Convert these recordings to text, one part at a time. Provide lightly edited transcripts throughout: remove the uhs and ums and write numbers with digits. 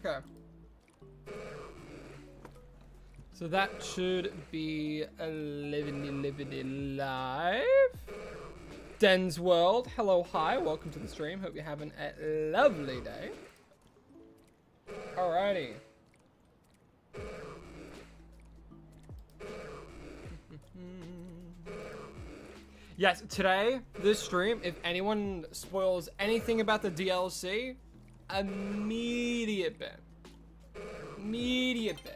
Okay. So that should be a living live. Den's World, hello, hi, welcome to the stream. Hope you're having a lovely day. Alrighty. Yes, today, this stream, if anyone spoils anything about the DLC, immediate ban. Immediate ban.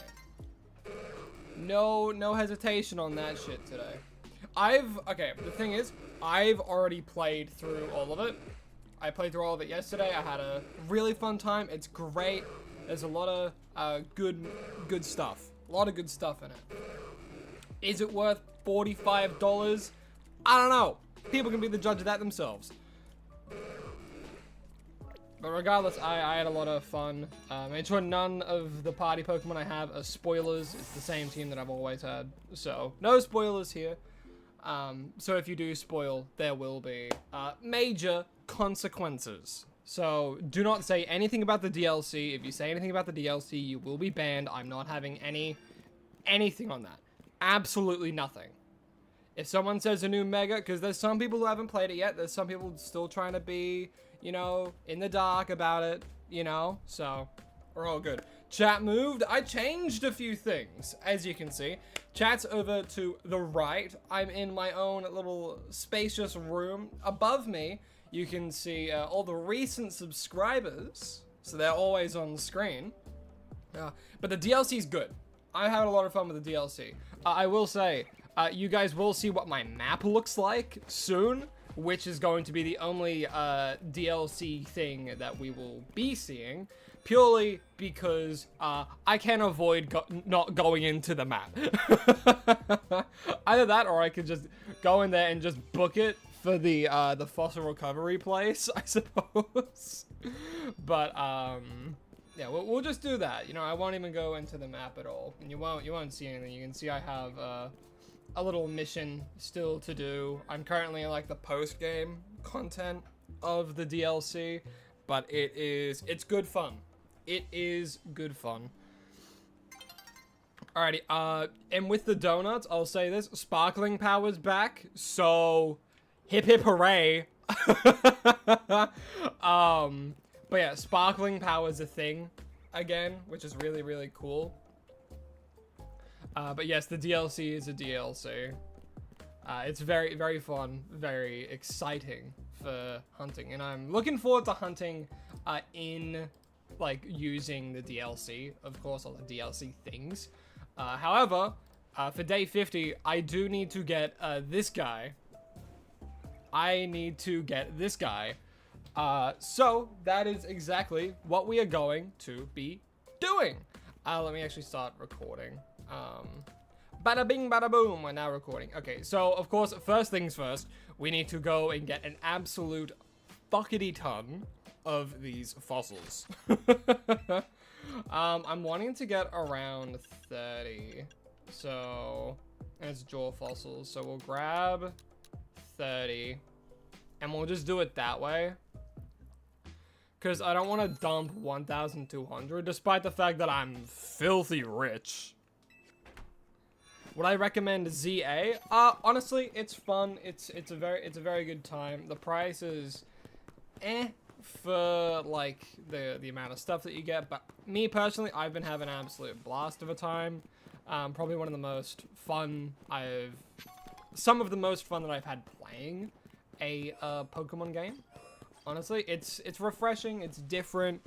No hesitation on that shit today. Okay, the thing is, I've already played through all of it. I played through all of it yesterday. I had a really fun time. It's great. There's a lot of good stuff. A lot of good stuff in it. Is it worth $45? I don't know. People can be the judge of that themselves. But regardless, I had a lot of fun. Made sure none of the party Pokemon I have are spoilers. It's the same team that I've always had. So, no spoilers here. So if you do spoil, there will be major consequences. So, do not say anything about the DLC. If you say anything about the DLC, you will be banned. I'm not having anything on that. Absolutely nothing. If someone says a new Mega, because there's some people who haven't played it yet. There's some people still trying to be, you know, in the dark about it, you know, so we're all good. Chat moved. I changed a few things, as you can see. Chat's over to the right. I'm in my own little spacious room. Above me, you can see all the recent subscribers, so they're always on the screen. But the DLC is good. I had a lot of fun with the DLC. I will say, you guys will see what my map looks like soon, which is going to be the only DLC thing that we will be seeing, purely because I can't avoid not going into the map. Either that, or I could just go in there and just book it for the fossil recovery place, I suppose. But yeah, we'll just do that. You know, I won't even go into the map at all, and you won't see anything. You can see I have a little mission still to do. I'm currently in like the post-game content of the DLC, but it's good fun. It is good fun. Alrighty, and with the donuts, I'll say this, Sparkling Power's back, so hip hip hooray. But yeah, Sparkling Power's a thing again, which is really, really cool. But yes, the DLC is a DLC. It's very, very fun, very exciting for hunting, and I'm looking forward to hunting in, like, using the DLC, of course, all the DLC things. However, for day 50, I do need to get this guy. I need to get this guy. So that is exactly what we are going to be doing. Let me actually start recording. Bada bing, bada boom, we're now recording. Okay, so of course, first things first, we need to go and get an absolute fuckity ton of these fossils. I'm wanting to get around 30. So, and it's jaw fossils. So we'll grab 30 and we'll just do it that way. Because I don't want to dump 1,200, despite the fact that I'm filthy rich. Would I recommend ZA? Honestly, it's fun. It's a very good time. The price is for like the amount of stuff that you get, but me personally, I've been having an absolute blast of a time. Probably one of the most fun some of the most fun that I've had playing a Pokemon game. Honestly, it's refreshing, it's different,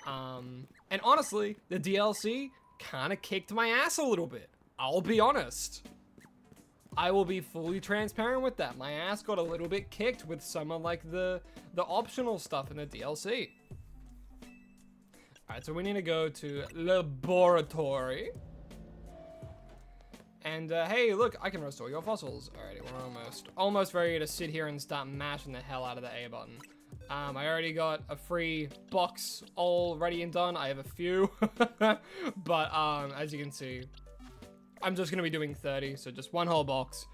and honestly, the DLC kind of kicked my ass a little bit. I'll be honest. I will be fully transparent with that. My ass got a little bit kicked with some of like the optional stuff in the DLC. Alright, so we need to go to laboratory. And hey, look, I can restore your fossils. Alrighty, we're almost ready to sit here and start mashing the hell out of the A button. I already got a free box all ready and done. I have a few, but as you can see, I'm just gonna be doing 30, so just one whole box.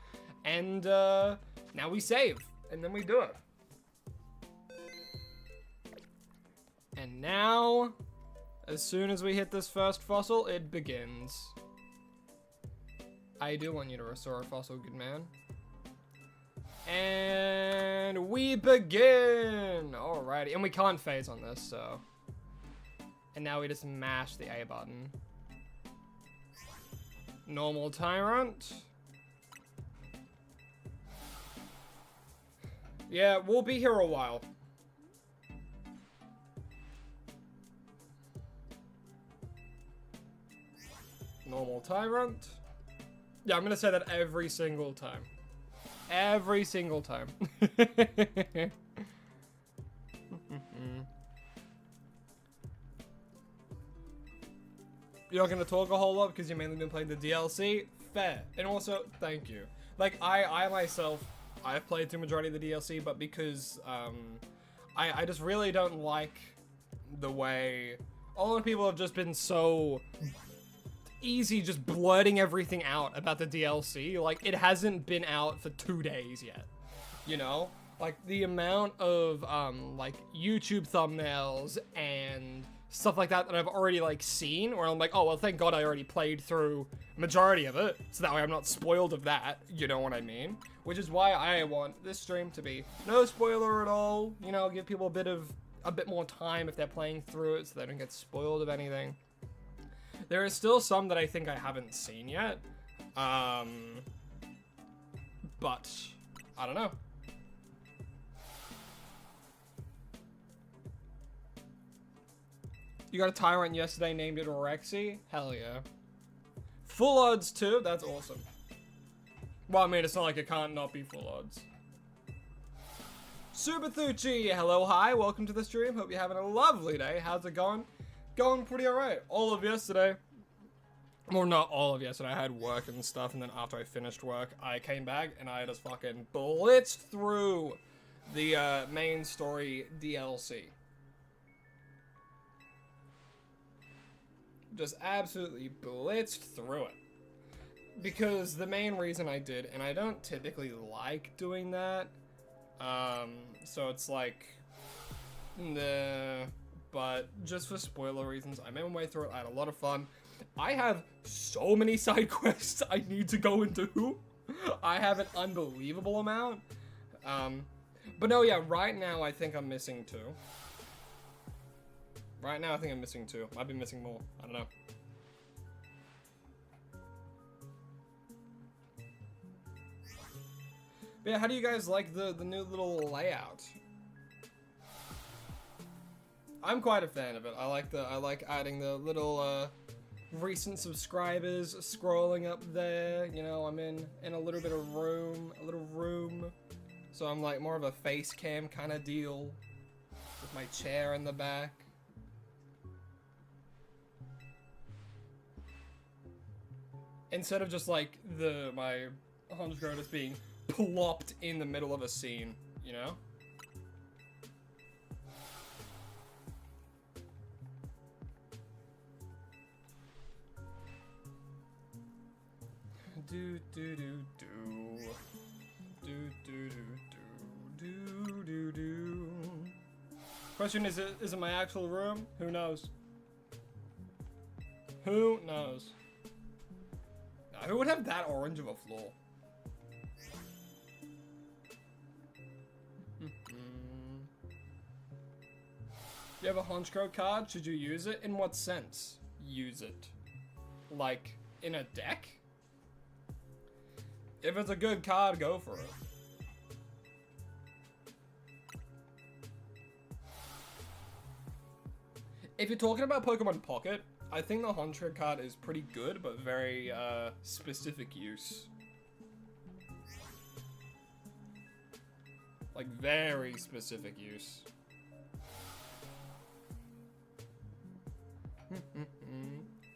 And now we save, and then we do it. And now, As soon as we hit this first fossil, it begins. I do want you to restore a fossil, good man. And we begin! Alrighty, and we can't phase on this, so... And now we just mash the A button. Normal Tyrant. Yeah, we'll be here a while. Normal Tyrant. Yeah, I'm gonna say that every single time. Every single time. You're not gonna talk a whole lot because you've mainly been playing the DLC? Fair. And also, thank you. Like, I myself, I've played through majority of the DLC, but because, I just really don't like the way a lot of people have just been so easy just blurting everything out about the DLC. Like, it hasn't been out for 2 days yet, you know? Like, the amount of, like, YouTube thumbnails and stuff like that that I've already, like, seen, where I'm like, oh, well, thank God I already played through majority of it, so that way I'm not spoiled of that, you know what I mean? Which is why I want this stream to be no spoiler at all, you know, give people a bit more time if they're playing through it so they don't get spoiled of anything. There are still some that I think I haven't seen yet, but I don't know. You got a Tyrant yesterday, named it Rexy? Hell yeah. Full odds too? That's awesome. Well, I mean, it's not like it can't not be full odds. Super Thucci, hello, hi, welcome to the stream. Hope you're having a lovely day. How's it going? Going pretty alright. All of yesterday. Well, not all of yesterday. I had work and stuff, and then after I finished work, I came back and I just fucking blitzed through the main story DLC. Just absolutely blitzed through it. Because the main reason I did, and I don't typically like doing that, so it's like, nah, but just for spoiler reasons, I made my way through it. I had a lot of fun. I have so many side quests I need to go and do. I have an unbelievable amount. But no, yeah, right now I think I'm missing 2. Right now I think I'm missing 2. Might be missing more. I don't know. But yeah, how do you guys like the new little layout? I'm quite a fan of it. I like adding the little recent subscribers scrolling up there. You know, I'm in a little bit of room. So I'm like more of a face cam kind of deal with my chair in the back. Instead of just like my Honchgrove just being plopped in the middle of a scene, you know? Do do do do do do do do do do. Question is it my actual room? Who knows? Who knows? Now, who would have that orange of a floor? You have a Honchgrove card? Should you use it? In what sense? Use it. Like, in a deck? If it's a good card, go for it. If you're talking about Pokemon Pocket, I think the Honchgrove card is pretty good, but very specific use. Like, very specific use.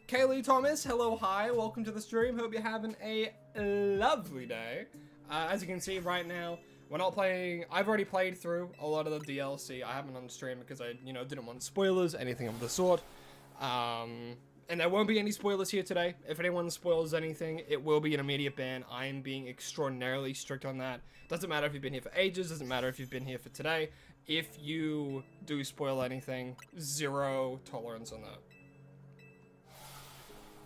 Kaylee Thomas, hello, hi, welcome to the stream. Hope you're having a lovely day. As you can see right now, we're not playing. I've already played through a lot of the DLC. I haven't on stream because I, you know, didn't want spoilers, anything of the sort. And there won't be any spoilers here today. If anyone spoils anything, it will be an immediate ban. I'm being extraordinarily strict on that. Doesn't matter if you've been here for ages, doesn't matter if you've been here for today. If you do spoil anything, zero tolerance on that.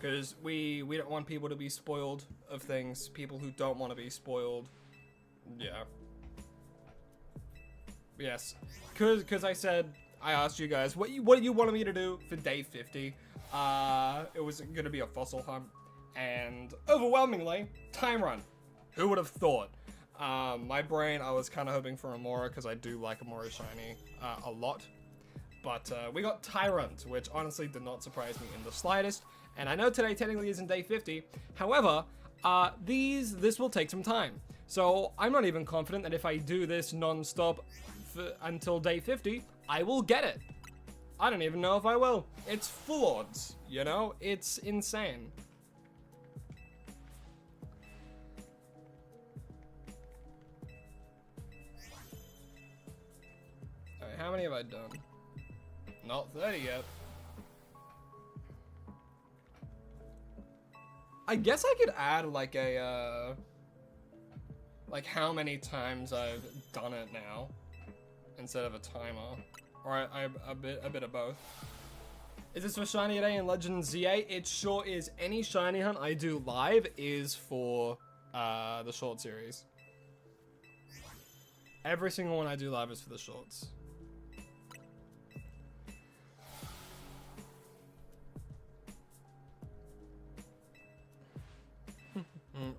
Because we don't want people to be spoiled of things. People who don't want to be spoiled. Yeah. Yes. Because I asked you guys, what do you want me to do for day 50? It was going to be a fossil hunt. And overwhelmingly, TYRUNT. Who would have thought? My brain, I was kind of hoping for Amora, because I do like Amora shiny a lot. But we got TYRUNT, which honestly did not surprise me in the slightest. And I know today technically isn't day 50. However, this will take some time. So I'm not even confident that if I do this non-stop until day 50, I will get it. I don't even know if I will. It's full odds, you know? It's insane. Alright, how many have I done? Not 30 yet. I guess I could add like a, like how many times I've done it now, instead of a timer, or a bit of both. Is this for Shiny Day and Legend ZA? It sure is. Any Shiny Hunt I do live is for the short series. Every single one I do live is for the shorts.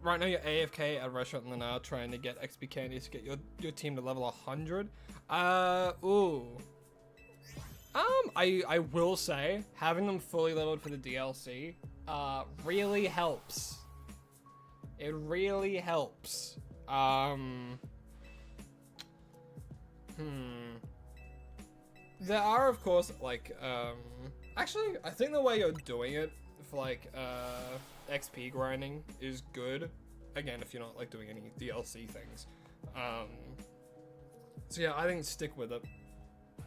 Right now you're AFK at a restaurant in the now trying to get XP candies to get your team to level 100. Ooh. I will say, having them fully leveled for the DLC, really helps. It really helps. There are, of course, like, actually, I think the way you're doing it for, like, XP grinding is good. Again, if you're not, like, doing any DLC things. So yeah, I think stick with it.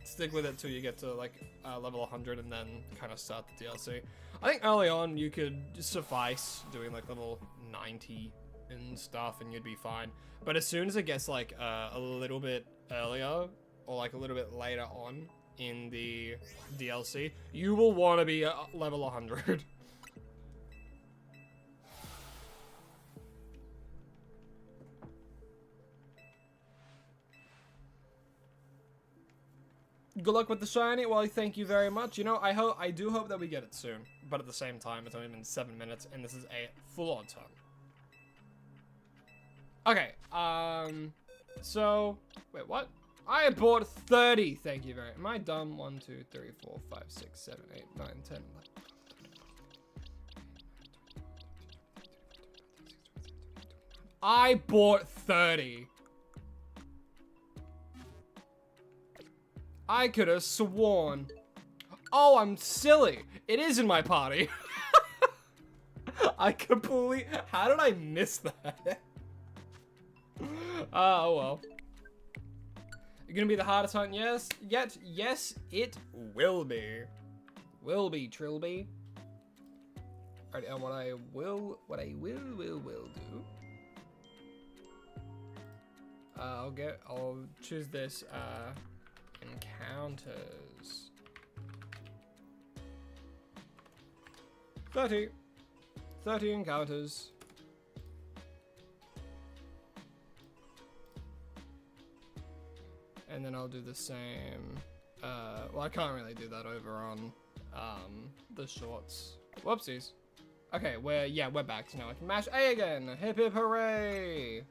Stick with it till you get to, like, level 100 and then kind of start the DLC. I think early on you could suffice doing, like, level 90 and stuff and you'd be fine. But as soon as it gets, like, a little bit earlier or, like, a little bit later on in the DLC, you will want to be at level 100. Good luck with the shiny. Well, thank you very much. You know, I do hope that we get it soon. But at the same time, it's only been 7 minutes, and this is a full-on time. Okay, so, wait, what? I bought 30. Thank you very much. Am I dumb? 1, 2, 3, 4, 5, 6, 7, 8, 9, 10, 11. I bought 30. I could have sworn. Oh, I'm silly. It is in my party. I completely... How did I miss that? Oh, well. You're gonna be the hardest hunt, yes? Yes, it will be. Will be, Trilby. Alright, and what I will do. I'll choose this, encounters. 30 encounters. And then I'll do the same, well, I can't really do that over on, the shorts. Whoopsies. Okay, we're back, so now I can mash A again. Hip hip hooray!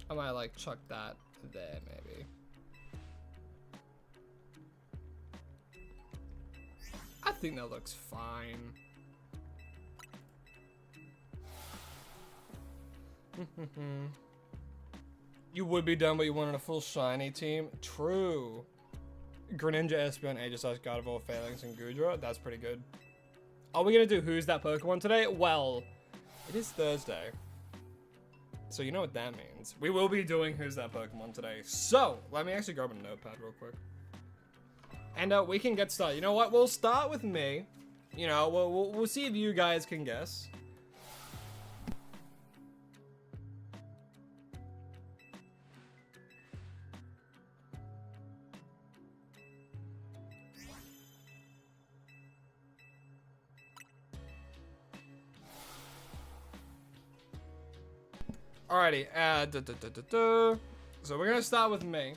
I might, like, chuck that there, maybe. I think that looks fine. You would be done, but you wanted a full shiny team. True. Greninja, Espeon, Aegislash, Gardevoir, Phalanx, and Gudra. That's pretty good. Are we gonna do Who's That Pokemon today? Well, it is Thursday. So you know what that means. We will be doing Who's That Pokemon today. So, let me actually grab a notepad real quick. And we can get started. You know what? We'll start with me. You know, we'll see if you guys can guess. Alrighty, so we're gonna start with me.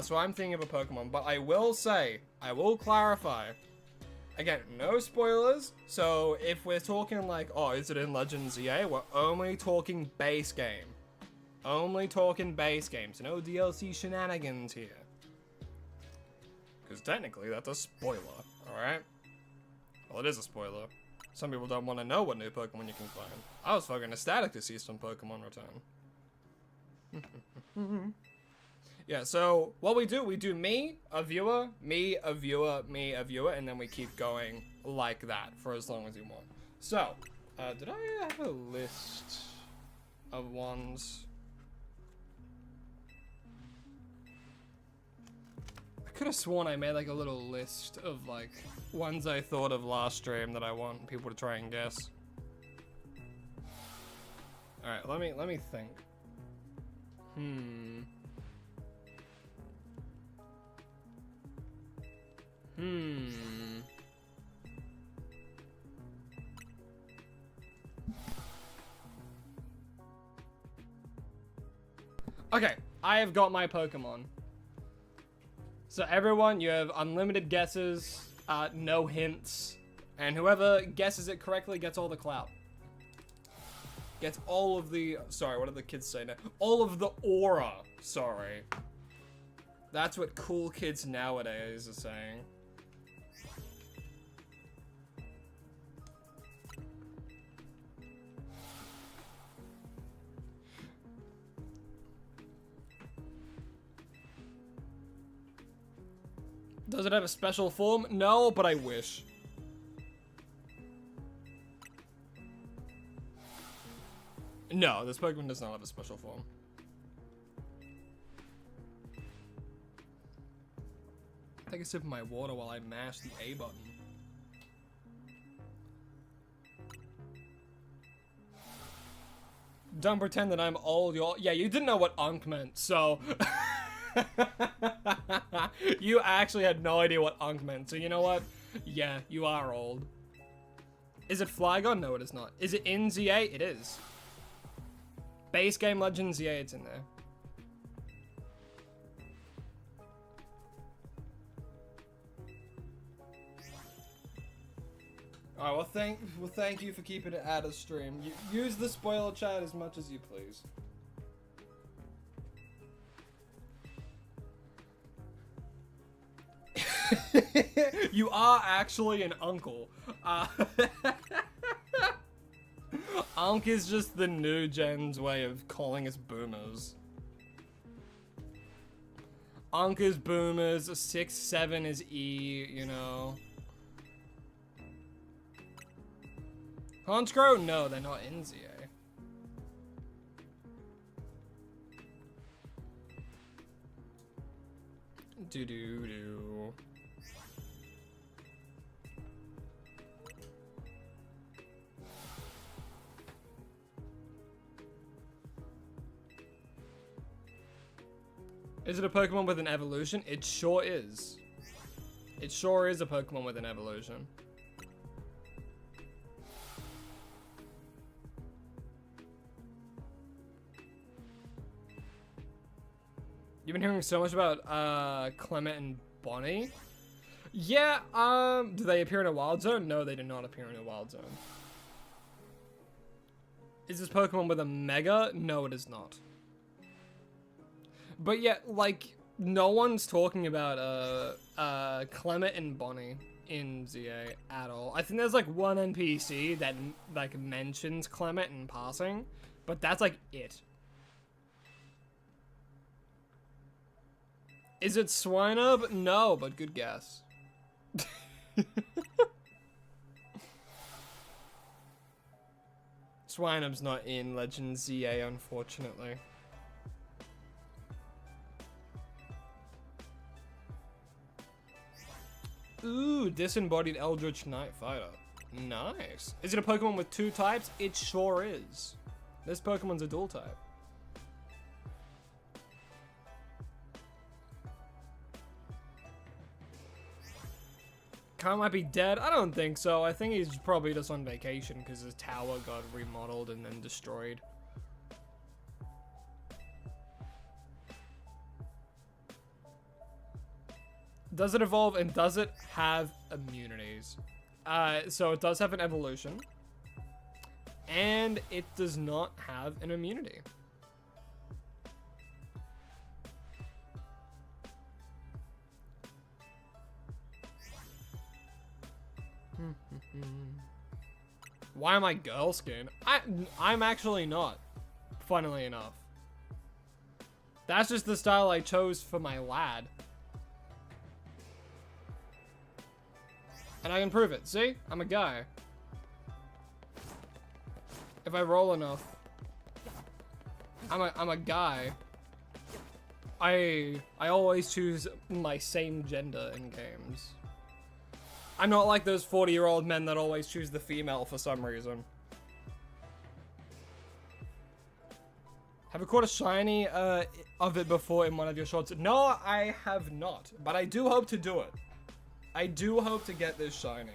So I'm thinking of a Pokemon, but I will clarify. Again, no spoilers. So if we're talking like, oh, is it in Legends ZA? We're only talking base game. Only talking base games. No DLC shenanigans here. Because technically that's a spoiler, alright? Well, it is a spoiler. Some people don't want to know what new Pokemon you can find. I was fucking ecstatic to see some Pokemon return. Yeah, so what we do me, a viewer, me, a viewer, me, a viewer, and then we keep going like that for as long as you want. So, did I have a list of ones? I could have sworn I made like a little list of like ones I thought of last stream that I want people to try and guess. Alright, let me think. Okay, I have got my Pokemon. So everyone, you have unlimited guesses, no hints, and whoever guesses it correctly gets all the clout. Gets all of the, sorry, what do the kids say now? All of the aura, sorry. That's what cool kids nowadays are saying. Does it have a special form? No, but I wish. No, this Pokemon does not have a special form. Take a sip of my water while I mash the A button. Don't pretend that I'm old, y'all. Yeah, you didn't know what Unk meant, so... You actually had no idea what Unk meant, so you know what? Yeah, you are old. Is it Flygon? No, it is not. Is it in ZA? It is. Base game Legends ZA, it's in there. Alright, well thank you for keeping it out of stream. Use the spoiler chat as much as you please. You are actually an uncle. Unk is just the new gen's way of calling us boomers. Unk is boomers, 6-7 is E, you know. Honchkrow? No, they're not in ZA. Do-do-do. Is it a Pokemon with an evolution? It sure is. It sure is a Pokemon with an evolution. You've been hearing so much about Clement and Bonnie. Yeah, do they appear in a wild zone? No, they do not appear in a wild zone. Is this Pokemon with a Mega? No, it is not. But yeah, like, no one's talking about Clement and Bonnie in ZA at all. I think there's like one NPC that like mentions Clement in passing, but that's like it. Is it Swinub? No, but good guess. Swinub's not in Legends ZA, unfortunately. Ooh, disembodied Eldritch Knight Fighter. Nice. Is it a Pokemon with 2 types? It sure is. This Pokemon's a dual type. Kyle might be dead. I don't think so. I think he's probably just on vacation because his tower got remodeled and then destroyed. Does it evolve and does it have immunities? So it does have an evolution. And it does not have an immunity. Why am I girl skin? I'm actually not, funnily enough. That's just the style I chose for my lad. And I can prove it. See? I'm a guy. If I roll enough, I'm a guy. I always choose my same gender in games. I'm not like those 40-year-old men that always choose the female for some reason. Have you caught a shiny of it before in one of your shorts? No, I have not, but I do hope to do it. I do hope to get this shiny.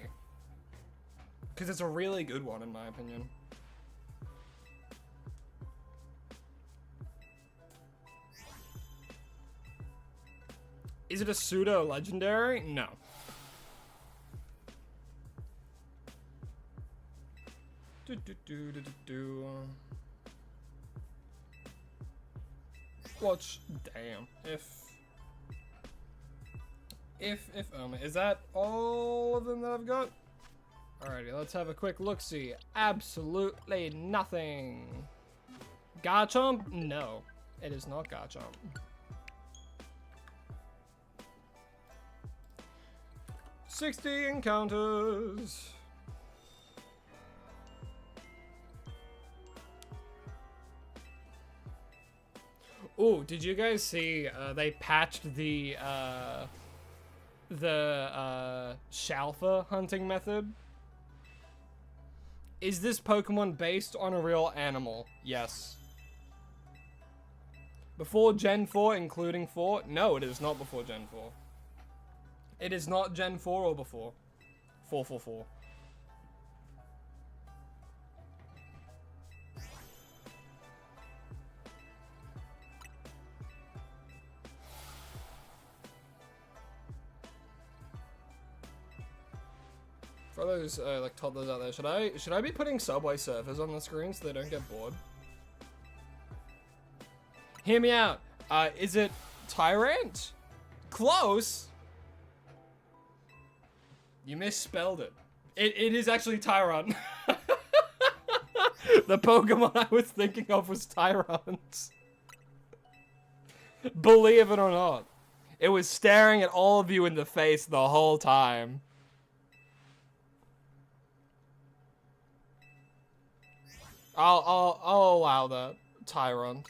Because it's a really good one in my opinion. Is it a pseudo legendary? No. Watch, damn. If is that all of them that I've got? Alrighty, let's have a quick look-see. Absolutely nothing. Garchomp? No, it is not Garchomp. $60 encounters. Oh, did you guys see they patched the Shalfa hunting method? Is this Pokemon based on a real animal? Yes. Before Gen 4, including 4? No, it is not before Gen 4. It is not Gen 4 or before. 444. For those like toddlers out there, should I be putting Subway Surfers on the screen so they don't get bored? Hear me out. Is it TYRUNT? Close. You misspelled it. It is actually TYRUNT. The Pokemon I was thinking of was TYRUNT. Believe it or not. It was staring at all of you in the face the whole time. I'll allow that. TYRUNT.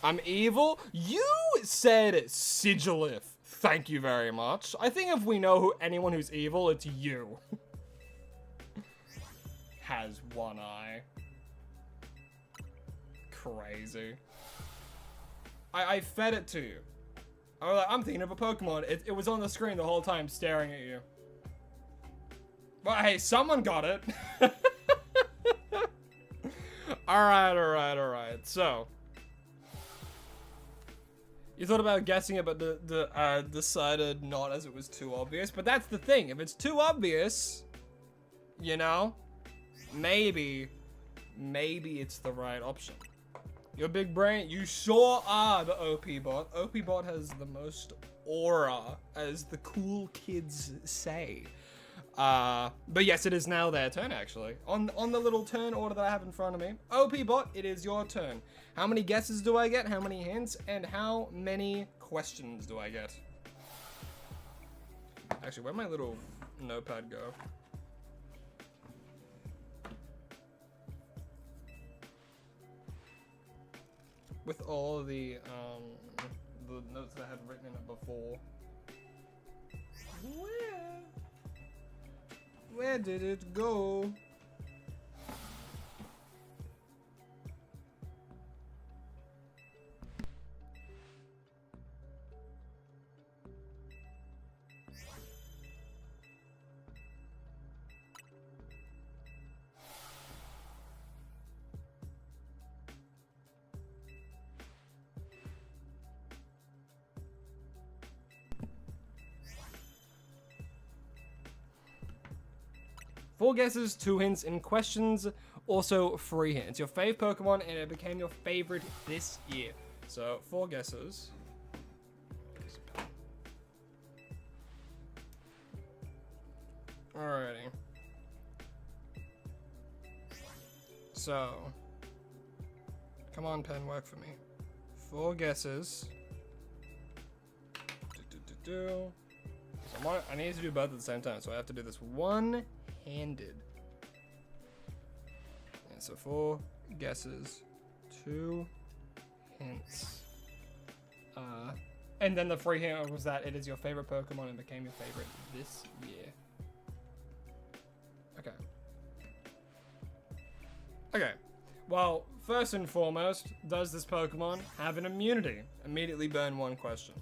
I'm evil? You said Sigilif. Thank you very much. I think if we know anyone who's evil, it's you. Has one eye. Crazy. I fed it to you. I was like, I'm thinking of a Pokemon. It was on the screen the whole time staring at you. But hey, someone got it. Alright. So, you thought about guessing it, but decided not as it was too obvious. But that's the thing. If it's too obvious, you know, maybe it's the right option. Your big brain, you sure are the OP bot. OP bot has the most aura, as the cool kids say. But yes, it is now their turn, actually. On the little turn order that I have in front of me. OP bot, it is your turn. How many guesses do I get? How many hints? And how many questions do I get? Actually, where'd my little notepad go? With all the notes that I had written in it before. Where did it go? 4 guesses, 2 hints, and questions. Also 3 hints. Your fave Pokemon, and it became your favorite this year. So 4 guesses. Alrighty. So, come on, pen, work for me. 4 guesses. So I need to do both at the same time, so I have to do this one-handed. And so 4 guesses, 2 hints. And then the 3 hint was that it is your favorite Pokemon and became your favorite this year. Okay. Okay. Well, first and foremost, does this Pokemon have an immunity? Immediately burn 1 question.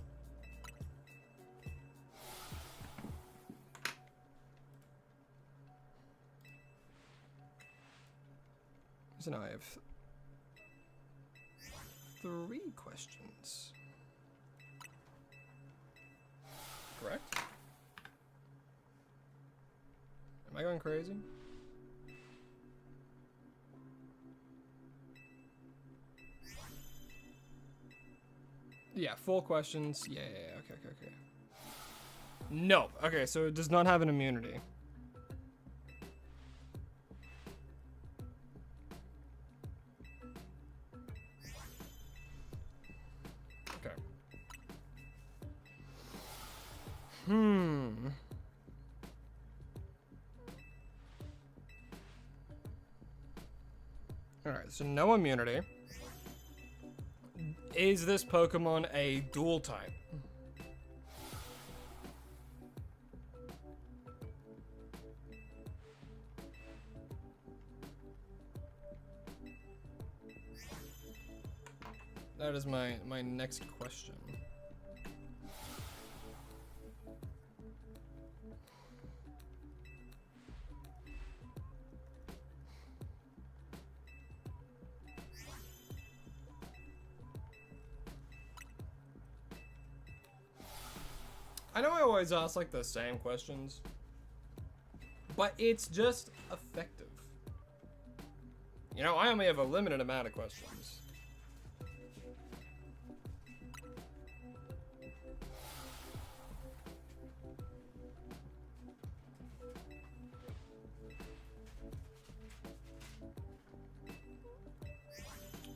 So now I have 3 questions. Correct? Am I going crazy? Yeah, 4 questions. Yeah, okay. No. Okay, so it does not have an immunity. Okay. Alright, so no immunity. Is this Pokemon a dual type? That is my next question. I know I always ask like the same questions, but it's just effective. You know, I only have a limited amount of questions.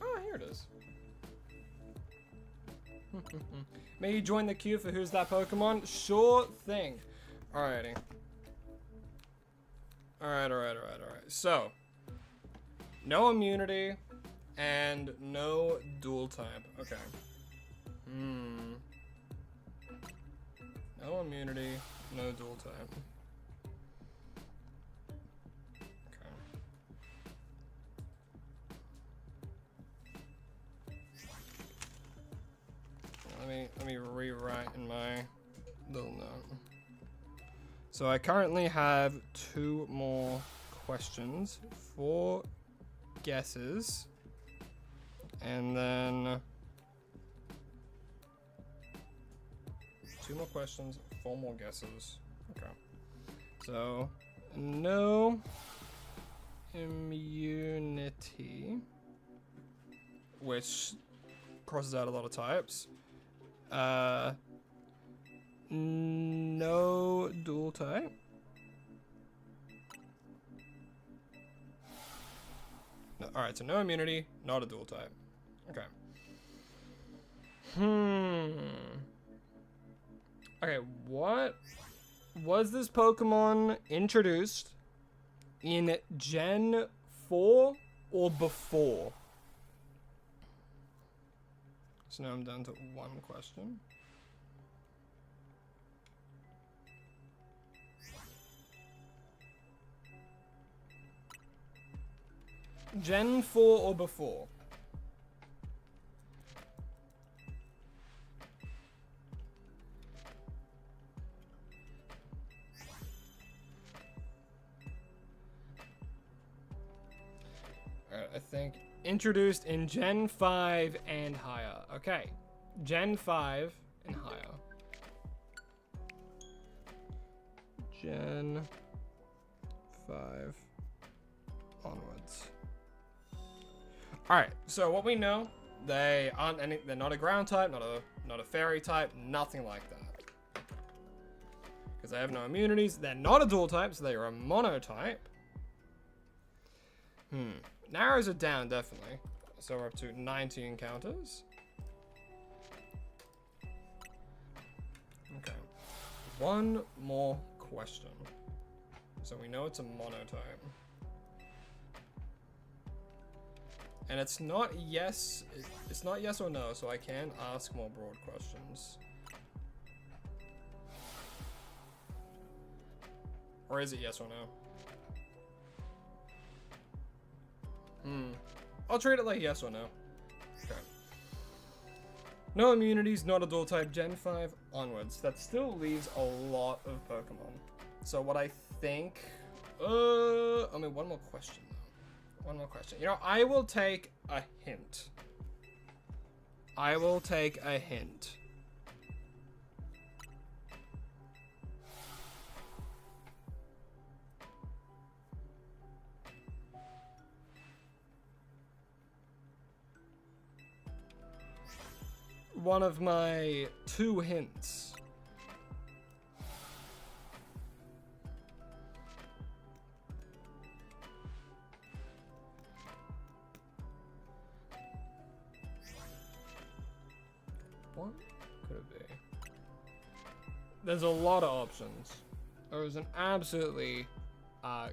Oh, here it is. May you join the queue for Who's That Pokemon? Sure thing. Alrighty. Alright. So, no immunity and no dual type. Okay. No immunity, no dual type. Let me rewrite in my little note. So I currently have 2 more questions, 4 guesses, and then 2 more questions, 4 more guesses. Okay. So no immunity, which crosses out a lot of types. No dual type. No, alright, so no immunity, not a dual type. Okay. Okay, what was this Pokemon introduced in Gen 4 or before? So now I'm down to 1 question. Gen 4 or before? Alright, I think introduced in Gen 5 and higher. Okay. Gen 5 and higher. Gen 5 onwards. Alright, so what we know, they're not a ground type, not a fairy type, nothing like that. Because they have no immunities. They're not a dual type, so they are a monotype. Narrows it down, definitely. So we're up to 90 encounters. Okay. One more question. So we know it's a monotype. And it's not yes or no, so I can ask more broad questions. Or is it yes or no? I'll treat it like yes or no. Okay. No immunities, not a dual type, Gen 5 onwards. That still leaves a lot of Pokemon. So what I think... I mean, one more question, though. One more question. You know, I will take a hint. I will take a hint. One of my 2 hints. What could it be? There's a lot of options. There's an absolutely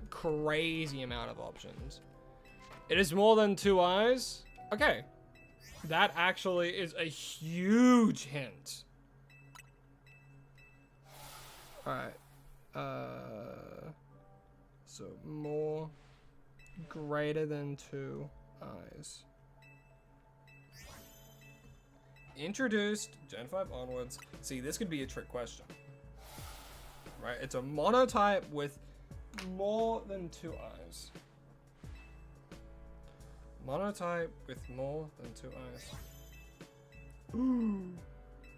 crazy amount of options. It is more than 2 eyes? Okay. That actually is a huge hint. Alright. So more greater than 2 eyes. Introduced, Gen 5 onwards. See, this could be a trick question. Right? It's a monotype with more than 2 eyes. Monotype with more than 2 eyes. Ooh.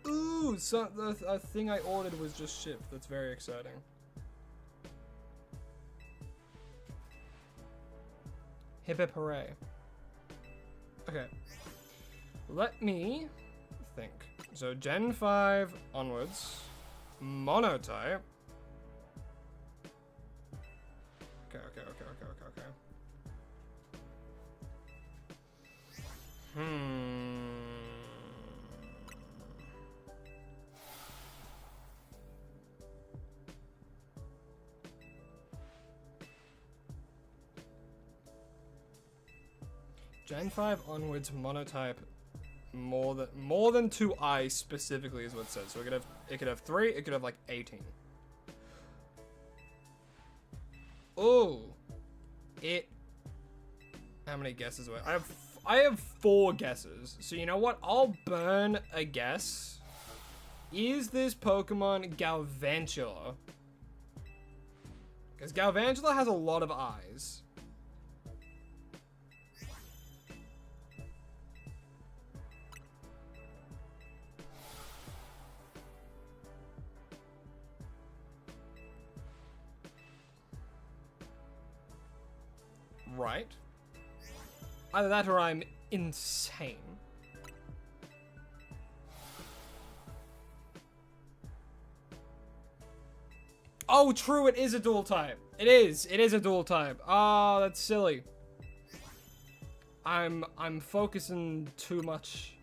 Ooh, so the thing I ordered was just shipped. That's very exciting. Hip hip hooray. Okay. Let me think. So Gen 5 onwards. Monotype. Okay. Gen 5 onwards monotype more than 2 eyes specifically is what it says. So it could have 3, it could have like 18. Oh. How many guesses do I have 4 guesses. So you know what? I'll burn a guess. Is this Pokemon Galvantula? Because Galvantula has a lot of eyes. Right. Either that or I'm insane. Oh, true, it is a dual type. It is a dual type. Oh, that's silly. I'm focusing too much.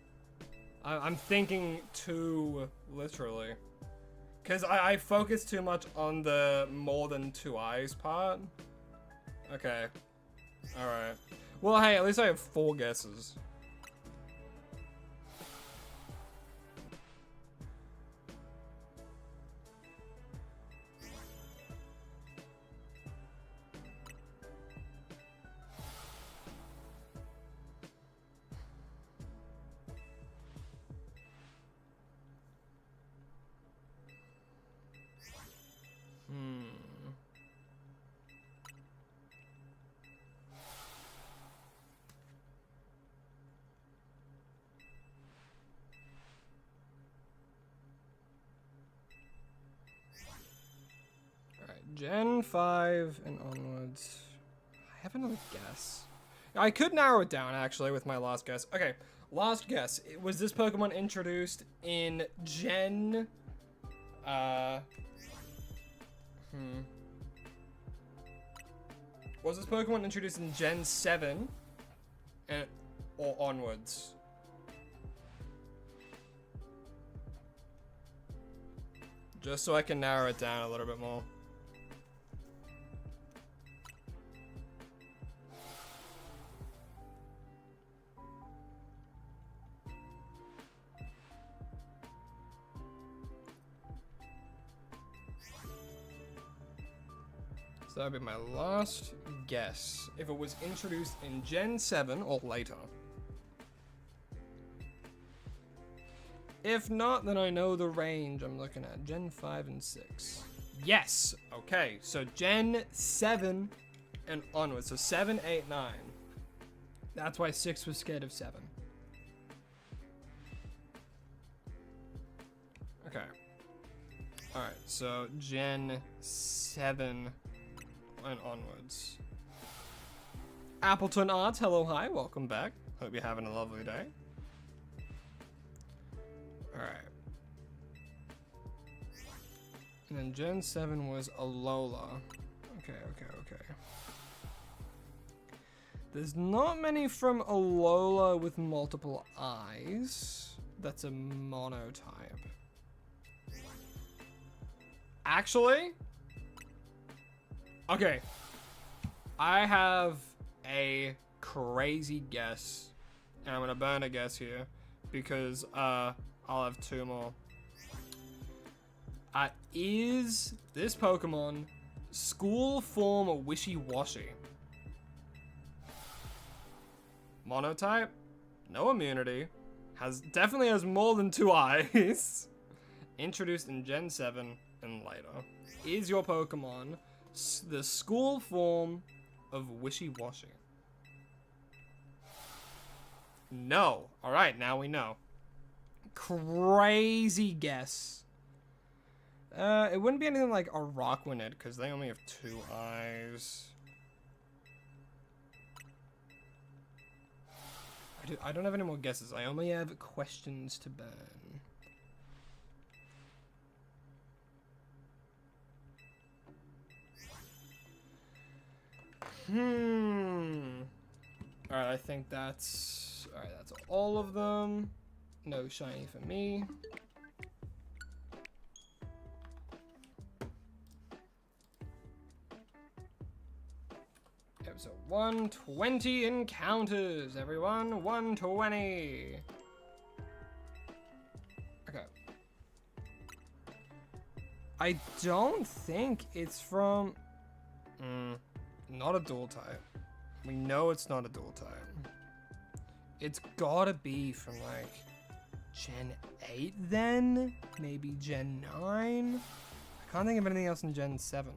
I'm thinking too literally. Because I focus too much on the more than 2 eyes part. Okay. Alright. Well, hey, at least I have 4 guesses. Gen 5 and onwards. I have another guess. I could narrow it down, actually, with my last guess. Okay, last guess. Was this Pokemon introduced in Gen... Was this Pokemon introduced in Gen 7 or onwards? Just so I can narrow it down a little bit more. So that would be my last guess. If it was introduced in Gen 7 or later. If not, then I know the range I'm looking at. Gen 5 and 6. Yes! Okay, so Gen 7 and onwards. So 7, 8, 9. That's why 6 was scared of 7. Okay. Alright, so Gen 7 and onwards. Appleton Arts, hello, hi, welcome back. Hope you're having a lovely day. Alright. And then Gen 7 was Alola. Okay. There's not many from Alola with multiple eyes. That's a monotype. Actually... Okay, I have a crazy guess, and I'm gonna burn a guess here, because I'll have 2 more. Is this Pokemon school form wishy-washy? Monotype, no immunity, definitely has more than 2 eyes, introduced in Gen 7 and later. Is your Pokemon the school form of wishy-washy? No. Alright, now we know. Crazy guess. It wouldn't be anything like a Rockwinnid, because they only have 2 eyes. I don't have any more guesses. I only have questions to burn. Alright, I think that's... Alright, that's all of them. No shiny for me. Episode 120 encounters, everyone. 120. Okay. I don't think it's from... Not a dual type. We know it's not a dual type. It's gotta be from like Gen 8 then? Maybe Gen 9? I can't think of anything else in Gen 7.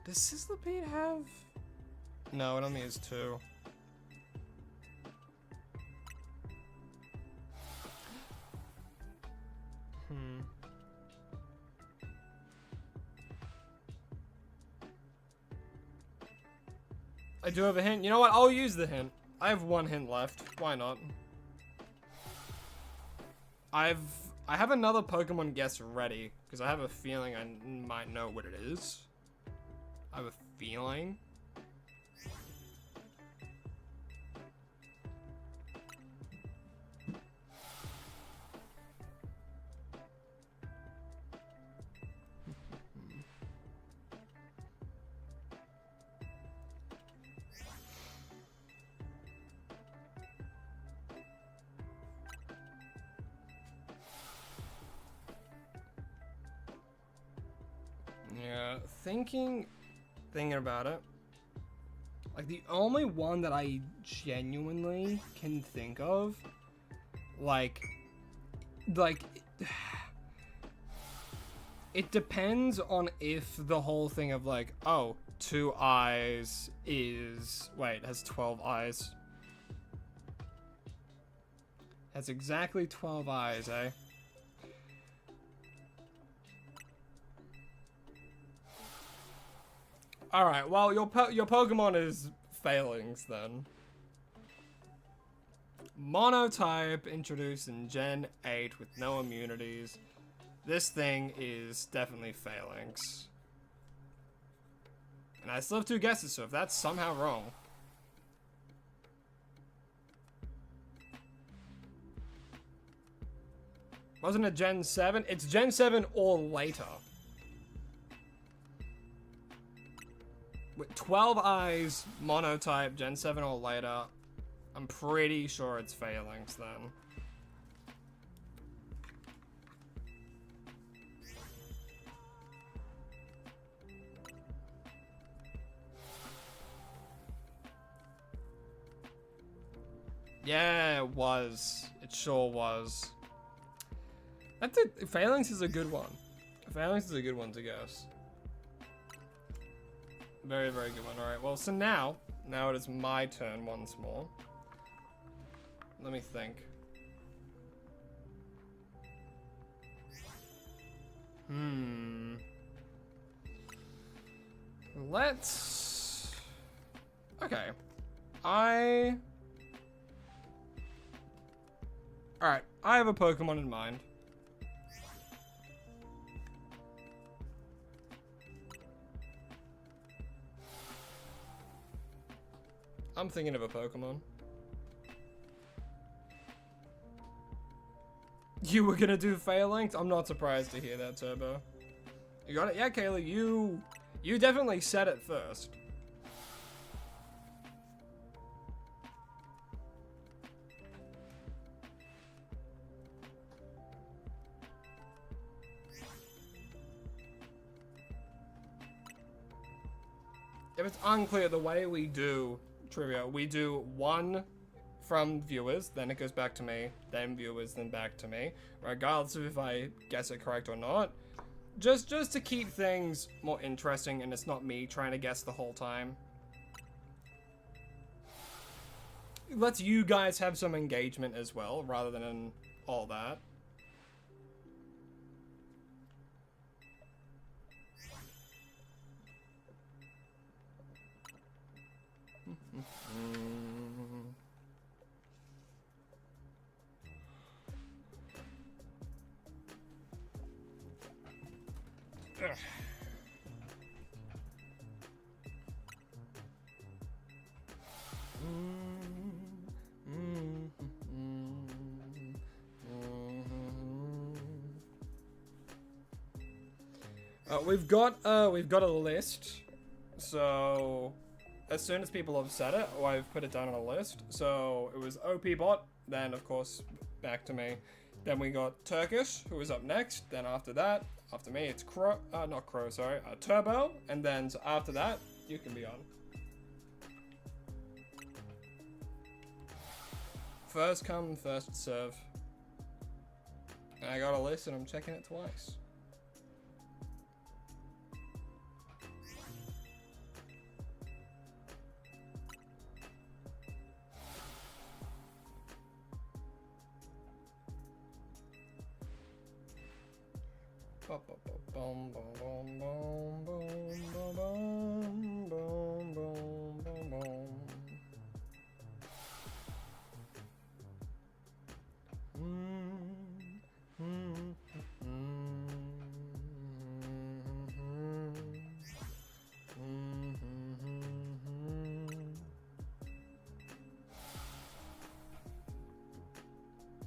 Does Sizzlipede have... No, it only has 2. I do have a hint. You know what? I'll use the hint. I have 1 hint left. Why not? I have another Pokemon guess ready, because I have a feeling I might know what it is. I have a feeling. Yeah, thinking about it, like the only one that I genuinely can think of, like it depends on if the whole thing of like, oh, 2 eyes is, wait, it has 12 eyes. Has exactly 12 eyes, eh? Alright, well, your Pokemon is failings, then. Monotype introduced in Gen 8 with no immunities. This thing is definitely failings. And I still have 2 guesses, so if that's somehow wrong... Wasn't it Gen 7? It's Gen 7 or later. With 12 eyes, monotype, Gen 7 or later. I'm pretty sure it's failings then. Yeah, it was. It sure was. That's it. Failings is a good one. Failings is a good one to guess. Very, very good one. Alright, well, so now it is my turn once more. Let me think. Let's... Okay. Alright, I have a Pokemon in mind. I'm thinking of a Pokemon. You were gonna do failings? I'm not surprised to hear that, Turbo. You got it? Yeah, Kayla, you definitely said it first. If it's unclear, the way we do trivia, we do 1 from viewers, then it goes back to me, then viewers, then back to me, regardless of if I guess it correct or not. Just to keep things more interesting and it's not me trying to guess the whole time. It lets you guys have some engagement as well, rather than all that. We've got a list, so as soon as people have said it, I've put it down on a list. So it was OP Bot, then of course back to me. Then we got Turkish, who was up next. Then after that, after me, it's Turbo, and then so after that, you can be on. First come, first serve. And I got a list, and I'm checking it twice.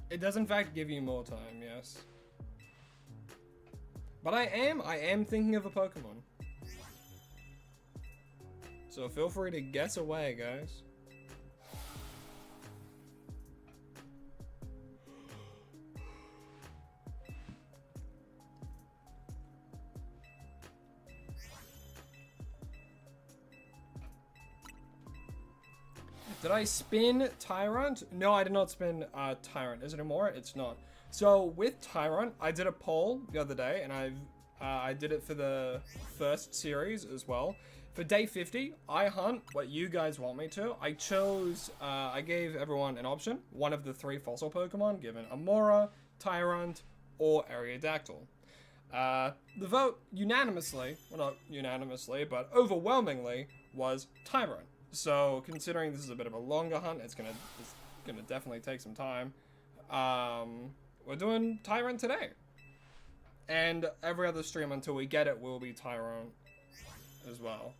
It does in fact give you more time, yes. But I am thinking of a Pokemon. So feel free to guess away, guys. Did I spin TYRUNT? No, I did not spin TYRUNT. Is it anymore? It's not. So with TYRUNT, I did a poll the other day, and I did it for the first series as well. For day 50, I hunt what you guys want me to. I chose, I gave everyone an option, one of the 3 fossil Pokemon, given Amora, TYRUNT, or Ariadactyl. The vote unanimously, well not unanimously, but overwhelmingly, was TYRUNT. So considering this is a bit of a longer hunt, it's gonna definitely take some time. We're doing TYRUNT today. And every other stream until we get it will be TYRUNT as well.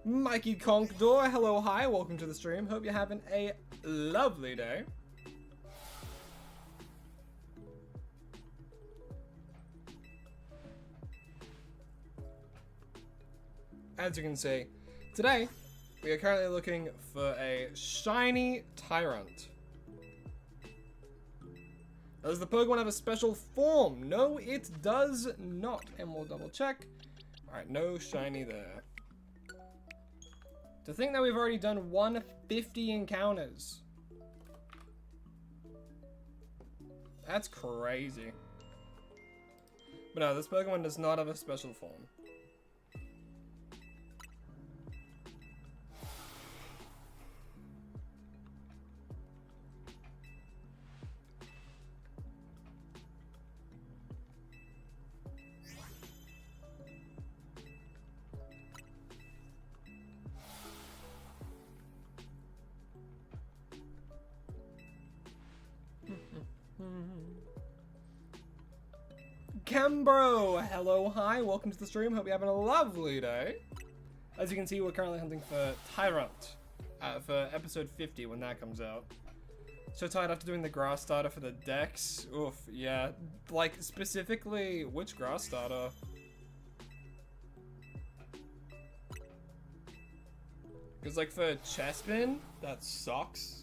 Mikey Conkdor, hello, hi, welcome to the stream. Hope you're having a lovely day. As you can see, today we are currently looking for a shiny TYRUNT. Does the Pokemon have a special form? No, it does not. And we'll double check. Alright, no shiny there. To think that we've already done 150 encounters. That's crazy. But no, this Pokemon does not have a special form. Cambro, hello, hi, welcome to the stream. Hope you're having a lovely day. As you can see, we're currently hunting for TYRUNT for episode 50 when that comes out. So tired after doing the grass starter for the dex. Oof, yeah. Like, specifically, which grass starter? Because, like, for Chespin, that sucks.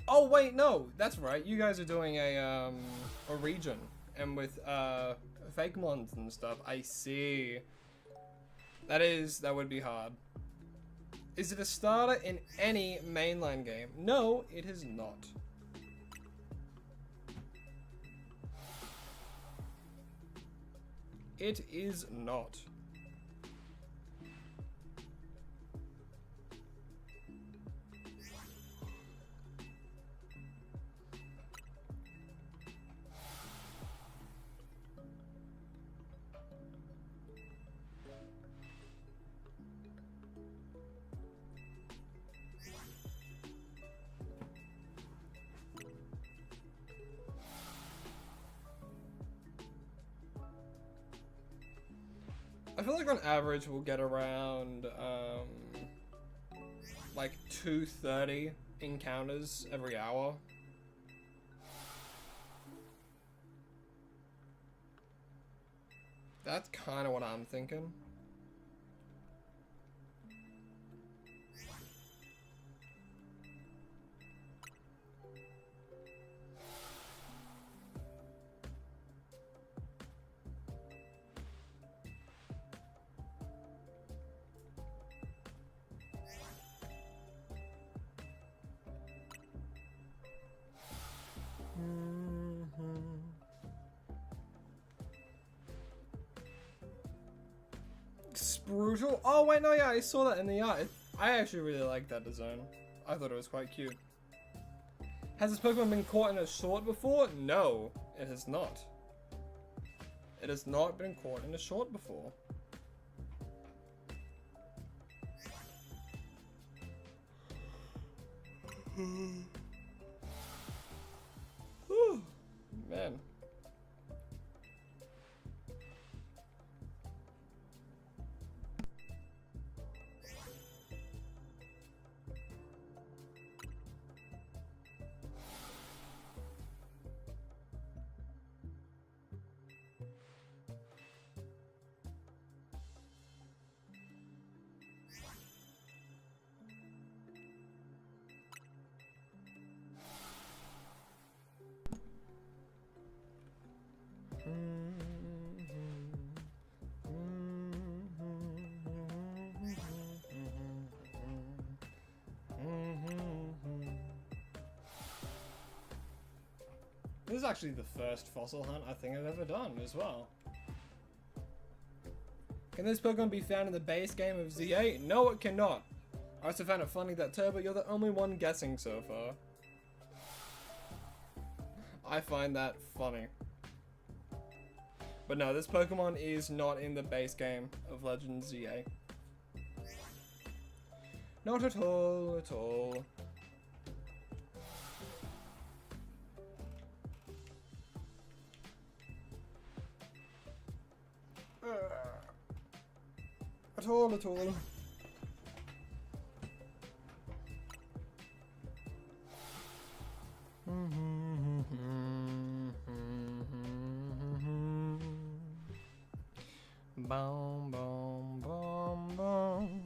Oh wait, no, that's right. You guys are doing a region, and with fake mons and stuff. I see. That would be hard. Is it a starter in any mainline game? No, it is not. It is not. I feel like on average we'll get around like 230 encounters every hour. That's kind of what I'm thinking. Brutal. Oh wait, no, yeah, I saw that in the art. I actually really like that design. I thought it was quite cute. Has this Pokemon been caught in a short before? No, it has not. It has not been caught in a short before. Whew, man. This is actually the first fossil hunt I think I've ever done as well. Can this Pokemon be found in the base game of Z8? No, it cannot. I also found it funny that Turbo, you're the only one guessing so far. I find that funny. But no, this Pokemon is not in the base game of Legend ZA. Not at all, at all. At all, at all. Boom, boom, boom, boom.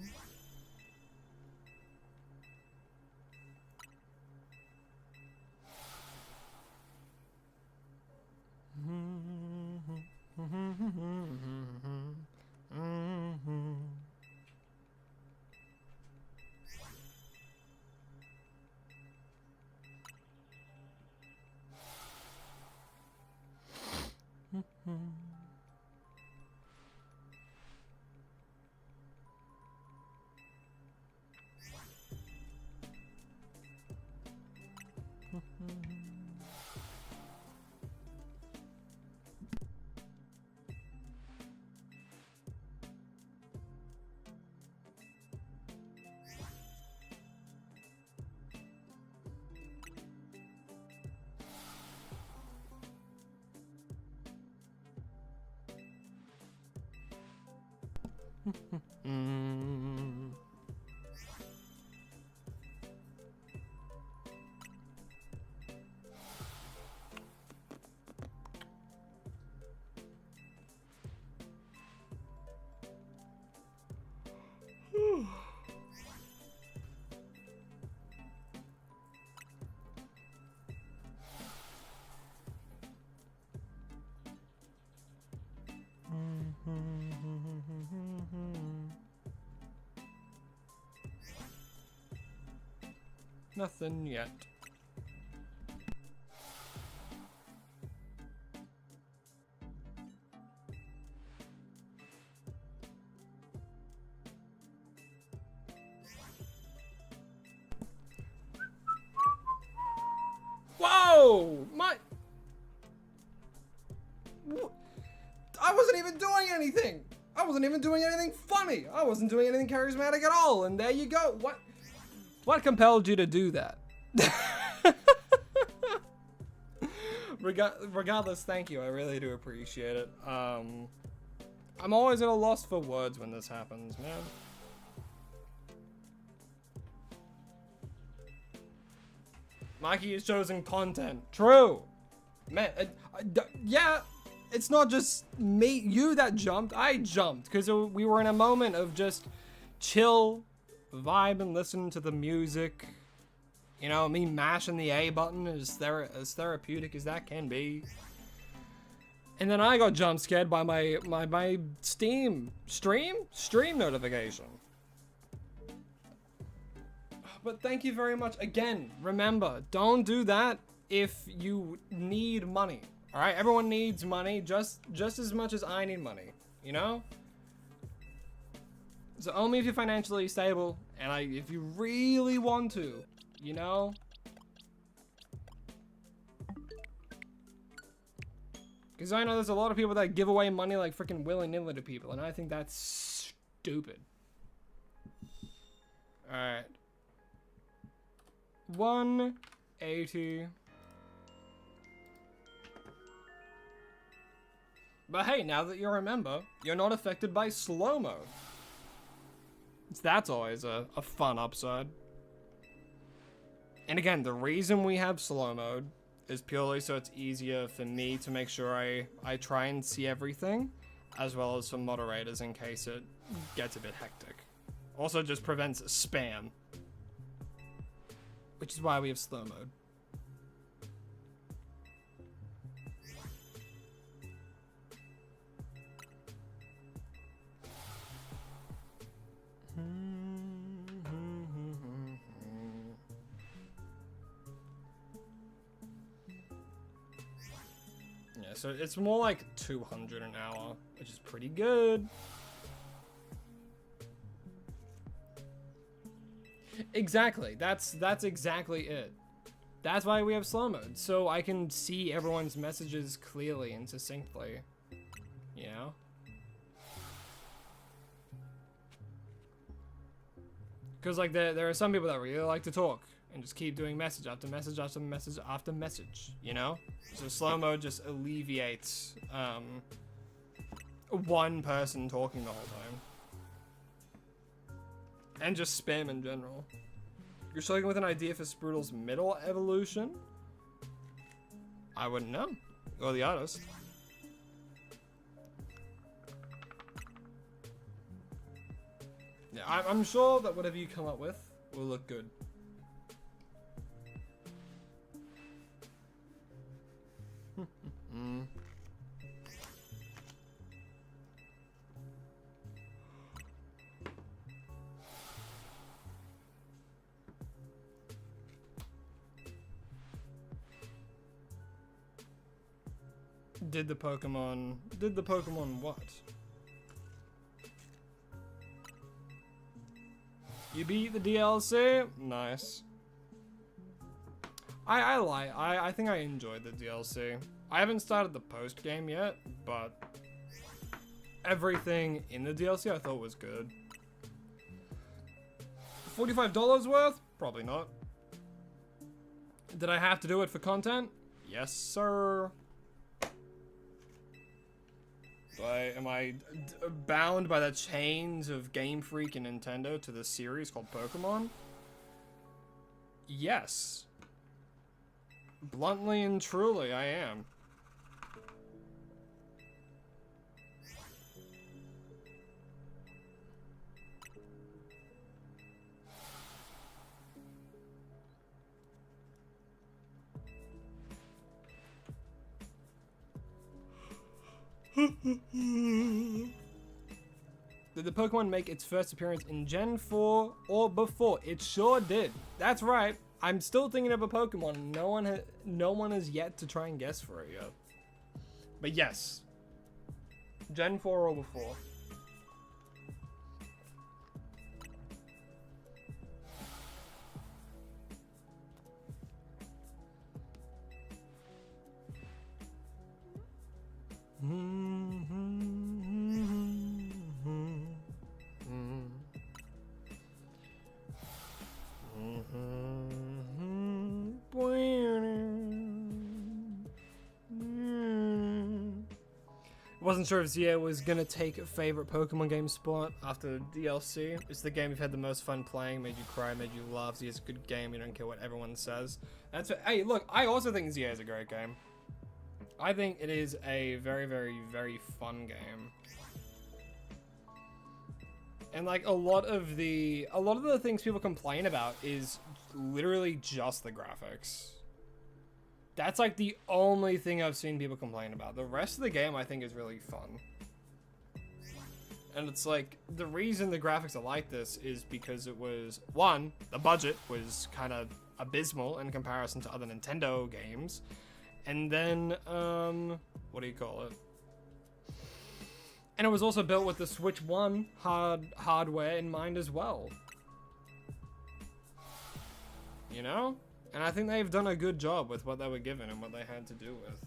Nothing yet. Whoa! I wasn't even doing anything! I wasn't even doing anything funny! I wasn't doing anything charismatic at all, and there you go! What compelled you to do that? Regardless, thank you. I really do appreciate it. I'm always at a loss for words when this happens, man. Mikey is choosing content. True. Man, yeah, it's not just you that jumped. I jumped because we were in a moment of just chill, vibe, and listen to the music. You know, me mashing the A button is as therapeutic as that can be. And then I got jump scared by my stream notification. But thank you very much. Again, remember, don't do that if you need money. All right, everyone needs money just as much as I need money, you know? So only if you're financially stable and if you really want to, you know? Because I know there's a lot of people that give away money like freaking willy-nilly to people, and I think that's stupid. All right. 180. But hey, now that you're a member, you're not affected by slow mode. That's always a fun upside. And again, the reason we have slow mode is purely so it's easier for me to make sure I try and see everything, as well as for moderators in case it gets a bit hectic. Also just prevents spam. Which is why we have slow mode. Yeah, so it's more like 200 an hour, which is pretty good. Exactly. That's exactly it. That's why we have slow mode, so I can see everyone's messages clearly and succinctly. You know? Because like there are some people that really like to talk and just keep doing message after message after message after message, you know? So slow mode just alleviates one person talking the whole time. And just spam in general. You're struggling with an idea for Sprudel's middle evolution? I wouldn't know. You're the artist. Yeah, I'm sure that whatever you come up with will look good. Did the Pokemon what? You beat the DLC? Nice. I think I enjoyed the DLC. I haven't started the post game yet, but everything in the DLC I thought was good. $45 worth? Probably not. Did I have to do it for content? Yes, sir. Am I bound by the chains of Game Freak and Nintendo to this series called Pokemon? Yes. Bluntly and truly, I am. Did the Pokemon make its first appearance in Gen 4 or before? It sure did. That's right. I'm still thinking of a Pokemon. No one has yet to try and guess for it yet. But yes. Gen 4 or before. Wasn't sure if Zia was gonna take a favorite Pokemon game spot after DLC. It's the game you've had the most fun playing, made you cry, made you laugh. Zia's a good game, you don't care what everyone says. That's what, hey, look, I also think Zia is a great game. I think it is a very, very, very fun game. And like a lot of the things people complain about is literally just the graphics. That's like the only thing I've seen people complain about. The rest of the game I think is really fun. And it's like, the reason the graphics are like this is because it was, one, the budget was kind of abysmal in comparison to other Nintendo games. And then, what do you call it? And it was also built with the Switch 1 hardware in mind as well. You know? And I think they've done a good job with what they were given and what they had to do with.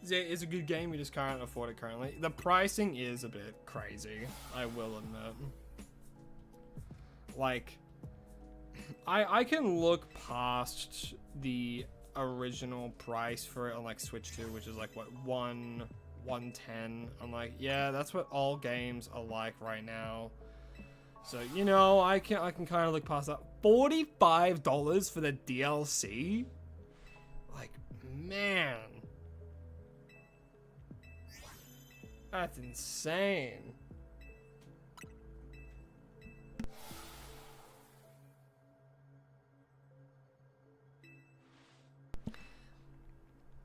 It's a good game, we just can't afford it currently. The pricing is a bit crazy, I will admit. Like, I can look past the original price for it on like Switch 2, which is like what, $110. I'm like, yeah, that's what all games are like right now. So, you know, I can kind of look past that. $45 for the DLC? Like, man. That's insane.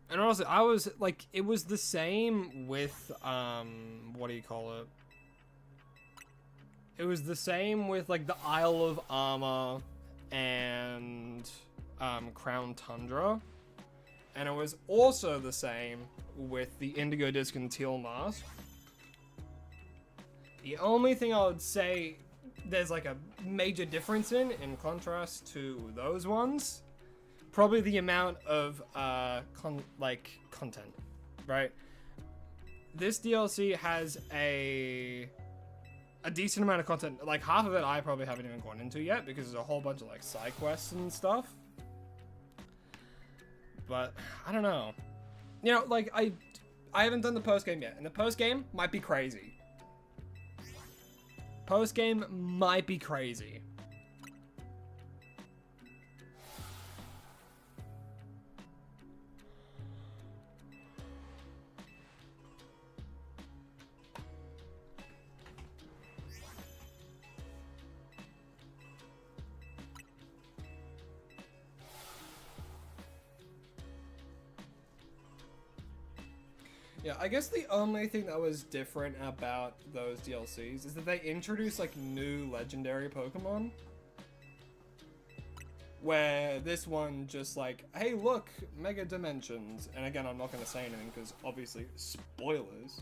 And honestly, I was like, it was the same with, what do you call it? It was the same with like the Isle of Armor and Crown Tundra. And it was also the same with the Indigo Disc and Teal Mask. The only thing I would say there's like a major difference in contrast to those ones, probably the amount of content, right? This DLC has a decent amount of content. Like half of it I probably haven't even gone into yet because there's a whole bunch of like side quests and stuff. But I don't know. You know, like I haven't done the post game yet, and the post game might be crazy. Post game might be crazy. Yeah, I guess the only thing that was different about those DLCs is that they introduced like new legendary Pokemon. Where this one just like, hey look, Mega Dimensions. And again, I'm not going to say anything because obviously spoilers.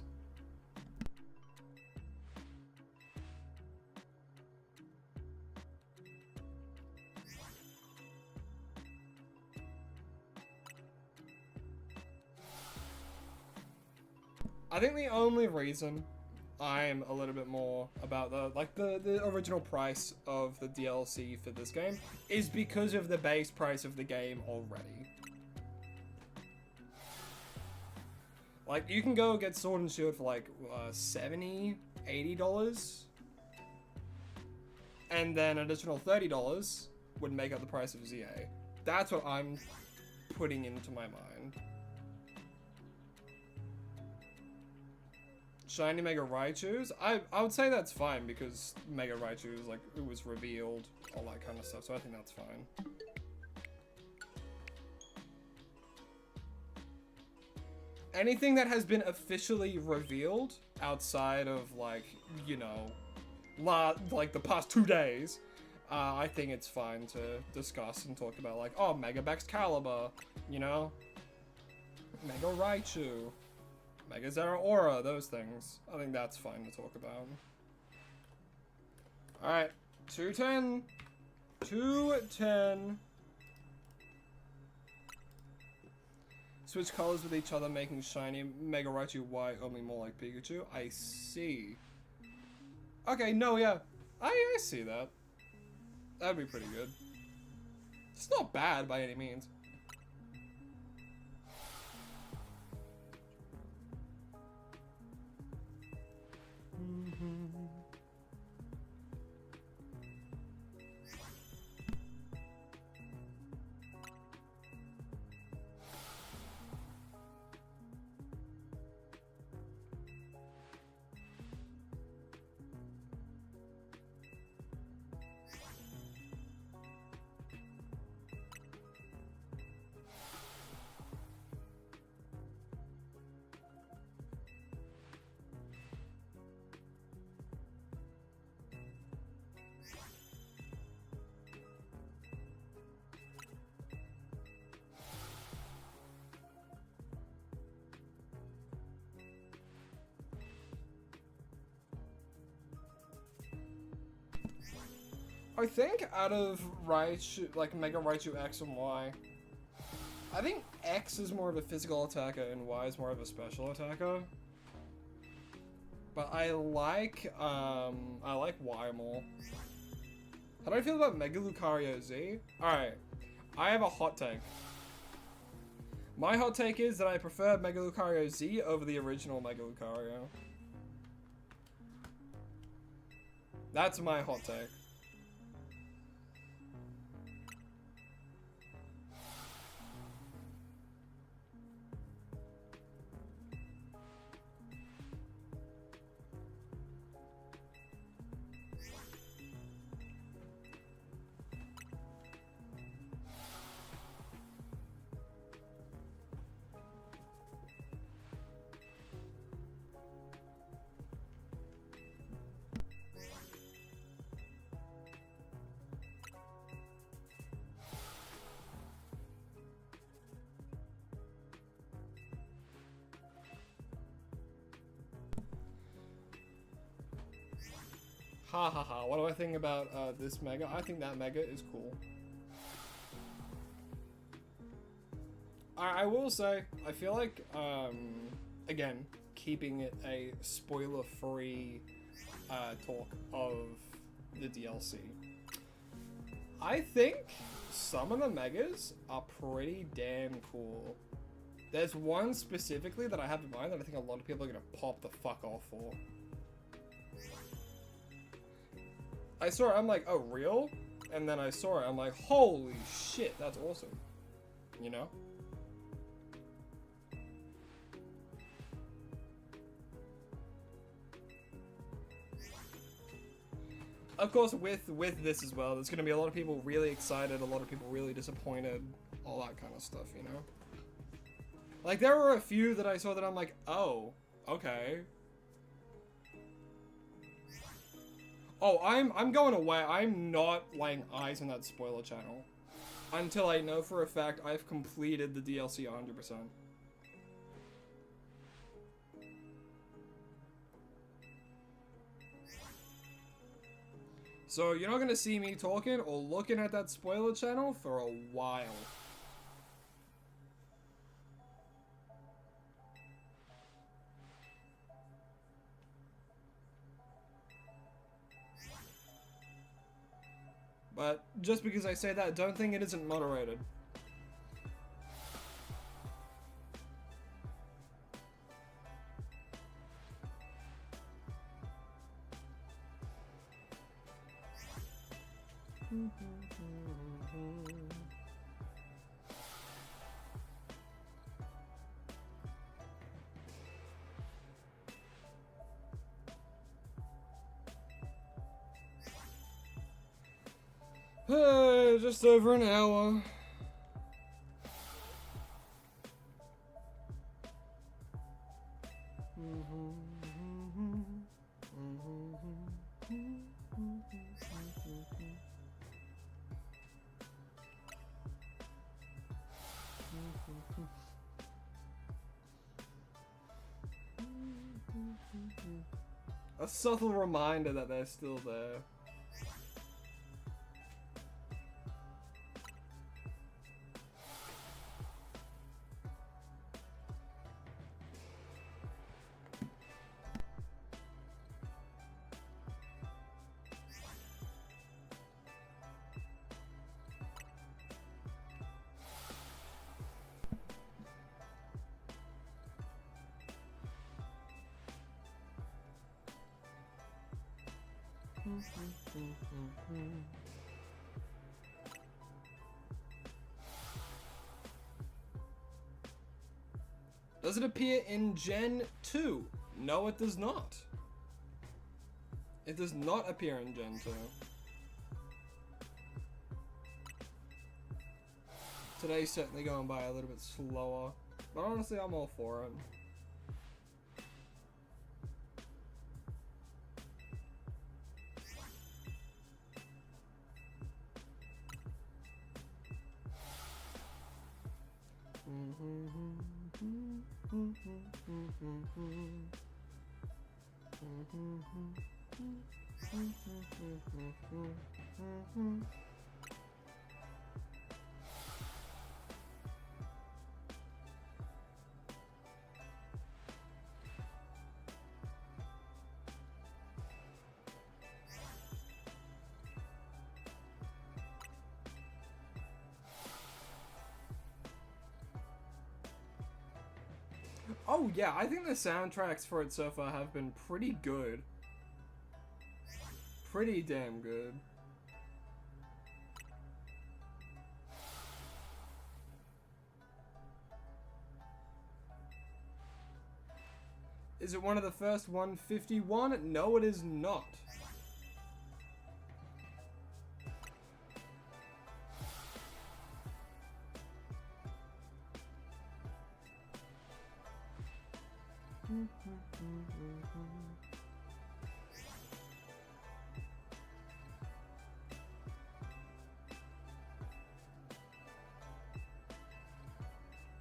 I think the only reason I'm a little bit more about the original price of the DLC for this game is because of the base price of the game already. Like, you can go get Sword and Shield for like $70, $80, and then an additional $30 would make up the price of ZA. That's what I'm putting into my mind. Shiny Mega Raichus? I would say that's fine because Mega Raichu is like, it was revealed, all that kind of stuff, so I think that's fine. Anything that has been officially revealed outside of like, you know, like the past 2 days, I think it's fine to discuss and talk about like, oh, Mega Excalibur, you know? Mega Raichu. Mega Zeraora, those things. I think that's fine to talk about. Alright, 210. 210. Switch colors with each other, making shiny Mega Raichu white, only more like Pikachu. I see. Okay, no, yeah. I see that. That'd be pretty good. It's not bad by any means. I think out of Raichu, like Mega Raichu X and Y, I think X is more of a physical attacker and Y is more of a special attacker. But I like Y more. How do I feel about Mega Lucario Z? Alright, I have a hot take. My hot take is that I prefer Mega Lucario Z over the original Mega Lucario. That's my hot take. Ha ha ha. What do I think about this mega? I think that mega is cool. I will say, I feel like, again, keeping it a spoiler-free talk of the DLC. I think some of the megas are pretty damn cool. There's one specifically that I have in mind that I think a lot of people are gonna pop the fuck off for. I saw it, I'm like, oh, real? And then I saw it, I'm like, holy shit, that's awesome. You know? Of course, with this as well, there's going to be a lot of people really excited, a lot of people really disappointed, all that kind of stuff, you know? Like, there were a few that I saw that I'm like, oh, okay. Oh, I'm going away. I'm not laying eyes on that spoiler channel until I know for a fact I've completed the DLC 100%. So you're not gonna see me talking or looking at that spoiler channel for a while. But just because I say that, don't think it isn't moderated. Just over an hour. A subtle reminder that they're still there. Does it appear in Gen 2? No, it does not. It does not appear in Gen 2. Today's certainly going by a little bit slower, but honestly, I'm all for it. Oh yeah, I think the soundtracks for it so far have been pretty good. Pretty damn good. Is it one of the first 151? No, it is not.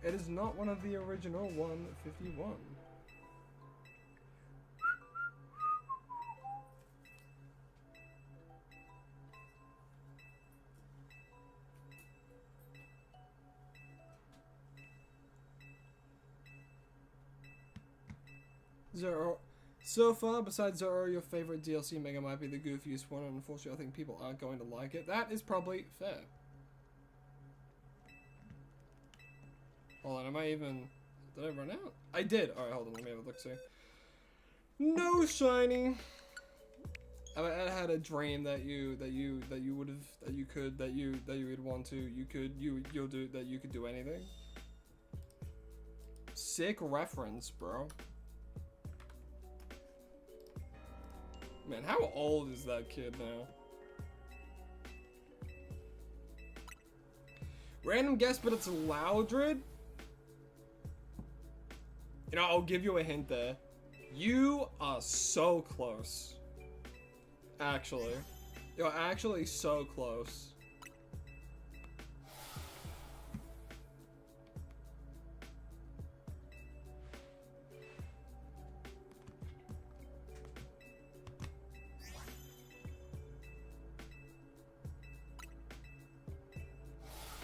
It is not one of the original 151. Zero. So far, besides Zoro, your favorite DLC mega might be the goofiest one, and unfortunately I think people aren't going to like it. That is probably fair. Hold on, am I even... Did I run out? I did! Alright, hold on, let me have a look, see. No shiny! I had a dream that you would want to, you could do anything. Sick reference, bro. Man, how old is that kid now? Random guess, but it's Loudred? You know, I'll give you a hint there. You are so close. Actually. You're actually so close.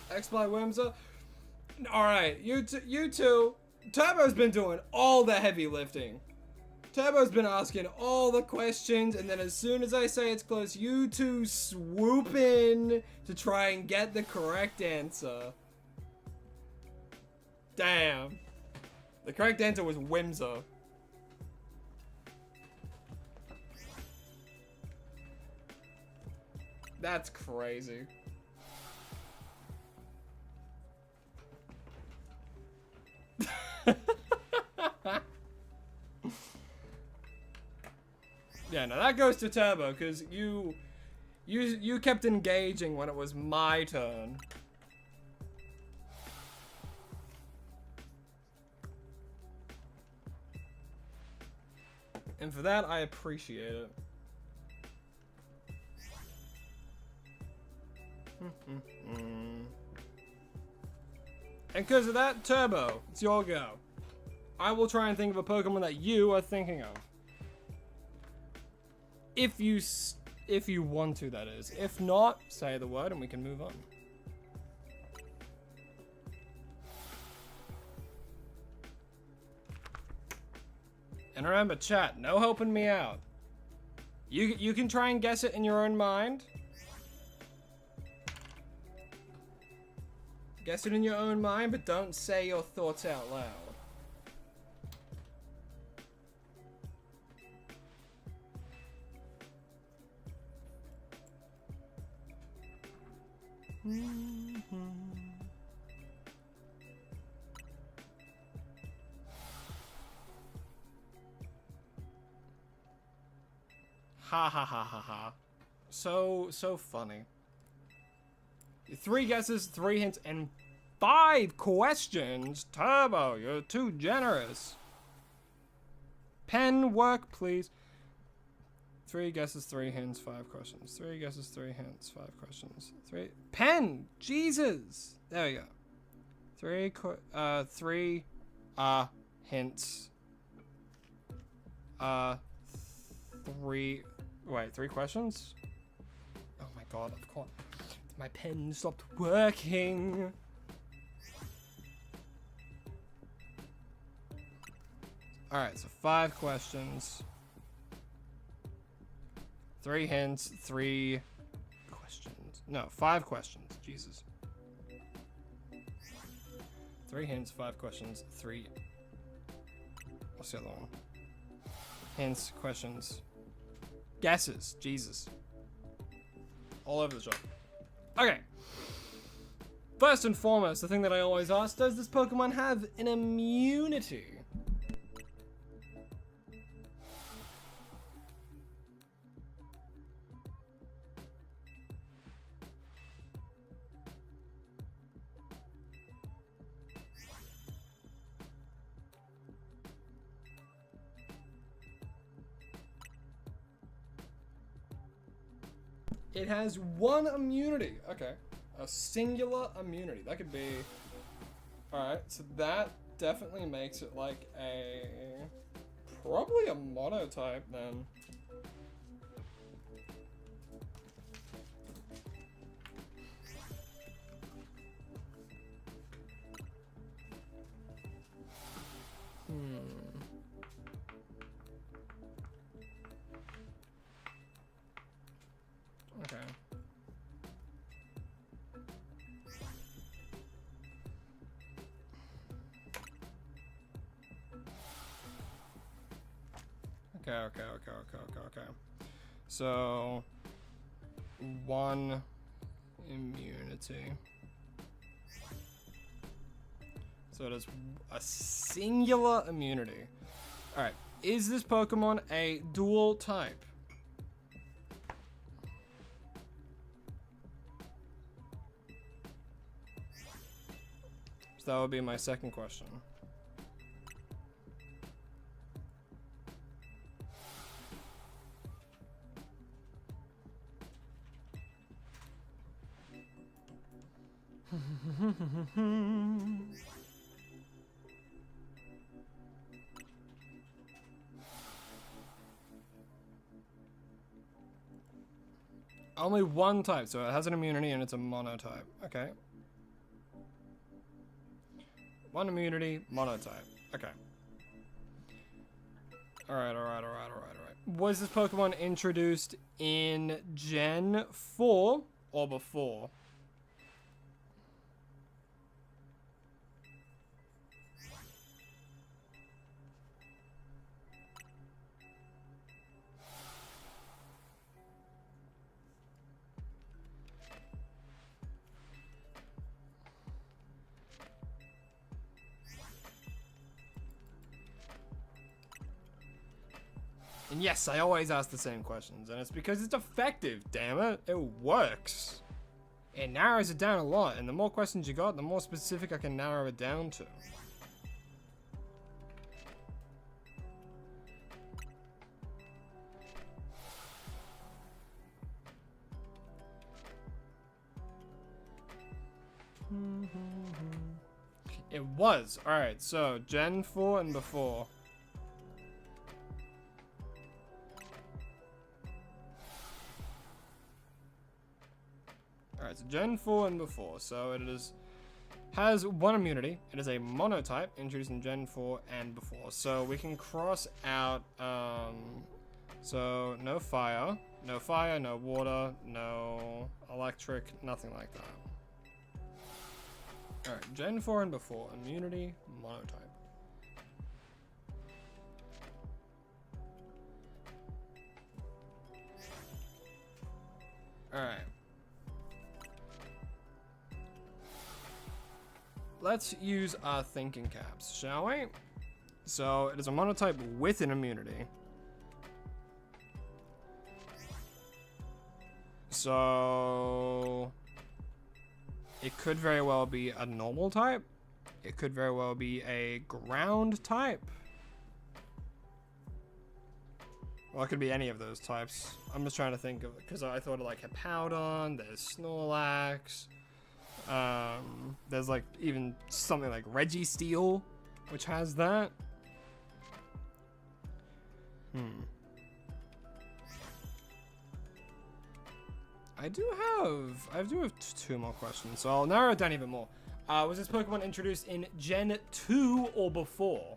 X-Fly Wimsa. Alright, you two. Turbo's been doing all the heavy lifting. Turbo's been asking all the questions, and then as soon as I say it's close, you two swoop in to try and get the correct answer. Damn. The correct answer was Wimsa. That's crazy. Yeah, no, that goes to Turbo, because you kept engaging when it was my turn. And for that, I appreciate it. And because of that, Turbo, it's your go. I will try and think of a Pokemon that you are thinking of. If you want to, that is. If not, say the word and we can move on. And remember, chat, no helping me out. You can try and guess it in your own mind. Guess it in your own mind, but don't say your thoughts out loud. Ha ha ha ha ha. So funny. 3 guesses, 3 hints, and 5 questions. Turbo, you're too generous. Pen work, please. 3 guesses, 3 hints, 5 questions. 3 guesses, 3 hints, 5 questions. 3 pen, Jesus. There we go. 3 hints. 3 questions? Oh my god, of course. My pen stopped working. Alright, so 5 questions. 3 hints, 3 questions. No, 5 questions. Jesus. 3 hints, 5 questions, 3. What's the other one? Hints, questions. Guesses. Jesus. All over the shop. Okay. First and foremost, the thing that I always ask, does this Pokemon have an immunity? It has 1 immunity. Okay. A singular immunity. That could be... Alright, so that definitely makes it like a... Probably a monotype then. Okay. So, 1 immunity. So it is a singular immunity. Alright, is this Pokemon a dual type? So that would be my second question. Only one type, so it has an immunity and it's a monotype. Okay. 1 immunity, monotype. Okay. Alright. Was this Pokemon introduced in Gen 4 or before? And yes, I always ask the same questions, and it's because it's effective, damn it. It works. It narrows it down a lot, and the more questions you got, the more specific I can narrow it down to. It was. Alright, so Gen 4 and before. Alright, so Gen 4 and before. So it has 1 immunity. It is a monotype introduced in Gen 4 and before. So we can cross out, so no fire, no water, no electric, nothing like that. Alright, Gen 4 and before, immunity, monotype. Alright. Let's use our thinking caps, shall we? So, it is a monotype with an immunity. So, it could very well be a normal type. It could very well be a ground type. Well, it could be any of those types. I'm just trying to think of, because I thought of like Hippowdon, there's Snorlax. There's like even something like Registeel, which has that. I do have 2 more questions, so I'll narrow it down even more. Was this Pokemon introduced in Gen 2 or before?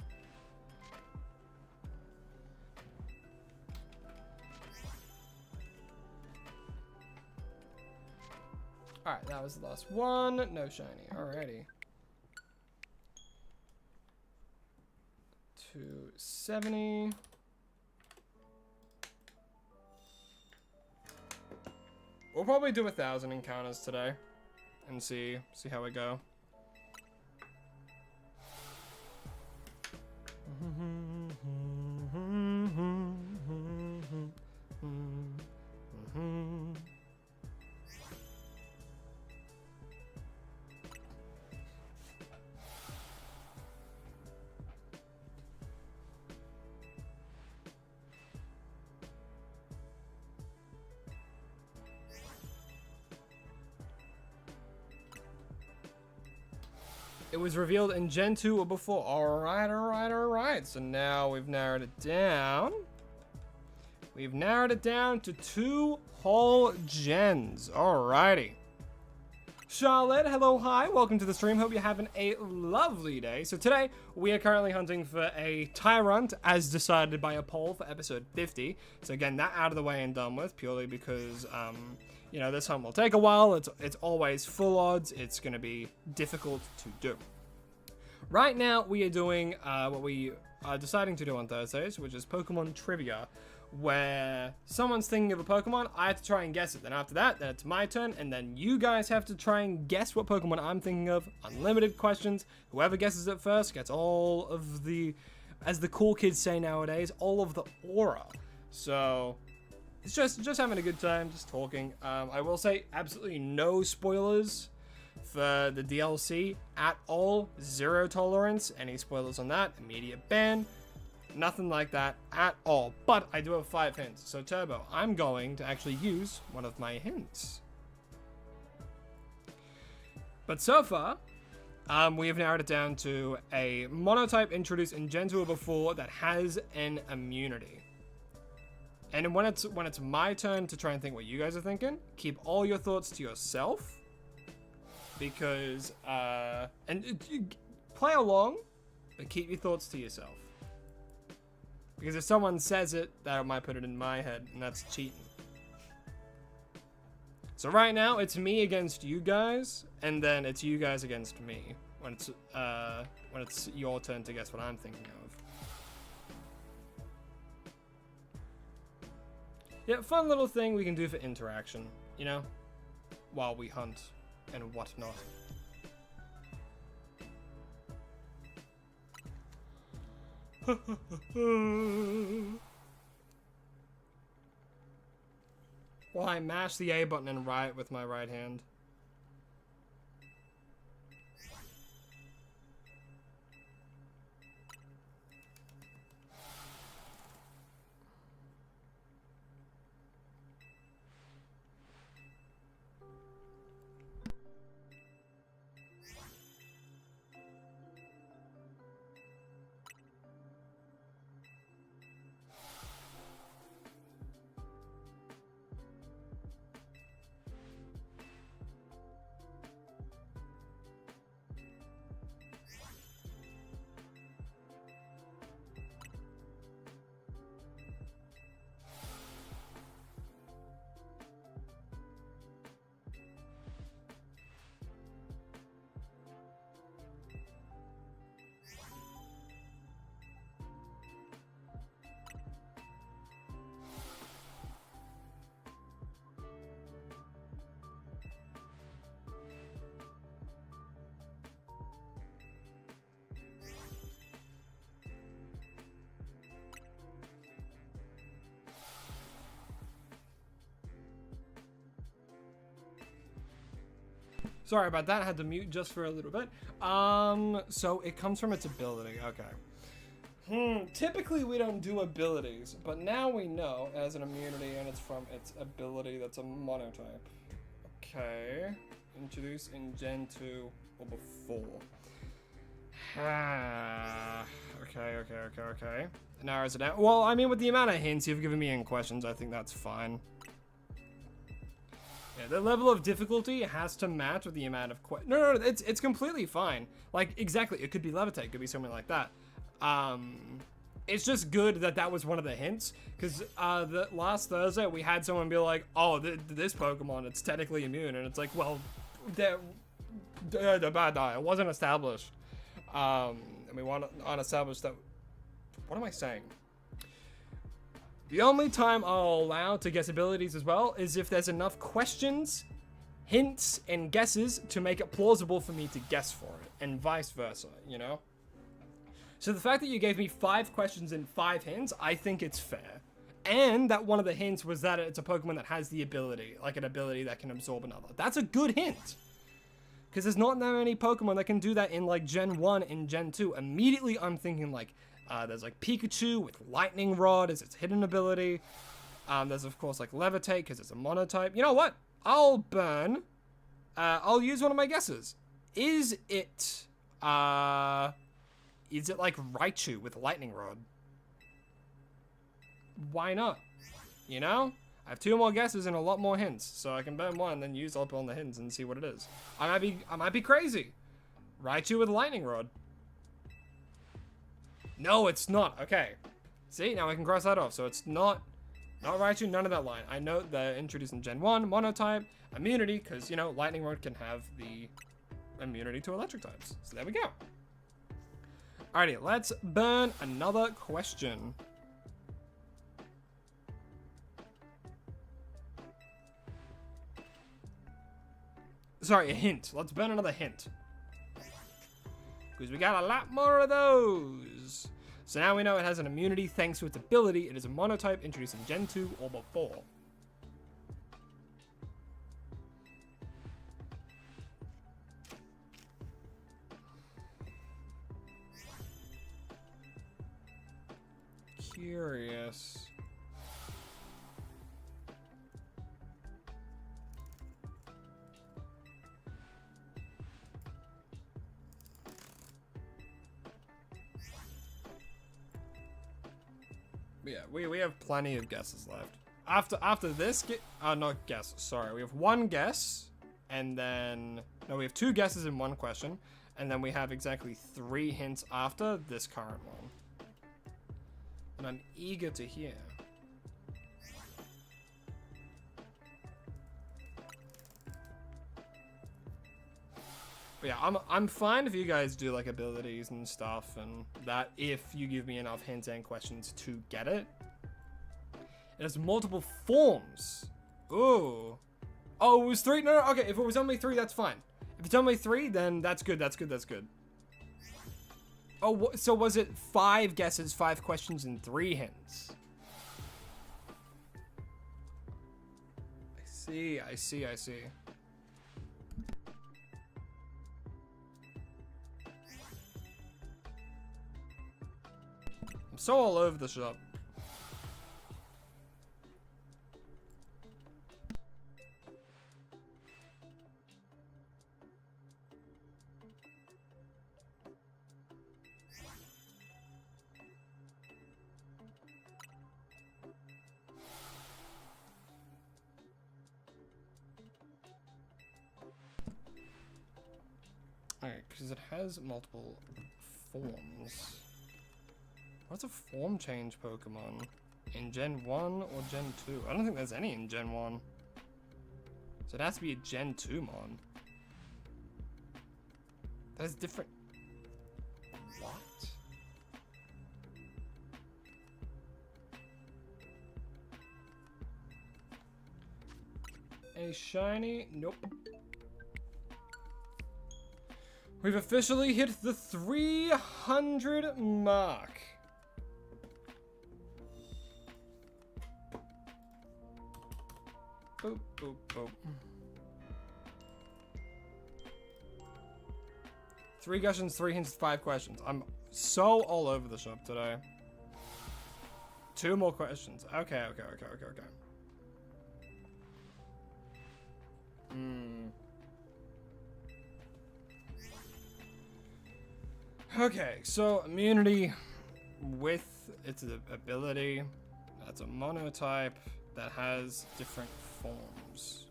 Alright, that was the last one. No shiny. Alrighty. 270. We'll probably do 1,000 encounters today and see how we go. It was revealed in Gen 2 or before. Alright. So now we've narrowed it down. We've narrowed it down to 2 whole gens. Alrighty. Charlotte, hello, hi. Welcome to the stream. Hope you're having a lovely day. So today, we are currently hunting for a TYRUNT, as decided by a poll for episode 50. So again, that out of the way and done with, purely because, you know, this hunt will take a while. It's always full odds. It's going to be difficult to do. Right now, we are doing what we deciding to do on Thursdays, which is Pokemon Trivia, where someone's thinking of a Pokemon, I have to try and guess it. Then after that, then it's my turn, and then you guys have to try and guess what Pokemon I'm thinking of. Unlimited questions. Whoever guesses it first gets all of the, as the cool kids say nowadays, all of the aura. So it's just having a good time, just talking. I will say absolutely no spoilers for the DLC at all. Zero tolerance. Any spoilers on that, immediate ban. Nothing like that at all. But I do have 5 hints. So Turbo, I'm going to actually use one of my hints. But so far, we have narrowed it down to a monotype introduced in Gen 2 or before that has an immunity. And when it's my turn to try and think what you guys are thinking, keep all your thoughts to yourself. Because, play along, but keep your thoughts to yourself. Because if someone says it, that might put it in my head, and that's cheating. So right now, it's me against you guys, and then it's you guys against me when it's your turn to guess what I'm thinking of. Yeah, fun little thing we can do for interaction, you know, while we hunt and whatnot. Well, I mash the A button and write with my right hand. Sorry about that, I had to mute just for a little bit. So it comes from its ability, okay. Typically we don't do abilities, but now we know it has an immunity and it's from its ability that's a monotype. Okay, introduced in Gen 2 or before. Okay. Narrows it down. Well, I mean, with the amount of hints you've given me in questions, I think that's fine. Yeah, the level of difficulty has to match with the amount of No, it's completely fine. Like, exactly, it could be levitate, it could be something like that. It's just good that was one of the hints, because the last Thursday we had someone be like, oh, this Pokemon, it's technically immune, and it's like, well, it wasn't established. And we want to establish that. What am I saying? The only time I'll allow to guess abilities as well is if there's enough questions, hints, and guesses to make it plausible for me to guess for it, and vice versa, you know? So the fact that you gave me 5 questions and 5 hints, I think it's fair. And that one of the hints was that it's a Pokemon that has the ability, like an ability that can absorb another. That's a good hint. Because there's not that many Pokemon that can do that in like Gen 1 and Gen 2. Immediately I'm thinking like, there's like Pikachu with Lightning Rod as its hidden ability. There's of course like Levitate because it's a monotype. You know what? I'll use one of my guesses. Is it like Raichu with Lightning Rod? Why not? You know? I have 2 more guesses and a lot more hints, so I can burn one and then use up on the hints and see what it is. I might be crazy. Raichu with Lightning Rod. No, it's not. Okay. See, now I can cross that off. So it's not Raichu, none of that line. I know they're introduced in Gen 1, monotype, immunity, because, you know, Lightning Rod can have the immunity to electric types. So there we go. Alrighty, let's burn another question. Sorry, a hint. Let's burn another hint. Because we got a lot more of those. So now we know it has an immunity thanks to its ability. It is a monotype introduced in Gen 2 or before. Curious. But yeah, we have plenty of guesses left. After this, not guess. Sorry, we have one guess, and then no, we have two guesses in one question, and then we have exactly 3 hints after this current one. And I'm eager to hear. But yeah, I'm fine if you guys do like abilities and stuff, and that if you give me enough hints and questions to get it. It has multiple forms. Ooh. Oh, it was 3? No, okay, if it was only 3, that's fine. If it's only 3, then that's good, that's good, that's good. Oh, so was it 5 guesses, 5 questions, and 3 hints? I see. I'm so all over the shop. Alright, because it has multiple forms. What's a form change Pokemon? In Gen 1 or Gen 2? I don't think there's any in Gen 1. So it has to be a Gen 2 mon. That's different. What? A shiny? Nope. We've officially hit the 300 mark. Boop, boop, boop. 3 questions, 3 hints, 5 questions. I'm so all over the shop today. 2 more questions. Okay. Okay, so immunity with its ability. That's a monotype that has different forms.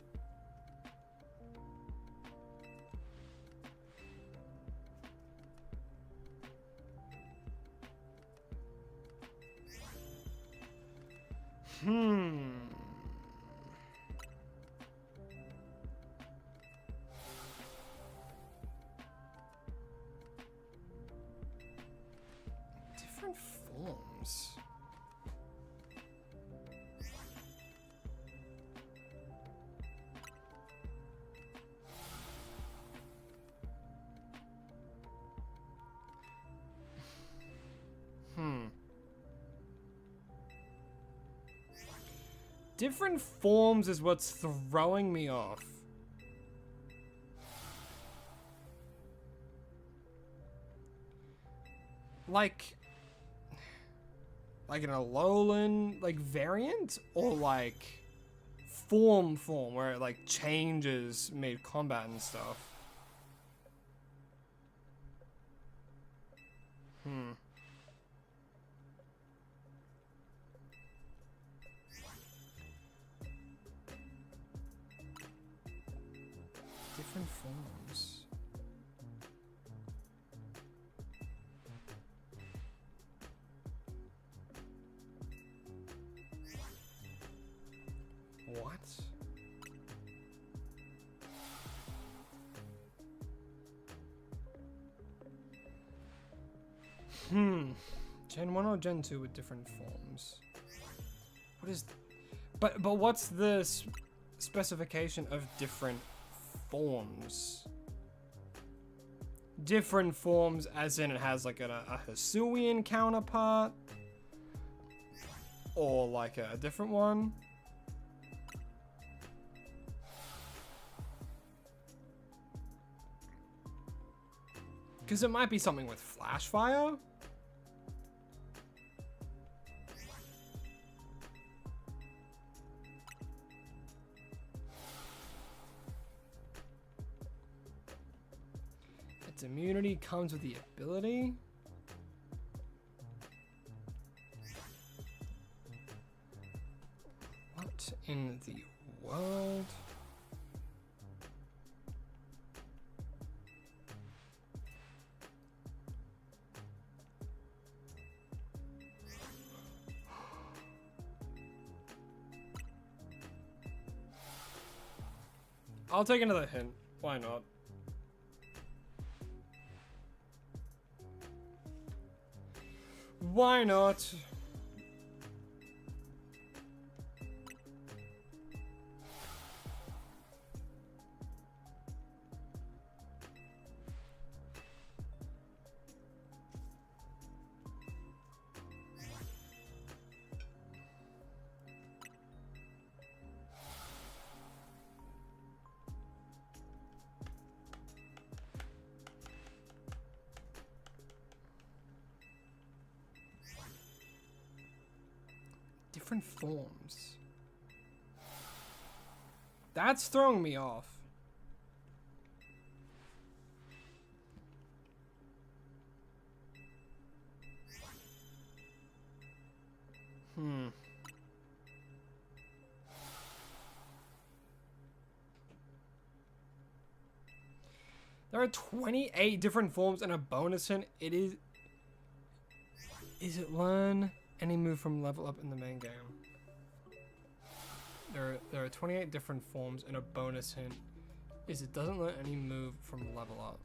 Different forms. Different forms is what's throwing me off. Like an Alolan, like, variant? Or, like, form, where it, like, changes mid-combat and stuff. Different forms. What? Gen 1 or Gen 2 with different forms? What is... But what's the specification of different forms? Different forms as in it has like a Hisuian counterpart? Or like a different one? Because it might be something with flash fire? Its immunity comes with the ability. What in the world? I'll take another hint. Why not? Why not? Different forms. That's throwing me off. There are 28 different forms and a bonus hint. It is... Is it learn any move from level up in the main game? There are 28 different forms and a bonus hint is it doesn't learn any move from level up.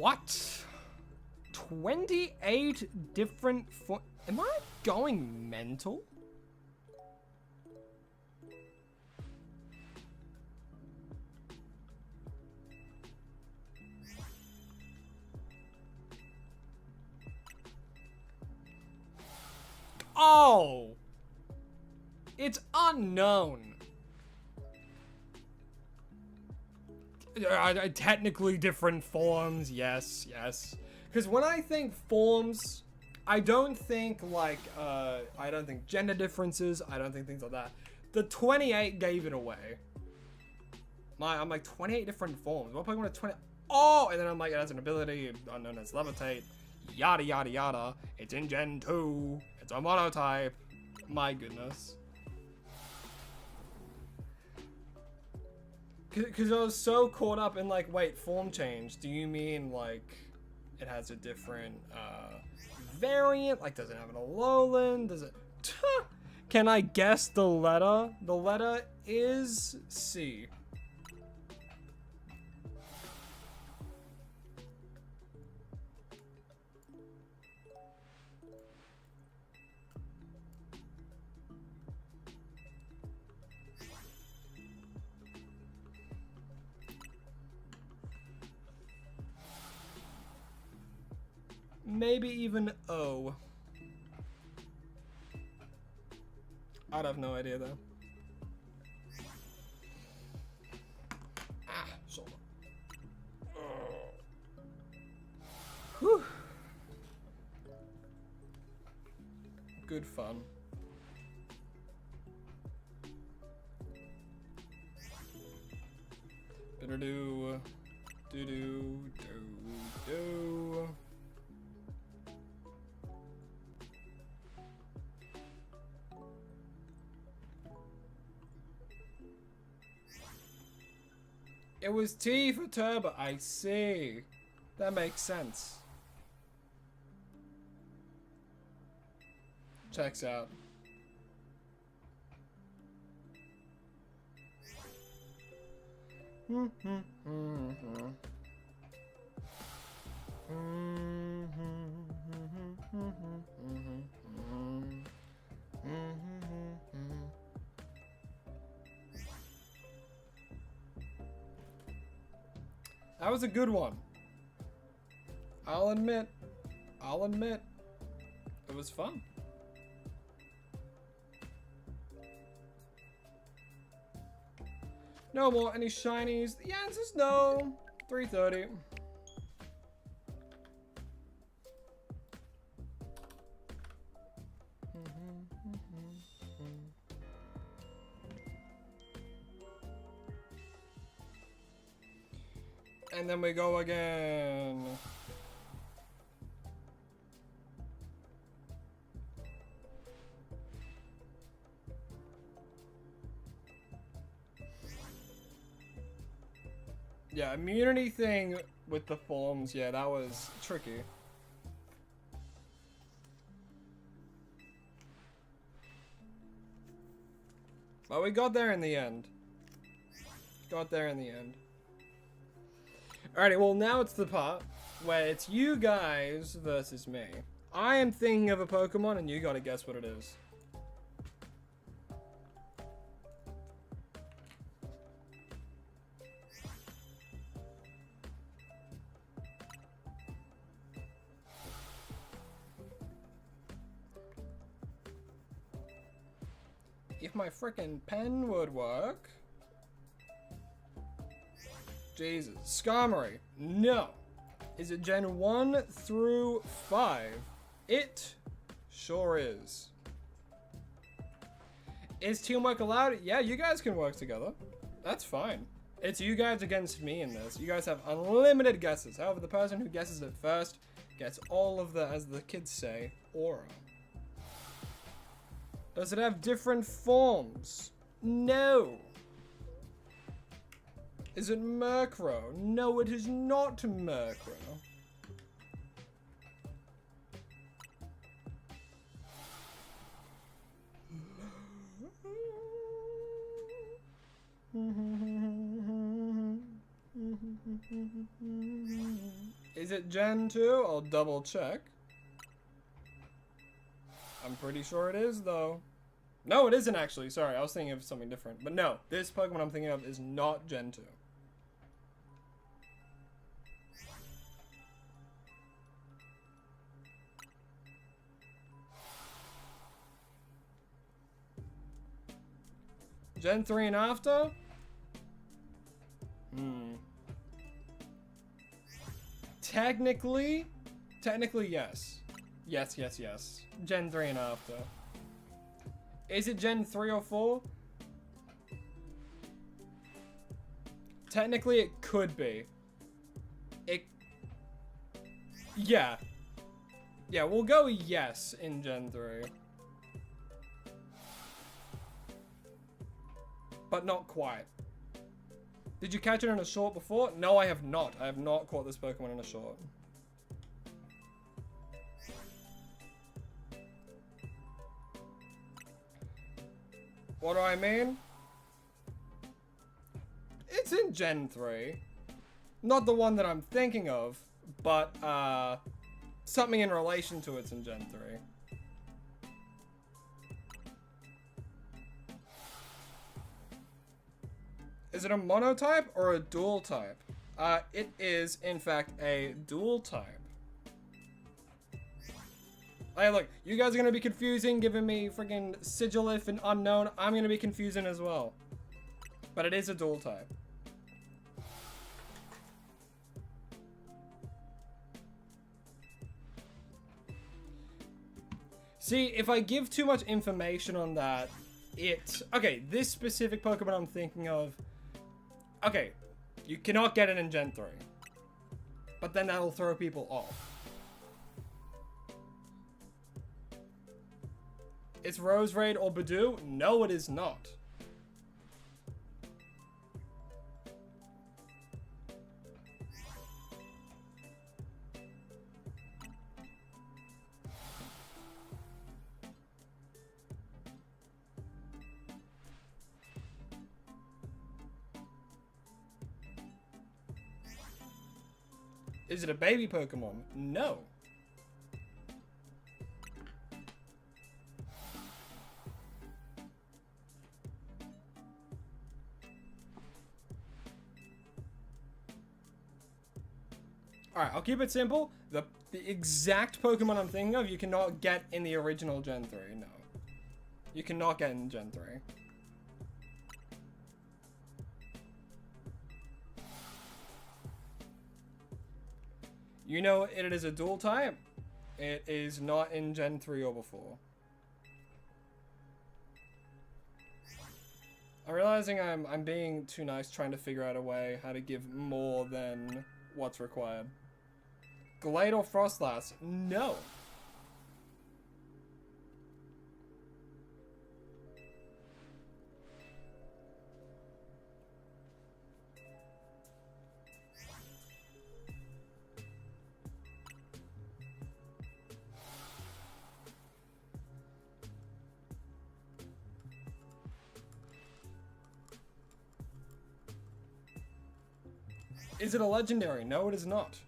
What? 28 different am I going mental? Oh! It's unknown. Technically different forms, yes. Because when I think forms, I don't think like, I don't think gender differences, I don't think things like that. The 28 gave it away. I'm like, 28 different forms. What Pokemon have 20? Oh! And then I'm like, it has an ability unknown as Levitate. Yada yada yada. It's in Gen 2. It's a monotype. My goodness. Because I was so caught up in like, wait, form change. Do you mean like it has a different variant? Like, does it have an Alolan? Does it? Can I guess the letter? The letter is C. Maybe even O. I'd have no idea though. Shoulder. Whew. Good fun. Better do Do do do do. It was T for turbo. I see. That makes sense. Checks out. That was a good one. I'll admit, it was fun. No more any shinies. The answer's no. 3:30. And then we go again. Yeah, immunity thing with the forms, yeah, that was tricky. But we got there in the end. Alrighty, well now it's the part where it's you guys versus me. I am thinking of a Pokemon and you gotta guess what it is. If my frickin' pen would work. Jesus. Skarmory. No. Is it Gen 1 through 5? It sure is. Is teamwork allowed? Yeah, you guys can work together. That's fine. It's you guys against me in this. You guys have unlimited guesses. However, the person who guesses it first gets all of the, as the kids say, aura. Does it have different forms? No. Is it Murkrow? No, it is not Murkrow. Is it Gen 2? I'll double check. I'm pretty sure it is, though. No, it isn't actually. Sorry, I was thinking of something different. But no, this Pokemon I'm thinking of is not Gen 2. Gen 3 and after? Technically, yes. Yes. Gen 3 and after. Is it Gen 3 or 4? Technically, it could be. Yeah. Yeah, we'll go yes in Gen 3. But not quite. Did you catch it in a short before? No, I have not. I have not caught this Pokemon in a short. What do I mean? It's in Gen 3. Not the one that I'm thinking of, but something in relation to it's in Gen 3. Is it a monotype or a dual type? It is, in fact, a dual type. Hey, look, you guys are gonna be confusing, giving me freaking Sigilif and Unknown. I'm gonna be confusing as well. But it is a dual type. See, if I give too much information on that, okay, this specific Pokemon I'm thinking of, okay, you cannot get it in Gen 3. But then that'll throw people off. It's Rose Raid or Badoo? No, it is not. Is it a baby Pokemon? No. Alright, I'll keep it simple. The exact Pokemon I'm thinking of, you cannot get in the original Gen 3, no. You cannot get in Gen 3. You know it is a dual type. It is not in Gen 3 or before. I'm realizing I'm being too nice trying to figure out a way how to give more than what's required. Glade or Frostlass? No. Is it a legendary? No, it is not.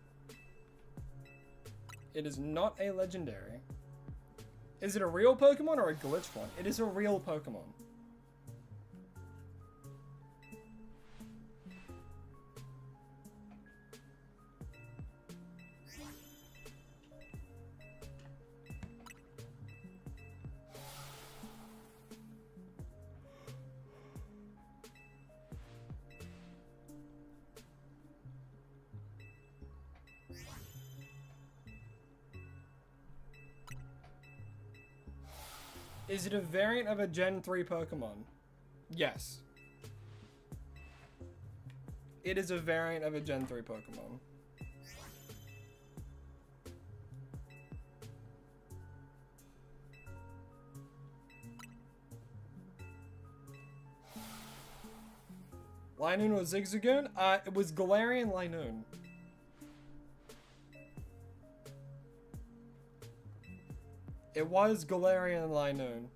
It is not a legendary. Is it a real Pokemon or a glitched one? It is a real Pokemon. Is it a variant of a Gen 3 Pokemon? Yes. It is a variant of a Gen 3 Pokemon. Linoon or Zigzagoon? It was Galarian Linoon. It was Galarian Linoon.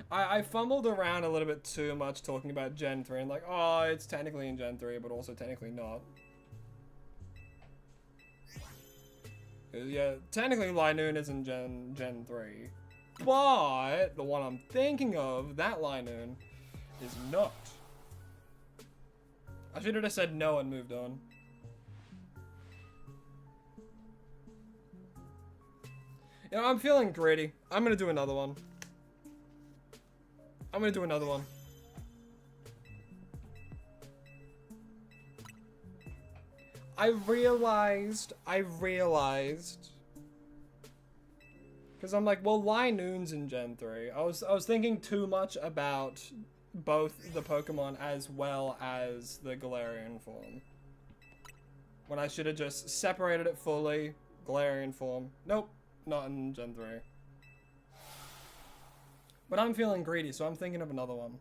I fumbled around a little bit too much talking about Gen 3 and like, oh, it's technically in Gen 3, but also technically not. Yeah, technically Linoon is in Gen 3. But the one I'm thinking of, that Linoon, is not. I should have just said no and moved on. You know, I'm feeling greedy. I'm gonna do another one. I'm gonna do another one. I realized, because I'm like, well, Linoon's in Gen 3. I was thinking too much about both the Pokemon as well as the Galarian form. When I should have just separated it fully. Galarian form. Nope, not in Gen 3. But I'm feeling greedy, so I'm thinking of another one.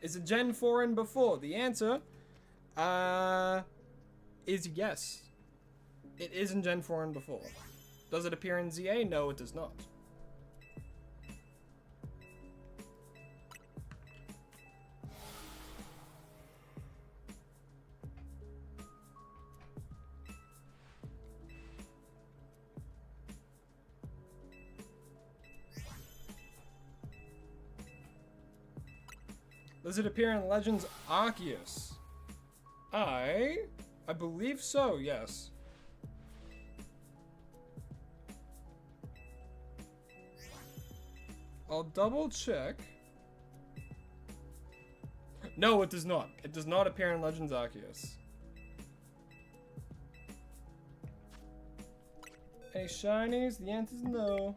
Is it Gen 4 and before? The answer is yes. It is in Gen 4 and before. Does it appear in ZA? No, it does not. Does it appear in Legends Arceus? I believe so, yes. I'll double check. No, it does not. It does not appear in Legends Arceus. Any shinies? The answer is no.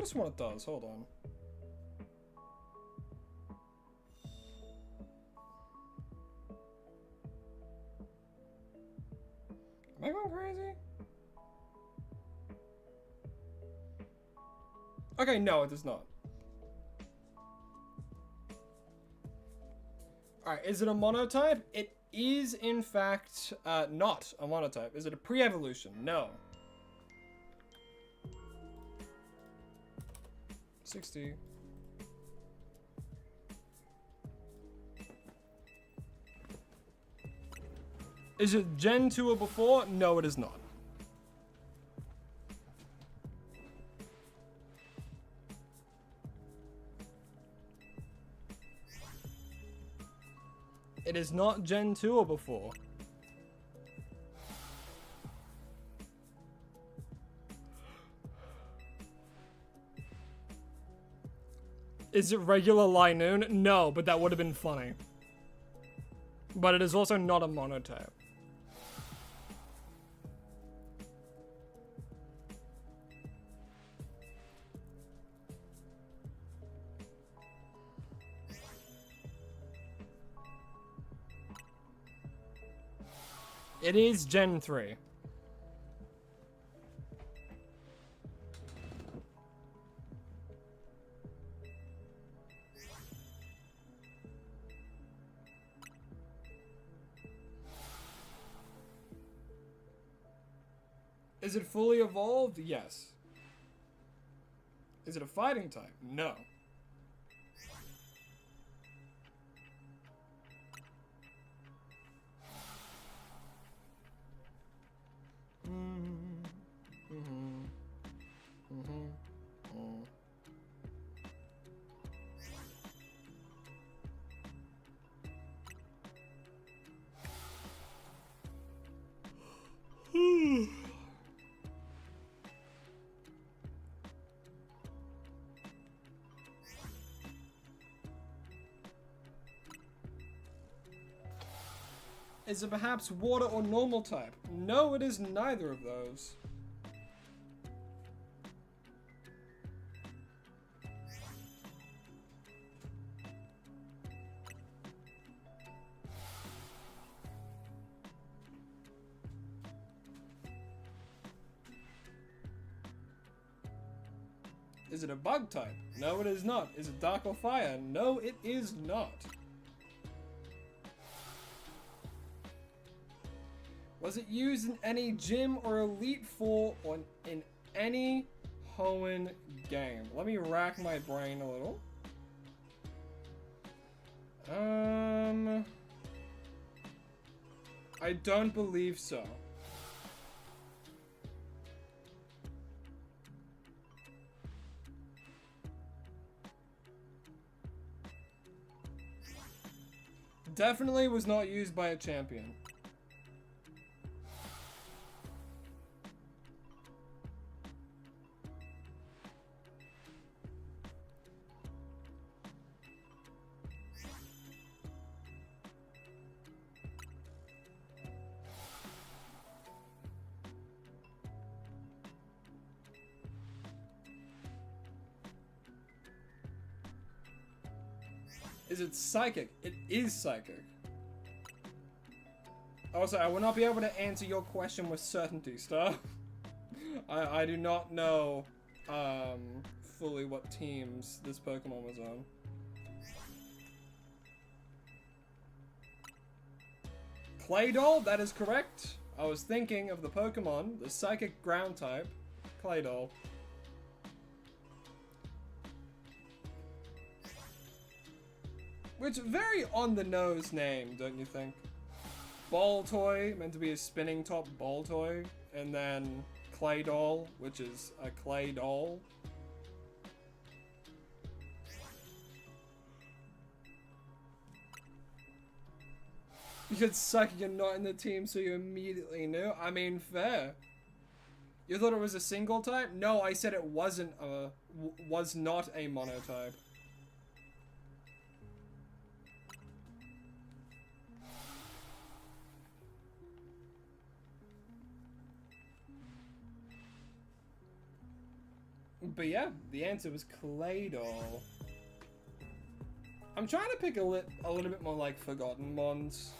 this one it does. Hold on. Am I going crazy? Okay, no, it does not. Alright, is it a monotype? It is, in fact, not a monotype. Is it a pre-evolution? No. 60. Is it Gen 2 or before? No, it is not. It is not Gen 2 or before. Is it regular Linoon? No, but that would have been funny. But it is also not a monotype. It is Gen 3. Is it fully evolved? Yes. Is it a fighting type? No. Is it perhaps water or normal type? No, it is neither of those. Is it a bug type? No, it is not. Is it dark or fire? No, it is not. Was it used in any gym or Elite Four or in any Hoenn game? Let me rack my brain a little. I don't believe so. Definitely was not used by a champion. Is it psychic? It is psychic. Also, I will not be able to answer your question with certainty, Star. I do not know fully what teams this Pokemon was on. Claydol, that is correct. I was thinking of the Pokemon, the psychic ground type, Claydol. Which, very on the nose name, don't you think? Baltoy, meant to be a spinning top Baltoy, and then Claydol, which is a Claydol. Because psychic and not in the team, so you immediately knew. I mean, fair. You thought it was a single type? No, I said it wasn't a, was not a monotype. But yeah, the answer was Claydol. I'm trying to pick a little bit more like forgotten ones.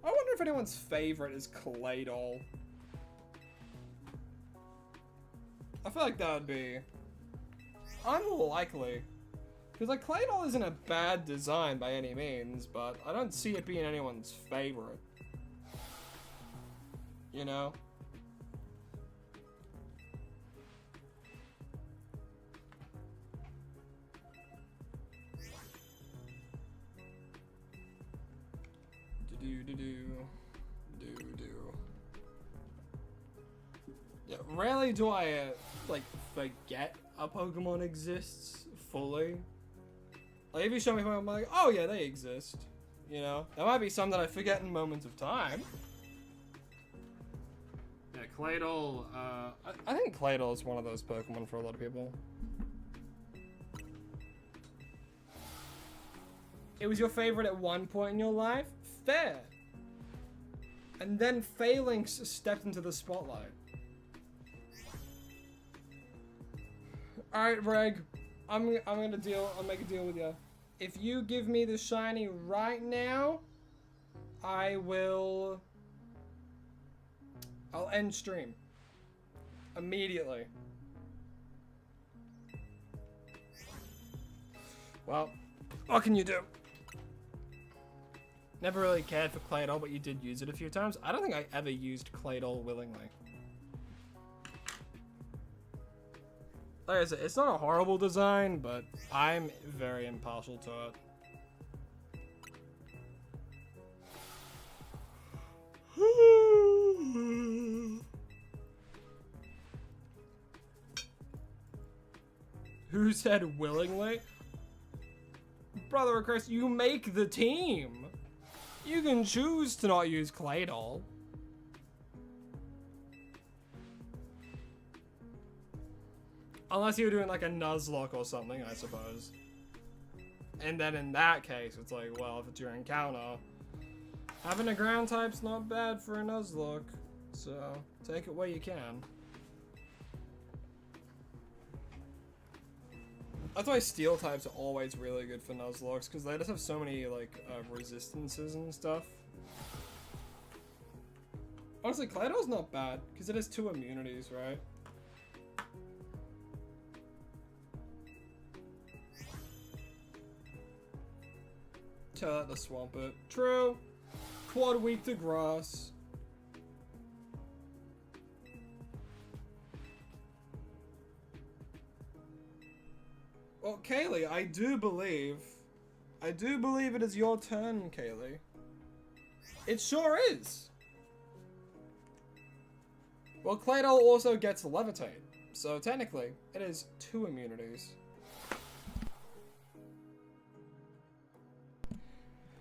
I wonder if anyone's favorite is Claydol. I feel like that would be unlikely. Because like Claydol isn't a bad design by any means, but I don't see it being anyone's favorite. You know? Yeah, rarely do I like forget a Pokemon exists fully. Like if you show me Pokemon, I'm like, oh yeah, they exist. You know, there might be some that I forget in moments of time. Yeah, Claydol. I think Claydol is one of those Pokemon for a lot of people. It was your favorite at one point in your life? Fair. And then Phalanx stepped into the spotlight. Alright, Reg. I'll make a deal with you. If you give me the shiny right now, I'll end stream. Immediately. Well, what can you do? Never really cared for Claydol, but you did use it a few times. I don't think I ever used Claydol willingly. Like I said, it's not a horrible design, but I'm very impartial to it. Who said willingly? Brother of Christ, you make the team. You can choose to not use Claydol. Unless you're doing like a Nuzlocke or something, I suppose. And then in that case, it's like, well, if it's your encounter, having a ground type's not bad for a Nuzlocke. So, take it where you can. That's why steel types are always really good for Nuzlocks, because they just have so many, like, resistances and stuff. Honestly, Claydol's not bad, because it has 2 immunities, right? Tell that to swamp it. True. Quad weak to grass. Well, Kaylee, I do believe it is your turn, Kaylee. It sure is. Well, Claydol also gets Levitate, so technically, it is 2 immunities.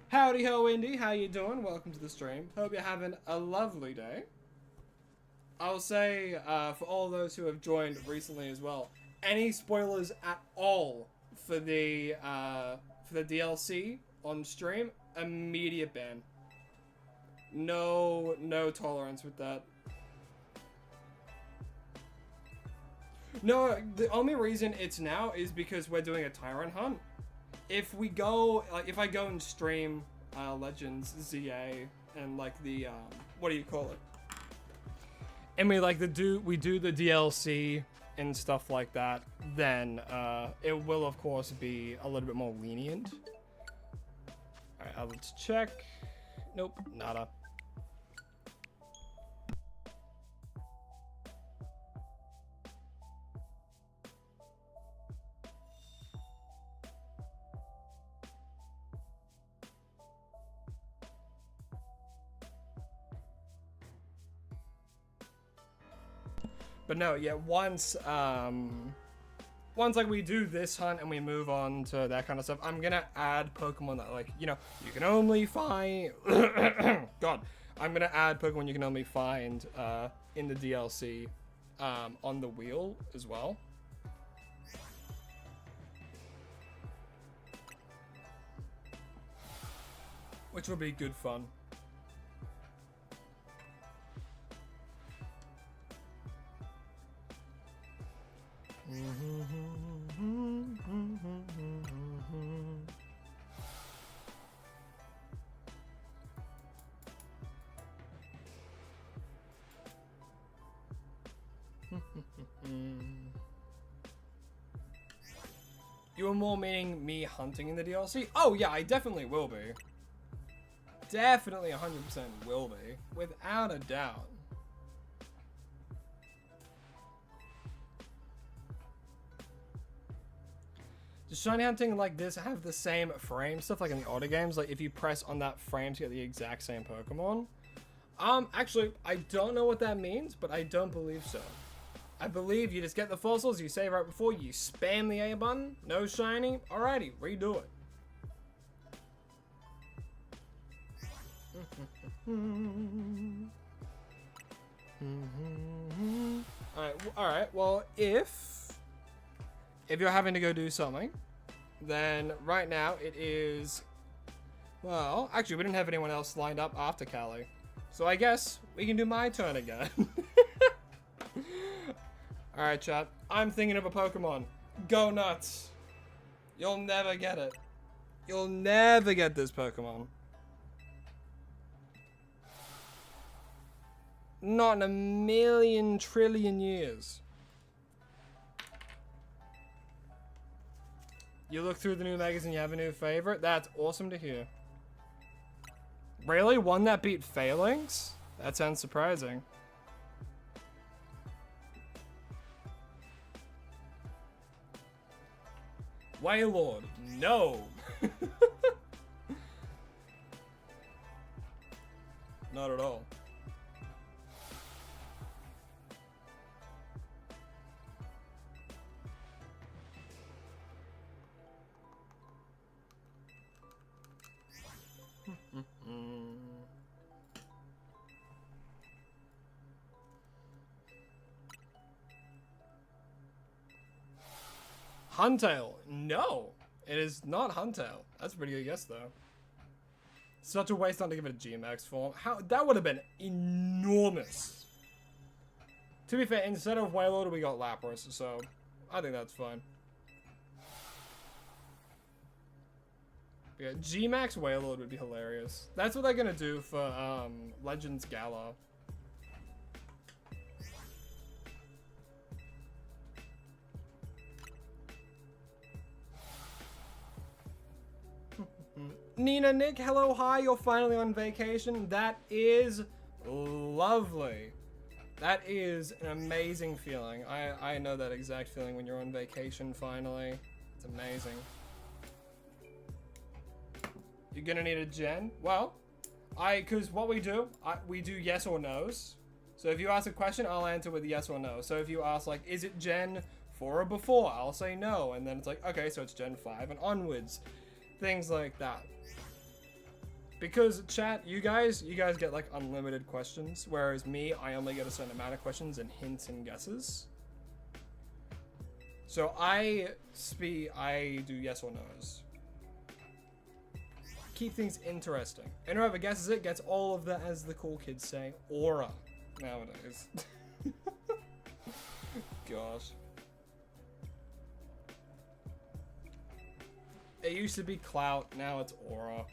Howdy ho, Indy, how you doing? Welcome to the stream. Hope you're having a lovely day. I'll say, for all those who have joined recently as well, any spoilers at all for the DLC on stream, immediate ban. No tolerance with that. No, the only reason it's now is because we're doing a TYRUNT hunt. If we go, like, if I go and stream Legends ZA and like the what do you call it? And we like we do the DLC and stuff like that, then it will of course be a little bit more lenient. Alright, let's check. Nope, nada. But no, yeah, once like we do this hunt and we move on to that kind of stuff, I'm gonna add Pokemon that, like, you know, you can only find God, I'm gonna add Pokemon you can only find in the DLC on the wheel as well. Which will be good fun. You were more meaning me hunting in the DLC? Oh yeah, I definitely will be. Definitely 100% will be. Without a doubt. Does shiny hunting like this have the same frame stuff like in the older games? Like if you press on that frame to get the exact same Pokemon? Actually, I don't know what that means, but I don't believe so. I believe you just get the fossils, you save right before, you spam the A button, no shiny, alrighty, redo it. Alright, well, if you're having to go do something, then right now it is, well, actually we didn't have anyone else lined up after Callie. So I guess we can do my turn again. Alright, chat. I'm thinking of a Pokemon. Go nuts. You'll never get it. You'll never get this Pokemon. Not in a million trillion years. You look through the new magazine, you have a new favorite? That's awesome to hear. Really? One that beat Phalanx? That sounds surprising. Wailord, no. Not at all. Huntail, no. It is not Huntail. That's a pretty good guess, though. Such a waste not to give it a G-Max form. How that would have been enormous. To be fair, instead of Wailord, we got Lapras, so I think that's fine. Yeah, G-Max Wailord would be hilarious. That's what they're gonna do for Legends Gala. Nina, Nick, hello, hi, you're finally on vacation. That is lovely. That is an amazing feeling. I know that exact feeling when you're on vacation finally. It's amazing. You're gonna need a gen? Well, cause what we do yes or no's. So if you ask a question, I'll answer with yes or no. So if you ask like, is it gen 4 or before? I'll say no. And then it's like, okay, so it's gen 5 and onwards. Things like that. Because chat, you guys get like unlimited questions, whereas me, I only get a certain amount of questions and hints and guesses. So I do yes or no's. Keep things interesting. And whoever guesses it gets all of the, as the cool kids say, aura nowadays. Gosh. It used to be clout, now it's aura.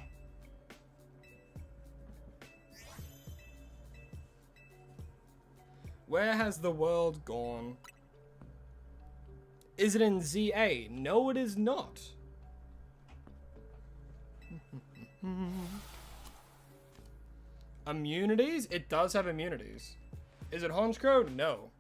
Where has the world gone? Is it in ZA? No, it is not. Immunities? It does have immunities. Is it Honchkrow? No.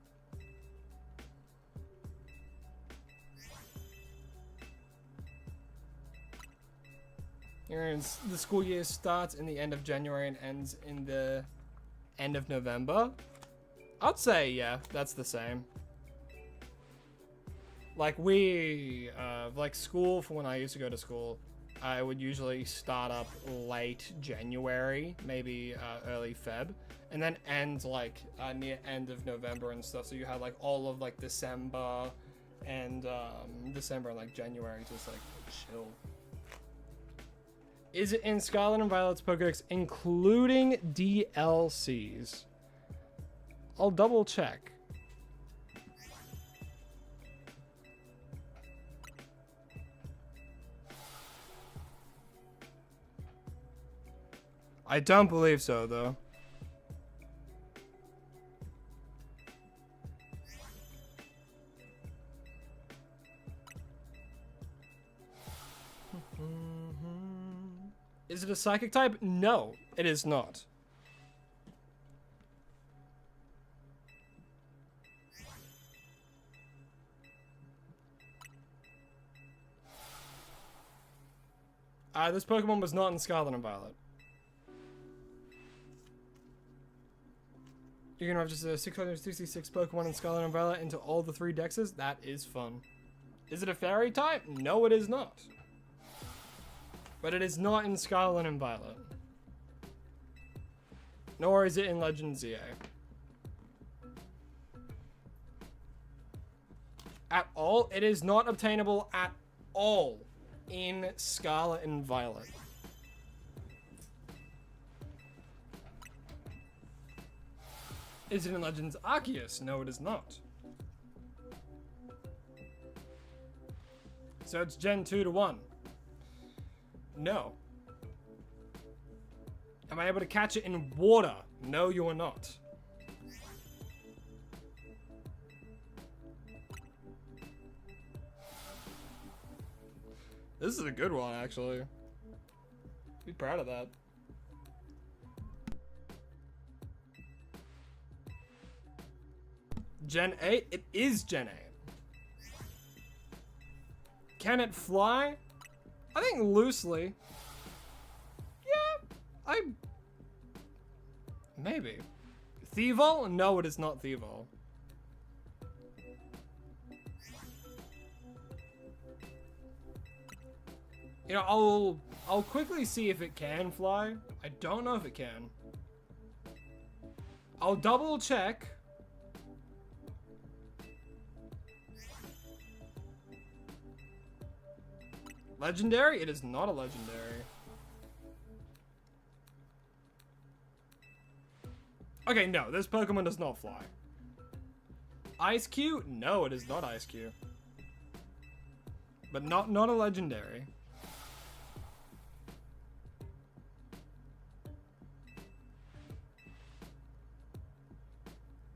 The school year starts in the end of January and ends in the end of November. I'd say, yeah, that's the same. Like like school, for when I used to go to school, I would usually start up late January, maybe early Feb, and then end like near end of November and stuff. So you had like all of like December and like January to just like chill. Is it in Scarlet and Violet's Pokédex, including DLCs? I'll double check. I don't believe so, though. Is it a psychic type? No, it is not. This Pokemon was not in Scarlet and Violet. You're gonna have just a 666 Pokemon in Scarlet and Violet into all the 3 dexes? That is fun. Is it a fairy type? No, it is not. But it is not in Scarlet and Violet. Nor is it in Legend ZA. At all? It is not obtainable at all in Scarlet and Violet. Is it in Legends Arceus? No, it is not. So it's Gen 2 to 1. No. Am I able to catch it in water? No, you are not. This is a good one, actually. Be proud of that. Gen 8? It is Gen 8. Can it fly? I think loosely. Yeah, maybe. Thievul? No, it is not Thievul. You know, I'll quickly see if it can fly. I don't know if it can. I'll double check. Legendary? It is not a legendary. Okay, no, this Pokemon does not fly. Ice Q? No, it is not Ice Q. But not a legendary.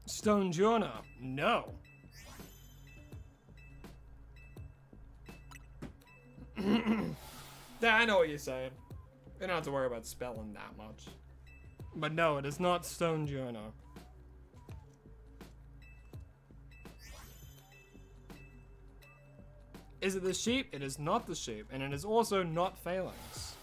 Stonjourner? No. Yeah, I know what you're saying. You don't have to worry about spelling that much. But no, it is not Stonjourner. Is it the sheep? It is not the sheep, and it is also not Phalanx.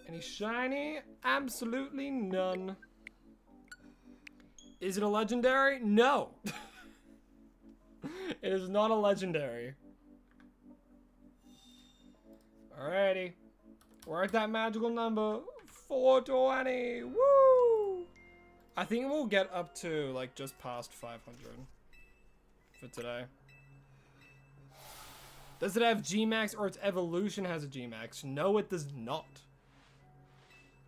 Any shiny? Absolutely none. Is it a legendary? No. It is not a legendary. Alrighty. We're at that magical number. 420. Woo! I think we'll get up to like just past 500 for today. Does it have G-Max or its evolution has a G-Max? No, it does not.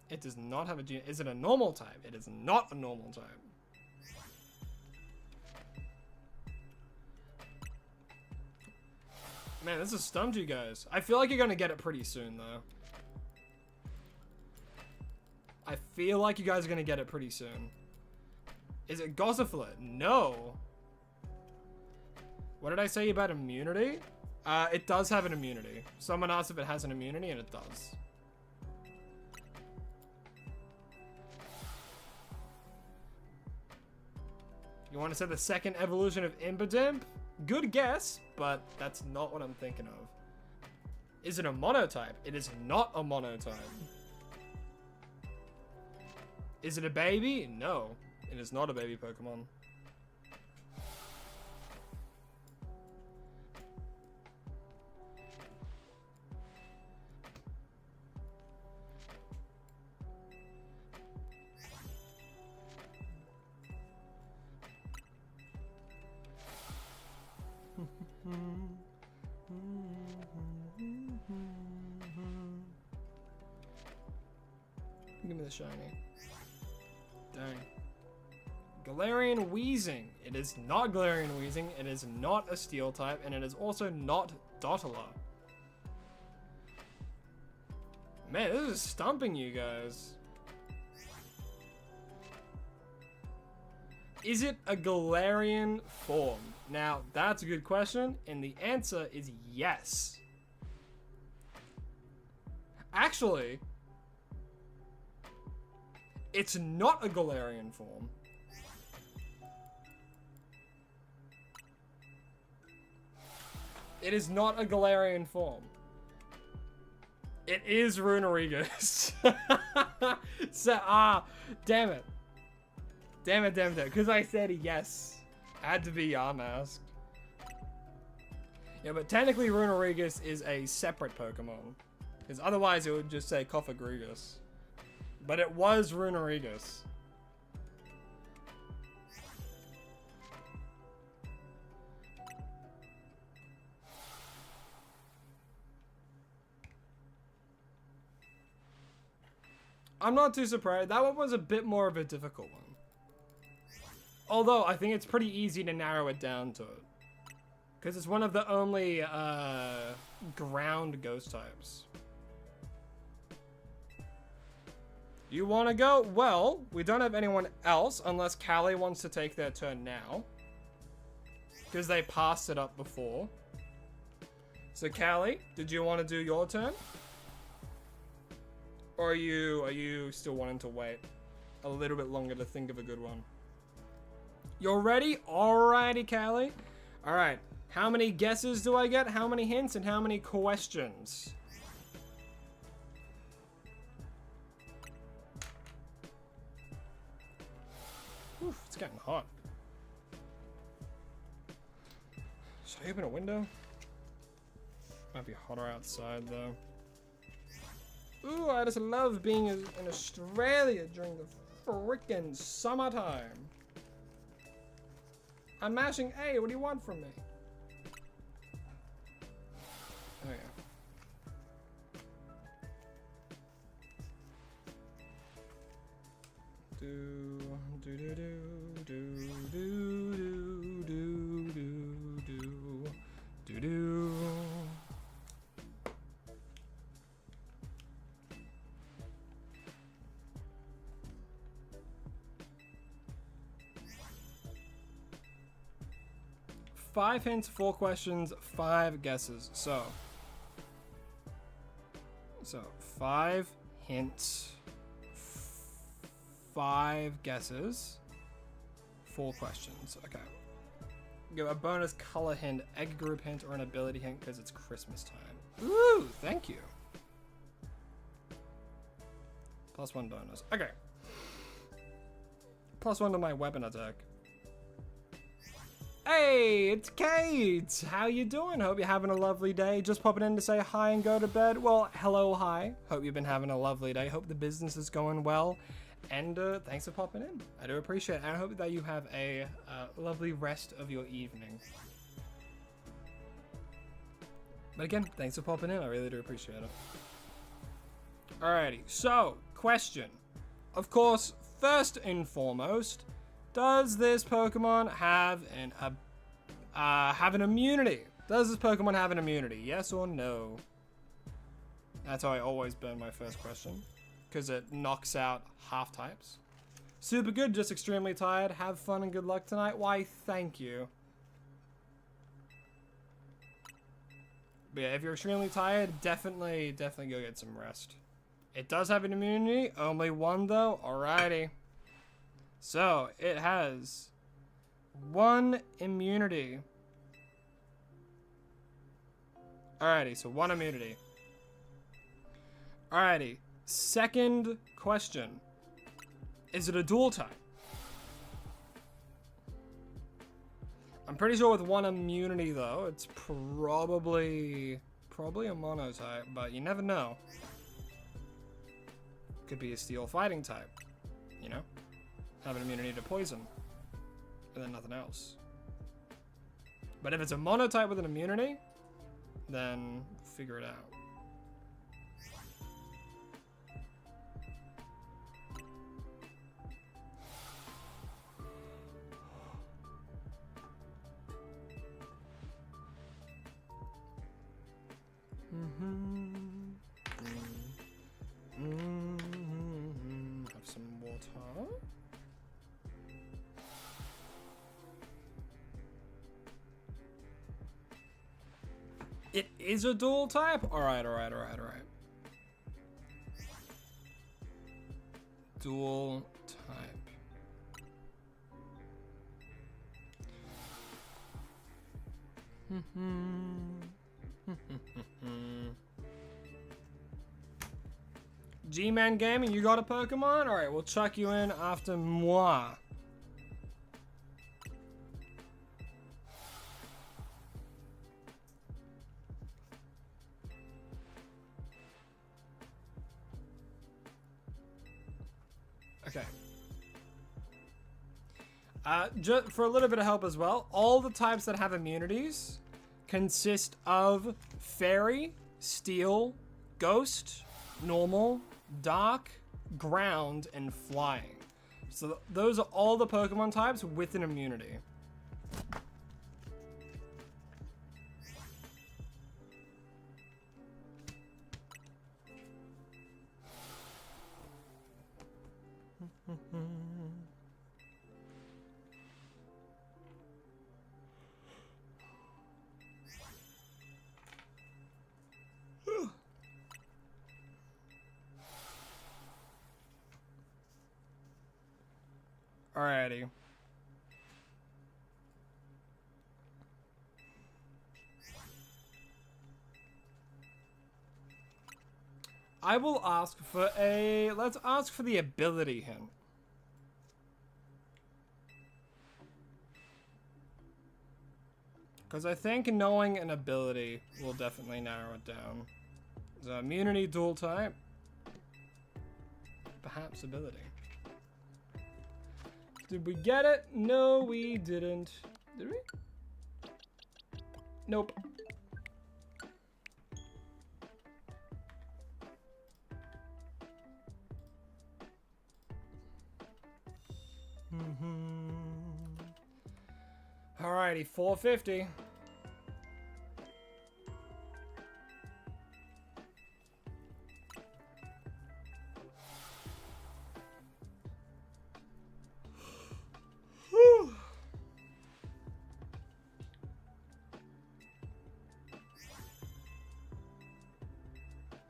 It does not have a G. Is it a normal type? It is not a normal type. Man, this is stumped you guys. I feel like you're gonna get it pretty soon, though. I feel like you guys are gonna get it pretty soon. Is it Gossiflet? No. What did I say about immunity? It does have an immunity. Someone asked if it has an immunity, and it does. You want to say the second evolution of Impidimp? Good guess, but that's not what I'm thinking of. Is it a monotype? It is not a monotype. Is it a baby? No, it is not a baby Pokemon. Give me the shiny. Dang. Galarian Weezing. It is not Galarian Weezing. It is not a steel type, and it is also not Dottler. Man, this is stumping you guys. Is it a Galarian form? Now, that's a good question, and the answer is yes. Actually, it's not a Galarian form. It is not a Galarian form. It is Runerigus. So, damn it. Damn it, because I said yes. Had to be Yamask. Yeah, but technically Runerigus is a separate Pokemon. Because otherwise it would just say Cofagrigus. But it was Runerigus. I'm not too surprised. That one was a bit more of a difficult one. Although, I think it's pretty easy to narrow it down to it. Because it's one of the only ground ghost types. You want to go? Well, we don't have anyone else unless Callie wants to take their turn now. Because they passed it up before. So Callie, did you want to do your turn? Or are you still wanting to wait a little bit longer to think of a good one? You're ready? Alrighty, Callie. Alright, how many guesses do I get? How many hints and how many questions? Oof, it's getting hot. Should I open a window? Might be hotter outside though. Ooh, I just love being in Australia during the frickin' summertime. I'm mashing A, what do you want from me? Oh yeah. Do do do do do do do do do do do. Five hints, 4 questions, 5 guesses. So 5 hints, 5 guesses, 4 questions. Okay. Give a bonus color hint, egg group hint, or an ability hint because it's Christmas time. Ooh, thank you. +1 bonus. Okay. +1 to my weapon attack. Hey, it's Kate! How you doing? Hope you're having a lovely day. Just popping in to say hi and go to bed. Well, hello, hi. Hope you've been having a lovely day. Hope the business is going well. And thanks for popping in. I do appreciate it. And I hope that you have a lovely rest of your evening. But again, thanks for popping in. I really do appreciate it. Alrighty, so, question. Of course, first and foremost, does this Pokemon have an immunity? Does this Pokemon have an immunity? Yes or no? That's how I always burn my first question. Because it knocks out half types. Super good, just extremely tired. Have fun and good luck tonight. Why, thank you. But yeah, if you're extremely tired, definitely go get some rest. It does have an immunity. Only 1 though. Alrighty. So, it has 1 immunity. Alrighty, so 1 immunity. Alrighty, second question. Is it a dual type? I'm pretty sure with 1 immunity though, it's probably a mono type, but you never know. Could be a steel fighting type, you know? Have an immunity to poison, and then nothing else. But if it's a monotype with an immunity, then figure it out. It is a dual type? Alright. Dual type. G-Man Gaming, you got a Pokemon? Alright, we'll chuck you in after moi. Okay. Just for a little bit of help as well, all the types that have immunities consist of Fairy, Steel, Ghost, Normal, Dark, Ground, and Flying. So those are all the Pokemon types with an immunity. Alrighty. I will ask for let's ask for the ability hint. Because I think knowing an ability will definitely narrow it down. So immunity, dual type. Perhaps ability. Did we get it? No, we didn't. Did we? Nope. Alrighty, 450.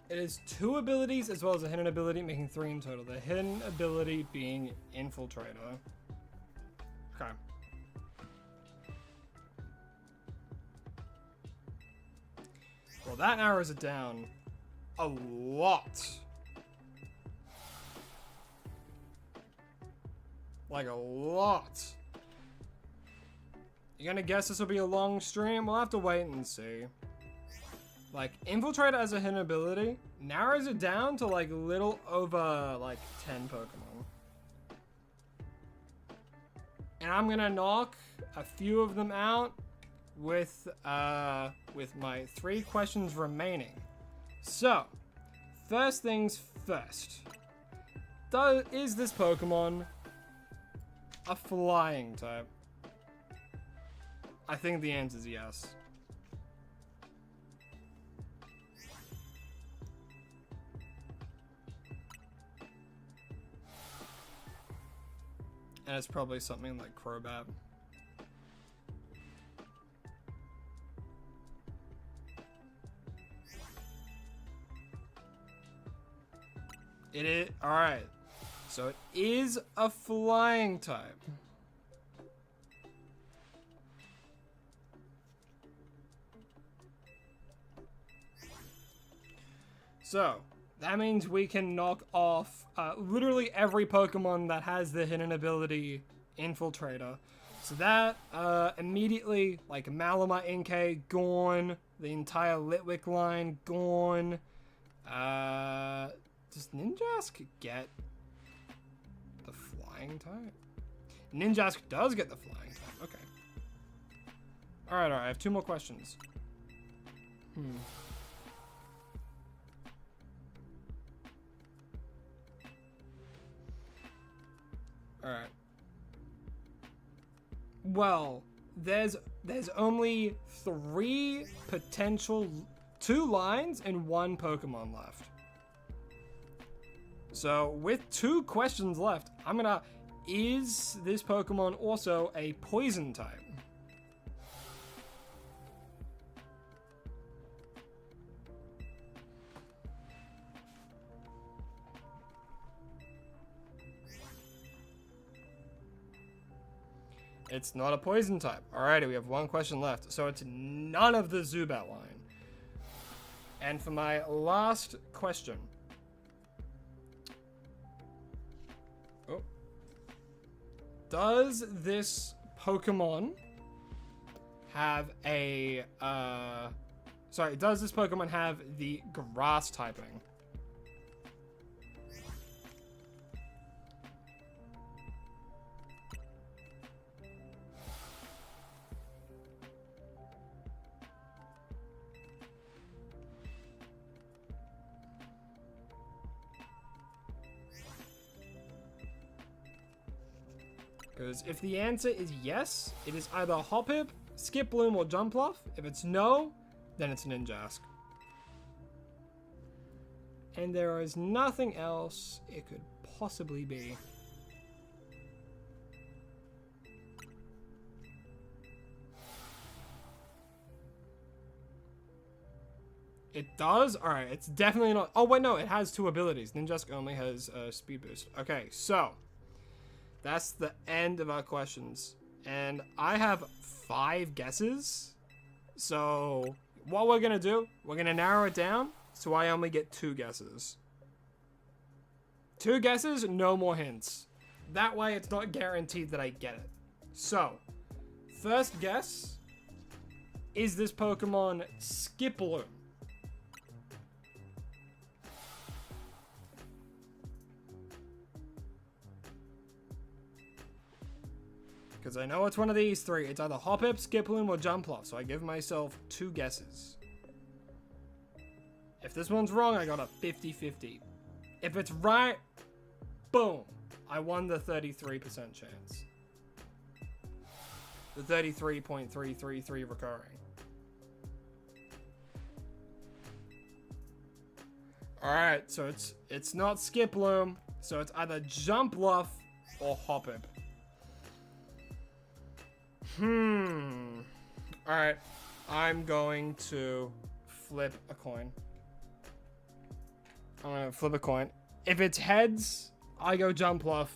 It is 2 abilities as well as a hidden ability, making 3 in total. The hidden ability being Infiltrator. Okay. Well, that narrows it down a lot. Like a lot. You gonna guess this will be a long stream? We'll have to wait and see. Like, Infiltrator as a hidden ability narrows it down to like little over like 10 Pokemon. And I'm gonna knock a few of them out with my 3 questions remaining. So, first things first. Is this Pokemon a flying type? I think the answer is yes. And it's probably something like Crobat. It is, alright. So it is a flying type. So, that means we can knock off literally every Pokemon that has the hidden ability Infiltrator. So that immediately, like Malamar Inkay, gone. The entire Litwick line, gone. Does Ninjask get the flying type? Ninjask does get the flying type, okay. Alright, I have 2 more questions. Alright. Well, there's only 3 potential, 2 lines and 1 Pokemon left. So, with 2 questions left, I'm gonna, is this Pokemon also a poison type? It's not a poison type. Alrighty, we have one question left. So it's none of the Zubat line. And for my last question. Oh. Does this Pokemon have a, does this Pokemon have the grass typing? Because if the answer is yes, it is either Hoppip, Skiploom, or Jumpluff. If it's no, then it's Ninjask. And there is nothing else it could possibly be. It does? Alright, it's definitely not... Oh, wait, no, it has 2 abilities. Ninjask only has Speed Boost. Okay, so... That's the end of our questions. And I have 5 guesses. So, what we're going to do, we're going to narrow it down so I only get 2 guesses. 2 guesses, no more hints. That way, it's not guaranteed that I get it. So, first guess, is this Pokemon Skiploom? Because I know it's one of these 3. It's either Hoppip, Skiploom, or Jumpluff. So I give myself 2 guesses. If this one's wrong, I got a 50-50. If it's right, boom. I won the 33% chance. The 33.333 recurring. Alright, so it's not Skiploom. So it's either Jumpluff or Hoppip. Alright, I'm going to flip a coin. I'm going to flip a coin. If it's heads, I go Jumpluff.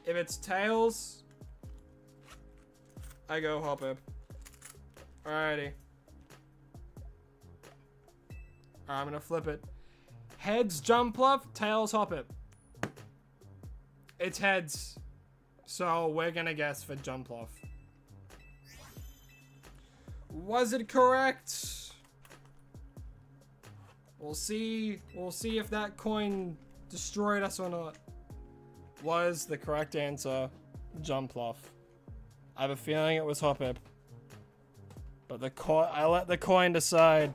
If it's tails, I go Hoppip. Alrighty. I'm going to flip it. Heads, Jumpluff, tails, Hoppip. It's heads. So we're going to guess for Jumpluff. Was it correct? We'll see if that coin destroyed us or not. Was the correct answer Jumpluff? I have a feeling it was Hoppip. But I let the coin decide.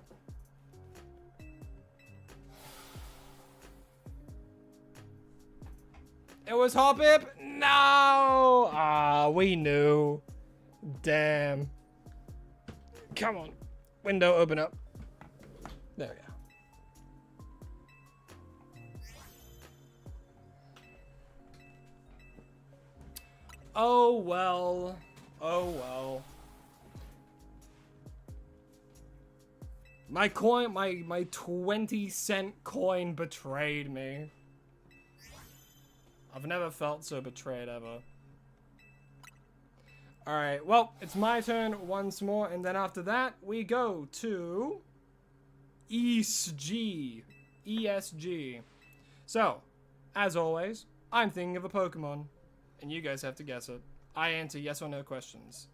It was Hoppip? No! Ah, we knew. Damn. Come on. Window, open up. There we go. Oh well. Oh well. My coin, my 20-cent coin betrayed me. I've never felt so betrayed ever. Alright, well, it's my turn once more, and then after that, we go to ESG. ESG. So, as always, I'm thinking of a Pokemon, and you guys have to guess it. I answer yes or no questions.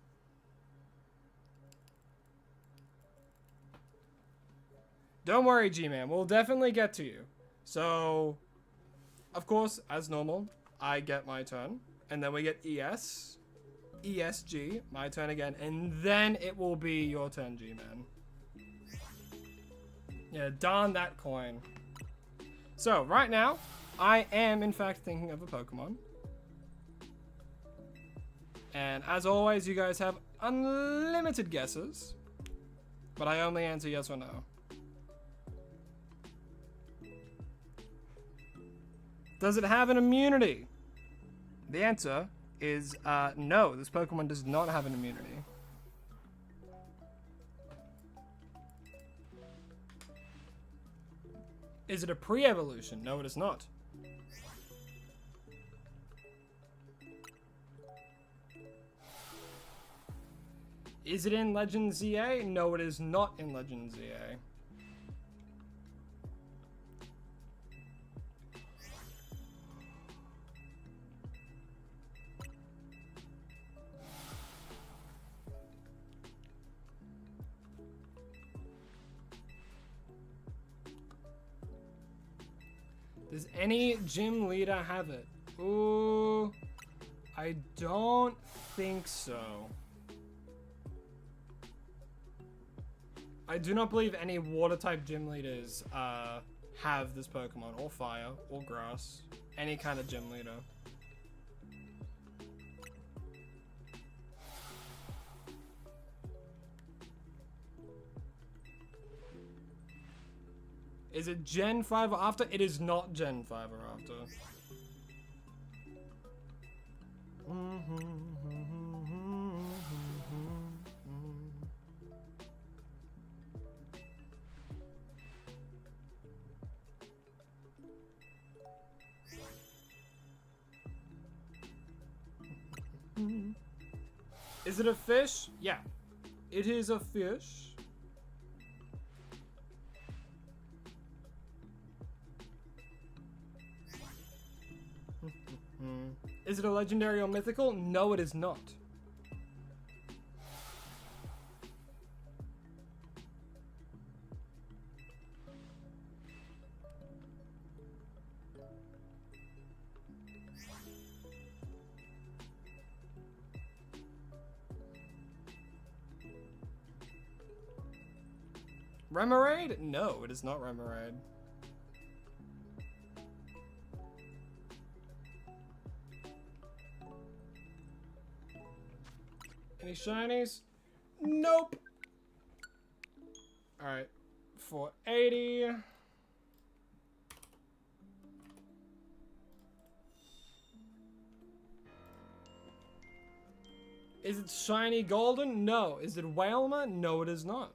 Don't worry, G-Man, we'll definitely get to you. So, of course, as normal, I get my turn, and then we get ES. ESG, my turn again, and then it will be your turn, G-Man. Yeah, darn that coin. So, right now, I am, in fact, thinking of a Pokemon. And as always, you guys have unlimited guesses, but I only answer yes or no. Does it have an immunity? The answer is no, this Pokemon does not have an immunity. Is it a pre-evolution? No, it is not. Is it in Legends ZA? No, it is not in Legends ZA. Does any gym leader have it? Ooh, I don't think so. I do not believe any water-type gym leaders have this Pokemon, or fire, or grass, any kind of gym leader. Is it Gen 5 or after? It is not Gen 5 or after. Is it a fish? Yeah. It is a fish. Is it a legendary or mythical? No, it is not. Remoraid? No, it is not Remoraid. Any shinies? Nope. Alright. 480. Is it shiny golden? No. Is it Whalmer? No, it is not.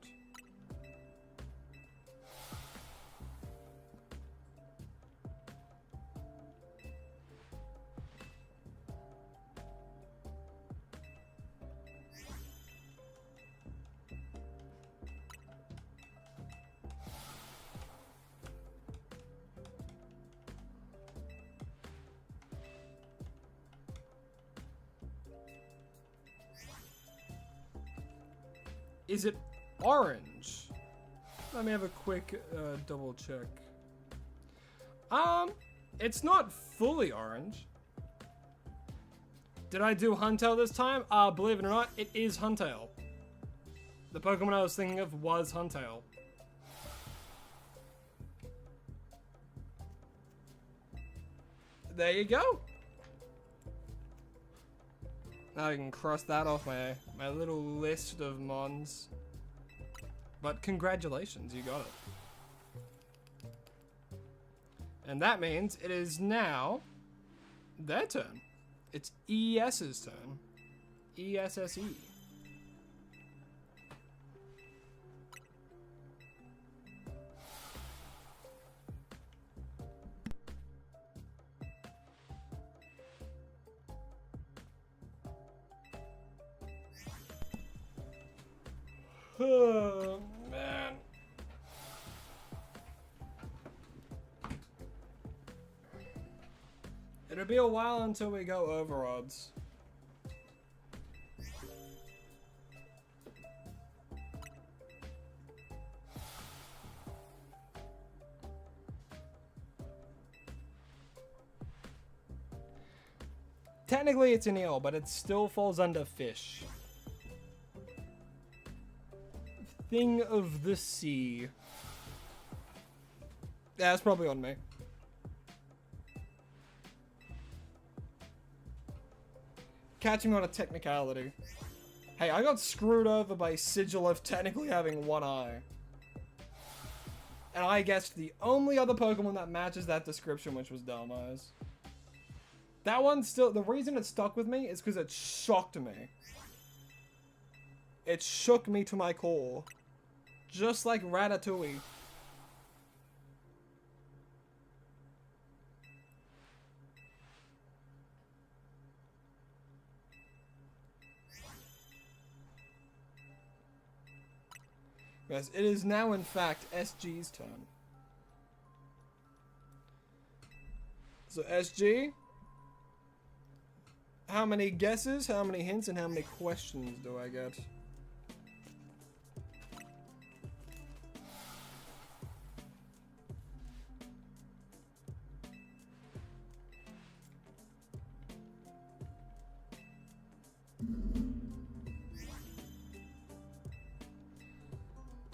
Is it orange? Let me have a quick double check. It's not fully orange. Did I do Huntail this time? Believe it or not, it is Huntail. The Pokemon I was thinking of was Huntail. There you go. Now I can cross that off my little list of mons. But congratulations, you got it. And that means it is now their turn. It's ES's turn. ESSE. Oh, man. It'll be a while until we go over odds. Technically it's an eel, but it still falls under fish. Thing of the sea. Yeah, that's probably on me. Catching on a technicality. Hey, I got screwed over by Sigilif technically having one eye. And I guessed the only other Pokemon that matches that description, which was Dalmai's. That one still, the reason it stuck with me is because it shocked me. It shook me to my core. Just like Ratatouille. Yes, it is now in fact SG's turn. So SG, how many guesses, how many hints, and how many questions do I get?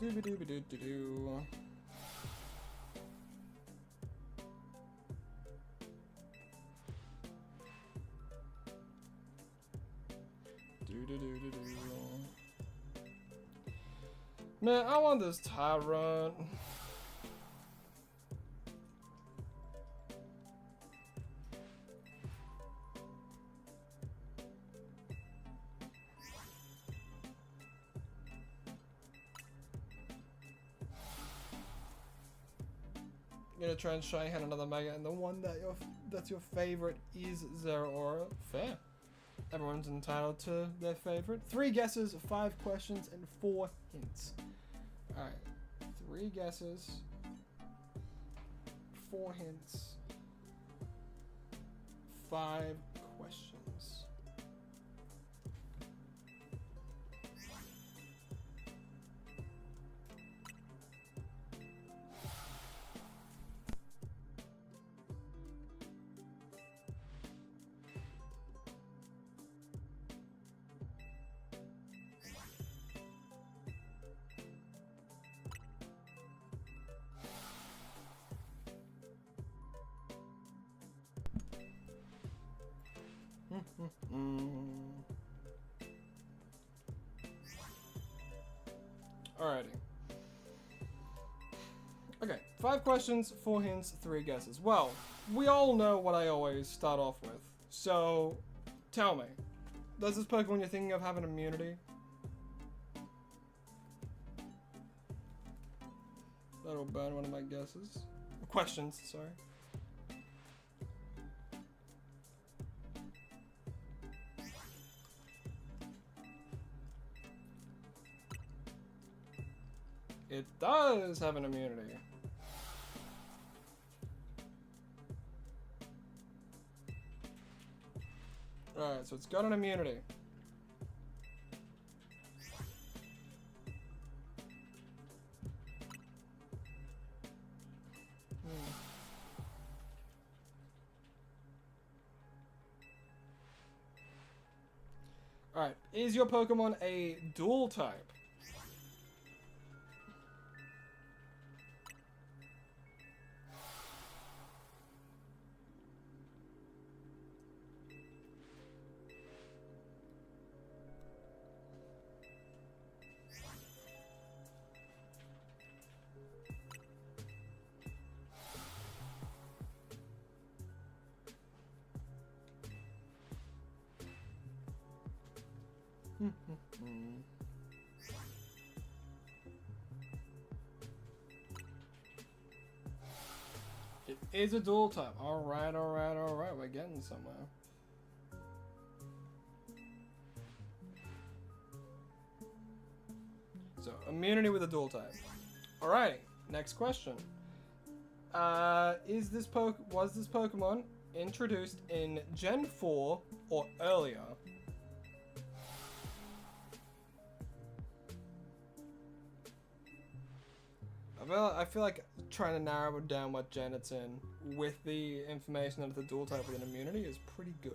Dooby-dooby-doo-doo-doo. Man, I want this TYRUNT. I'm gonna try and shiny hand another mega, and the one that's your favorite is Zeraora. Fair. Everyone's entitled to their favorite. 3 guesses, 5 questions, and 4 hints. Alright. 3 guesses, 4 hints, 5 questions. Alrighty. Okay, 5 questions, 4 hints, 3 guesses. Well, we all know what I always start off with. So, tell me, does this Pokemon you're thinking of have an immunity? That'll burn one of my guesses. Questions, sorry. It does have an immunity. Alright, so it's got an immunity. Alright, is your Pokemon a dual type? It is a dual type. Alright, alright, alright. We're getting somewhere. So, immunity with a dual type. Alrighty, next question. Was this Pokemon introduced in Gen 4 or earlier? I feel like trying to narrow down what gen it's in with the information that it's a dual type with an immunity is pretty good.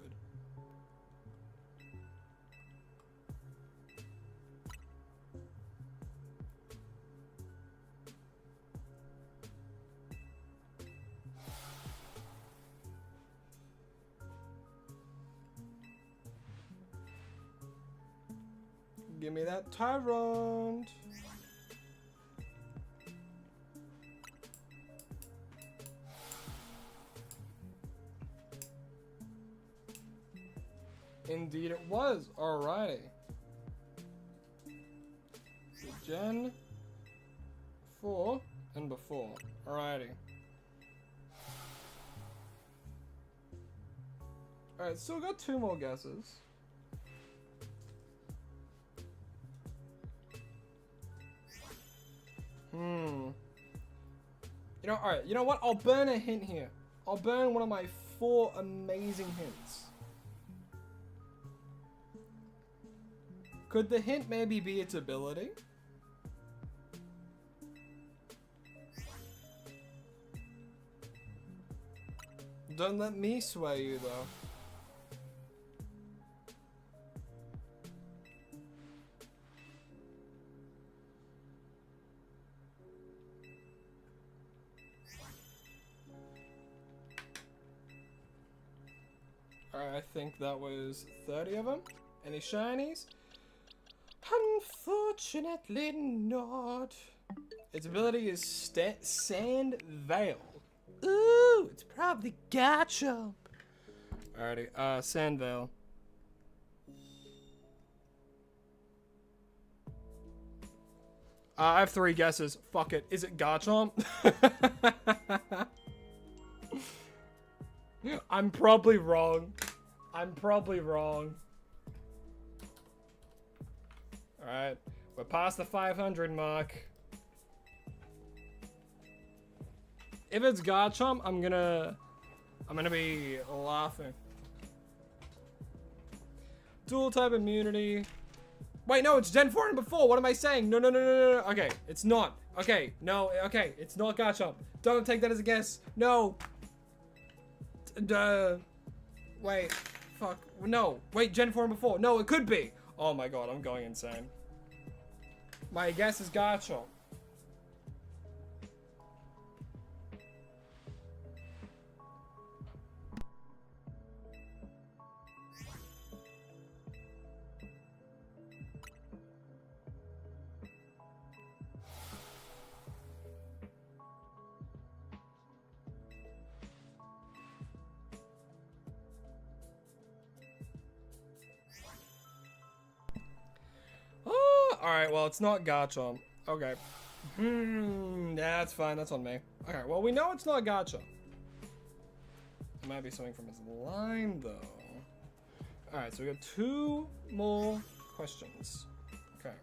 Give me that TYRUNT! Indeed it was. Alrighty. So Gen 4 and before. Alrighty. Alright, still got 2 more guesses. You know, alright, you know what? I'll burn a hint here. I'll burn one of my 4 amazing hints. Could the hint maybe be its ability? Don't let me sway you, though. Alright, I think that was 30 of them. Any shinies? Unfortunately not. Its ability is Sand Veil. Ooh, it's probably Garchomp. Alrighty, Sand Veil. I have 3 guesses. Fuck it. Is it Garchomp? I'm probably wrong. Alright, we're past the 500 mark. If it's Garchomp, I'm gonna be laughing. Dual type immunity. Wait, no, it's Gen 4 and before. What am I saying? No. Okay, it's not. Okay, no, okay, it's not Garchomp. Don't take that as a guess. No. Wait, fuck. No, wait, Gen 4 and before. No, it could be. Oh my god, I'm going insane. My guess is Garchomp. Alright, well, it's not Garchomp. Okay. That's fine. That's on me. Okay, well, we know it's not Garchomp. It might be something from his line, though. Alright, so we got 2 more questions. Okay.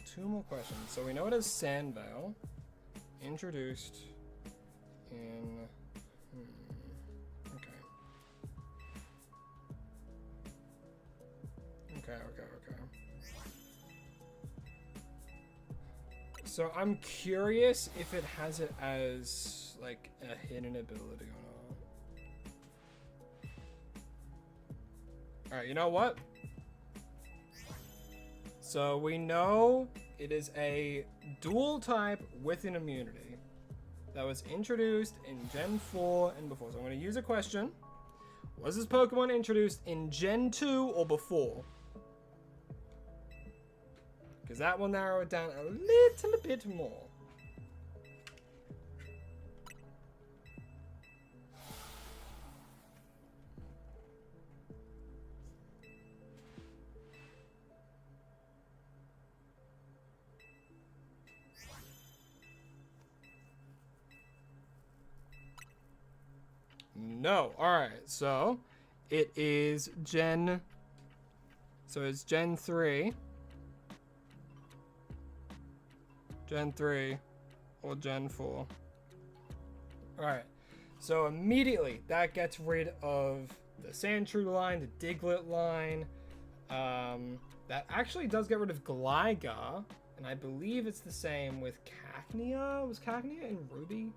2 more questions. So we know it is Sandvale. Introduced in... Okay. So I'm curious if it has it as like a hidden ability or not. Alright, you know what? So we know it is a dual type with an immunity that was introduced in Gen 4 and before. So I'm going to use a question. Was this Pokemon introduced in Gen 2 or before? Because that will narrow it down a little bit more. No. Alright, so it is Gen... So it's Gen 3. Gen 3 or Gen 4. Alright, so immediately that gets rid of the Sandshrew line, the Diglett line. That actually does get rid of Gligar, and I believe it's the same with Cacnea. Was Cacnea in Ruby?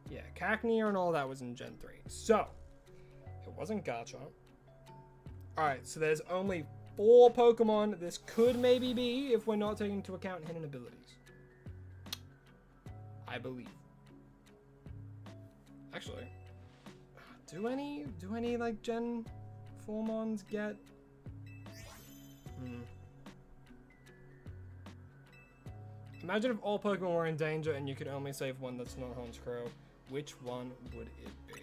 Yeah, Cacnea and all that was in Gen 3. So, it wasn't Garchomp. Alright, so there's only 4 Pokemon this could maybe be if we're not taking into account hidden abilities. I believe. Actually, do any like Gen 4 mons get? Imagine if all Pokemon were in danger and you could only save one that's not Honchkrow. Which one would it be?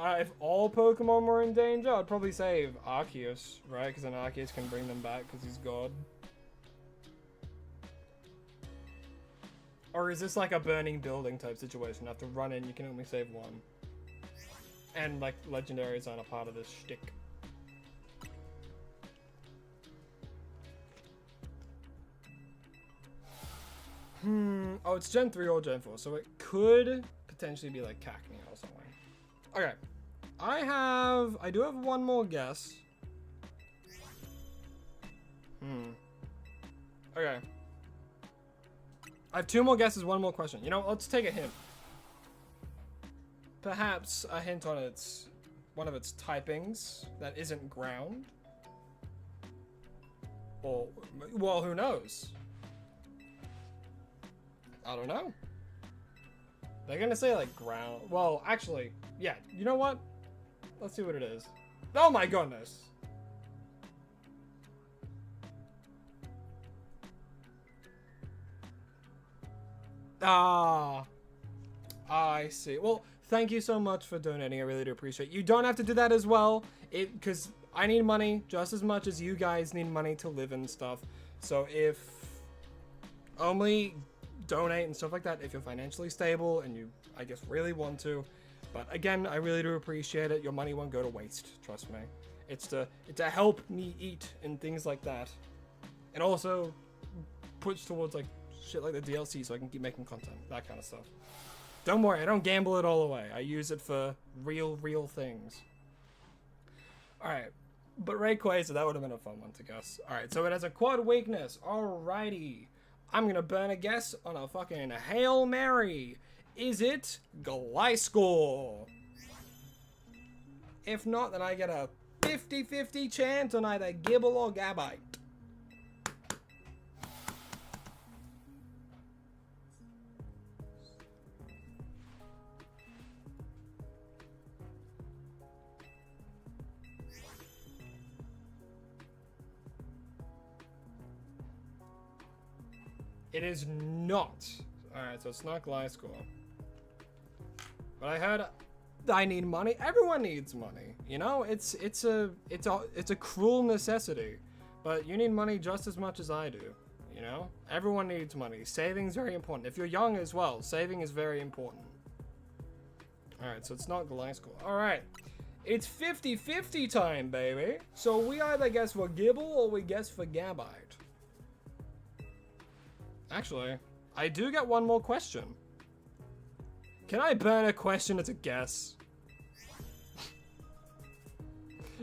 If all Pokemon were in danger, I'd probably save Arceus, right? Because then Arceus can bring them back because he's God. Or is this like a burning building type situation? You have to run in, you can only save one. And like legendaries aren't a part of this shtick. Oh, it's Gen 3 or Gen 4, so it could potentially be like Cacnea or something. Okay. I do have one more guess. Okay. I have two more guesses, one more question. You know, let's take a hint. Perhaps a hint on one of its typings that isn't ground. Or, well, who knows? I don't know. They're gonna say like ground. Well, actually, yeah. You know what? Let's see what it is. Oh my goodness. Ah, I see. Well, thank you so much for donating. I really do appreciate it. You don't have to do that as well, because I need money just as much as you guys need money to live and stuff. So if only donate and stuff like that if you're financially stable and you, I guess, really want to. But again, I really do appreciate it. Your money won't go to waste. Trust me. It's to help me eat and things like that, and also puts towards like shit like the DLC so I can keep making content, that kind of stuff. Don't worry, I don't gamble it all away. I use it for real things. Alright, but Rayquaza, that would have been a fun one to guess. Alright, so it has a quad weakness. Alrighty. I'm gonna burn a guess on a fucking Hail Mary. Is it Gliscor? If not, then I get a 50-50 chance on either Gibble or Gabite. It is not. Alright, so it's not Gliscor. But I heard I need money. Everyone needs money. You know, it's a cruel necessity. But you need money just as much as I do. You know? Everyone needs money. Saving's very important. If you're young as well, saving is very important. Alright, so it's not Gliscor. Alright. It's 50-50 time, baby. So we either guess for Gibble or we guess for Gabite. Actually, I do get one more question. Can I burn a question as a guess?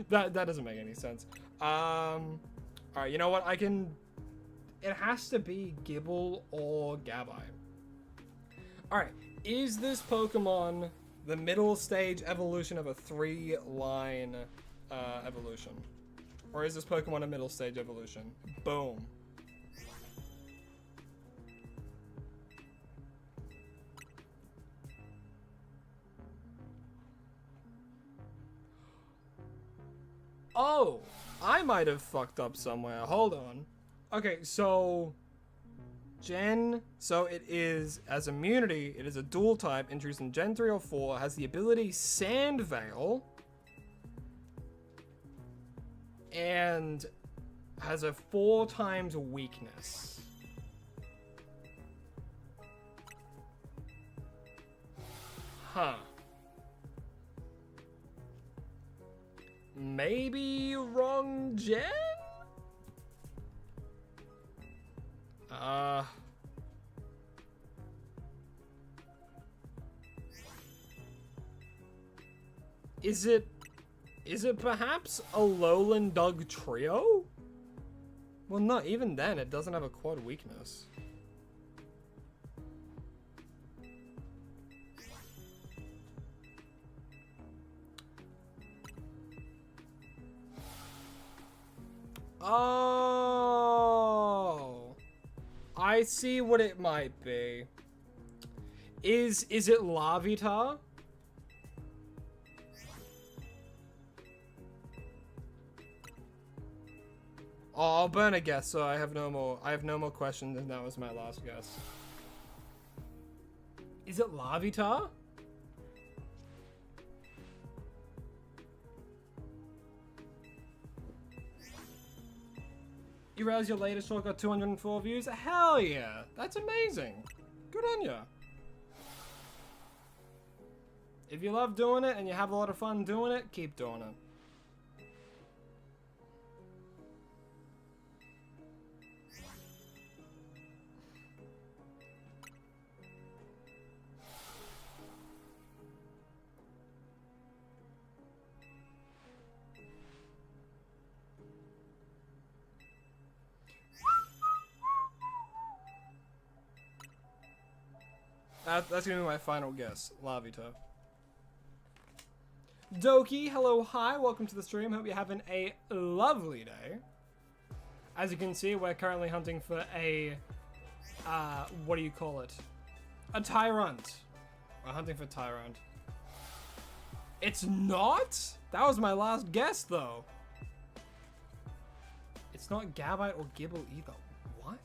that doesn't make any sense. Alright, you know what? It has to be Gibble or Gabite. Alright, is this Pokemon the middle stage evolution of a 3-line evolution? Or is this Pokemon a middle stage evolution? Boom. Oh, I might have fucked up somewhere. Hold on. Okay, so it is, as immunity, it is a dual type, introduced in Gen 3 or 4, has the ability Sand Veil, and has a 4 times weakness. Huh. Maybe wrong gen? Is it perhaps a Lowland Dug Trio? Well, no, even then, it doesn't have a quad weakness. Oh, I see what it might be. Is it Larvitar? Oh, I'll burn a guess, so I have no more questions, and that was my last guess. Is it Larvitar? You realize your latest short got 204 views? Hell yeah! That's amazing! Good on ya! If you love doing it and you have a lot of fun doing it, keep doing it. That's gonna be my final guess. Lavito. Doki, hello, hi, welcome to the stream. Hope you're having a lovely day. As you can see, we're currently hunting for a, what do you call it? A TYRUNT. We're hunting for TYRUNT. It's not? That was my last guess, though. It's not Gabite or Gibble either. What?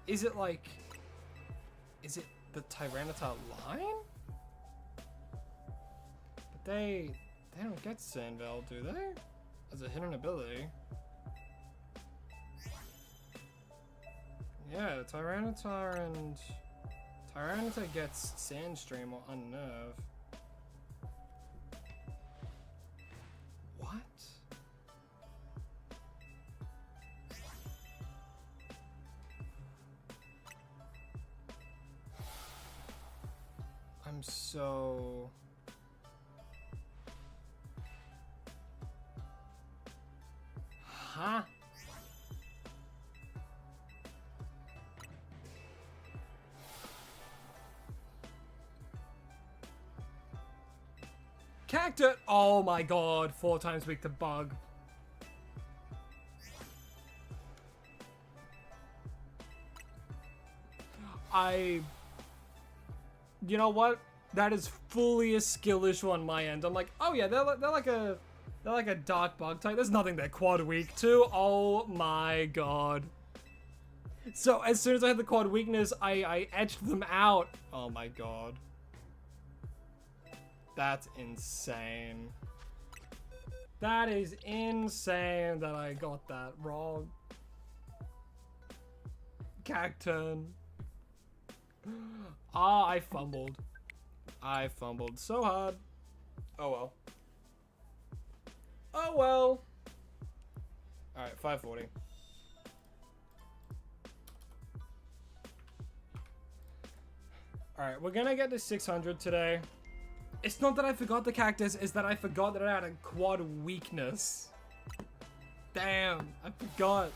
Is it like... Is it the Tyranitar line? But they don't get Sandveld, do they? As a hidden ability. Yeah, Tyranitar and... Tyranitar gets Sandstream or Unnerve. What? I'm so... Huh? Cactus! Oh my god, 4 times weak to bug. You know what? That is fully a skill issue on my end. I'm like, oh yeah, they're like a dark bug type. There's nothing they're quad weak to. Oh my god. So as soon as I had the quad weakness, I edged them out. Oh my god. That's insane. That is insane that I got that wrong. Cacturn. Ah, I fumbled. I fumbled so hard. Oh well. Oh well. Alright, 540. Alright, we're gonna get to 600 today. It's not that I forgot the cactus, it's that I forgot that I had a quad weakness. Damn, I forgot.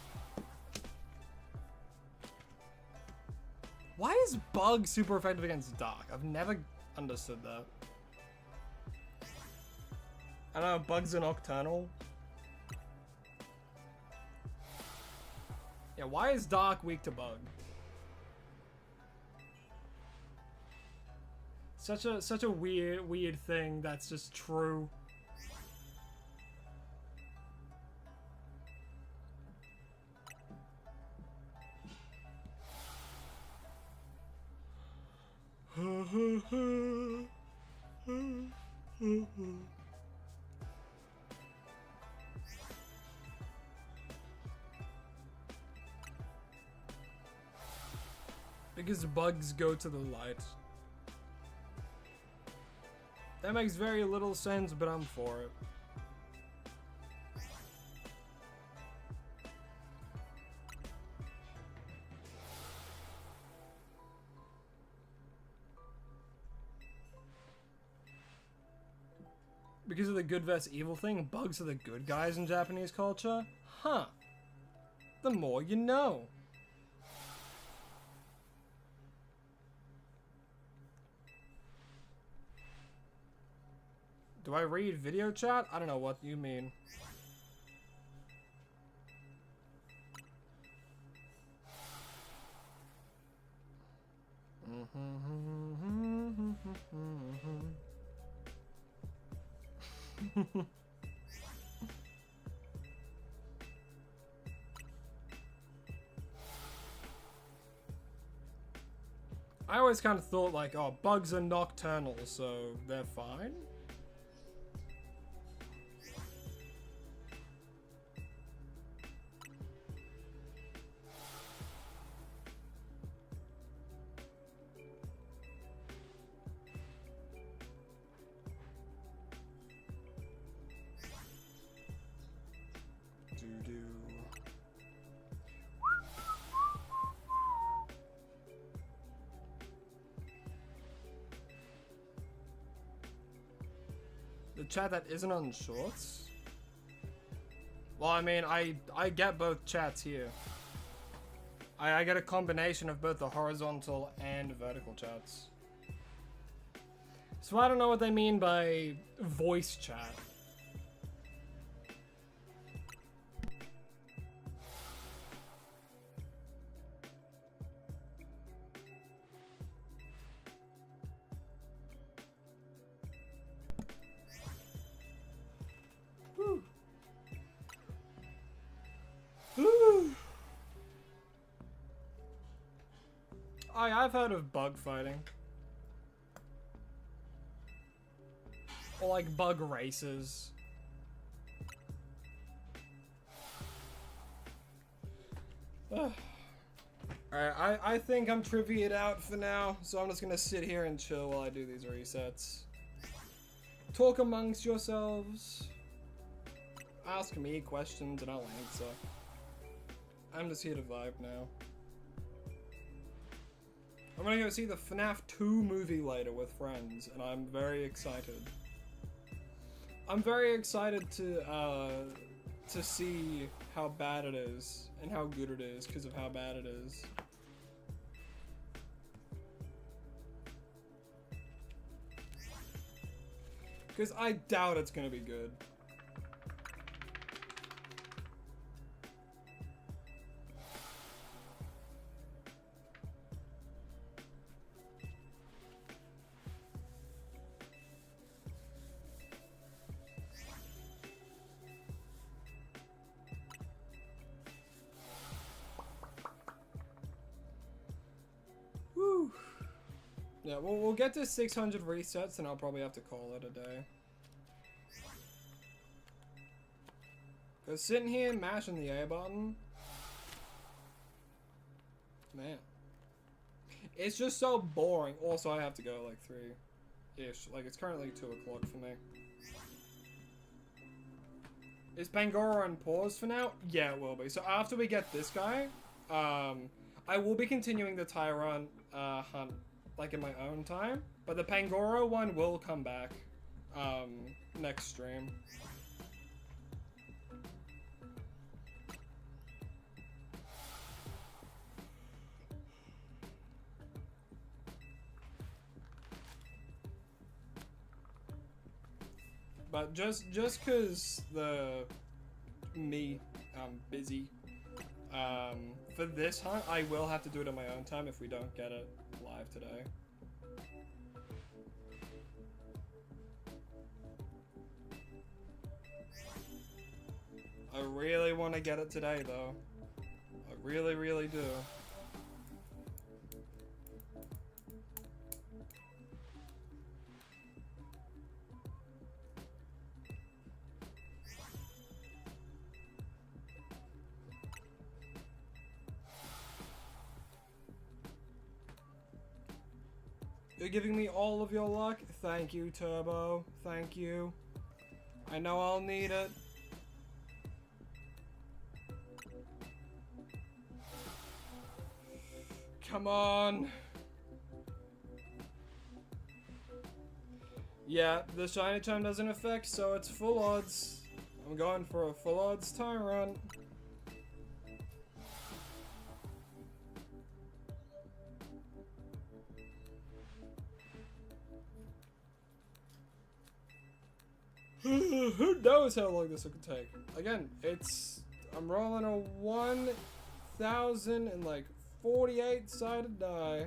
Why is bug super effective against dark? I've never understood that. I don't know, bugs are nocturnal. Yeah, why is dark weak to bug? Such a weird thing that's just true. Because bugs go to the light. That makes very little sense, but I'm for it. Because of the good vs evil thing, bugs are the good guys in Japanese culture? Huh. The more you know. Do I read video chat? I don't know what you mean. I always kind of thought like, oh, bugs are nocturnal, so they're fine. The chat that isn't on shorts? Well, I mean, I get both chats here. I get a combination of both the horizontal and vertical chats. So I don't know what they mean by voice chat. Whew. Whew. I've heard of bug fighting. Or like bug races. Alright, I think I'm trivia'd out for now, so I'm just gonna sit here and chill while I do these resets. Talk amongst yourselves. Ask me questions and I'll answer. I'm just here to vibe now. I'm gonna go see the FNAF 2 movie later with friends, and I'm very excited. I'm very excited to see how bad it is and how good it is because of how bad it is. Because I doubt it's gonna be good. Whew. Yeah, we'll get to 600 resets and I'll probably have to call it a day. Cause sitting here mashing the A button, man, it's just so boring. Also, I have to go like 3-ish. Like, it's currently 2 o'clock for me. Is Pangoro on pause for now? Yeah, it will be. So after we get this guy, I will be continuing the TYRUNT hunt, like, in my own time. But the Pangoro one will come back next stream. But just cause I'm busy, for this hunt, I will have to do it on my own time if we don't get it live today. I really want to get it today though. I really, really do. You're giving me all of your luck? Thank you, Turbo. Thank you. I know I'll need it. Come on. Yeah, the shiny chime doesn't affect, so it's full odds. I'm going for a full odds TYRUNT. Who knows how long this will take? Again, I'm rolling a 1,048 sided die.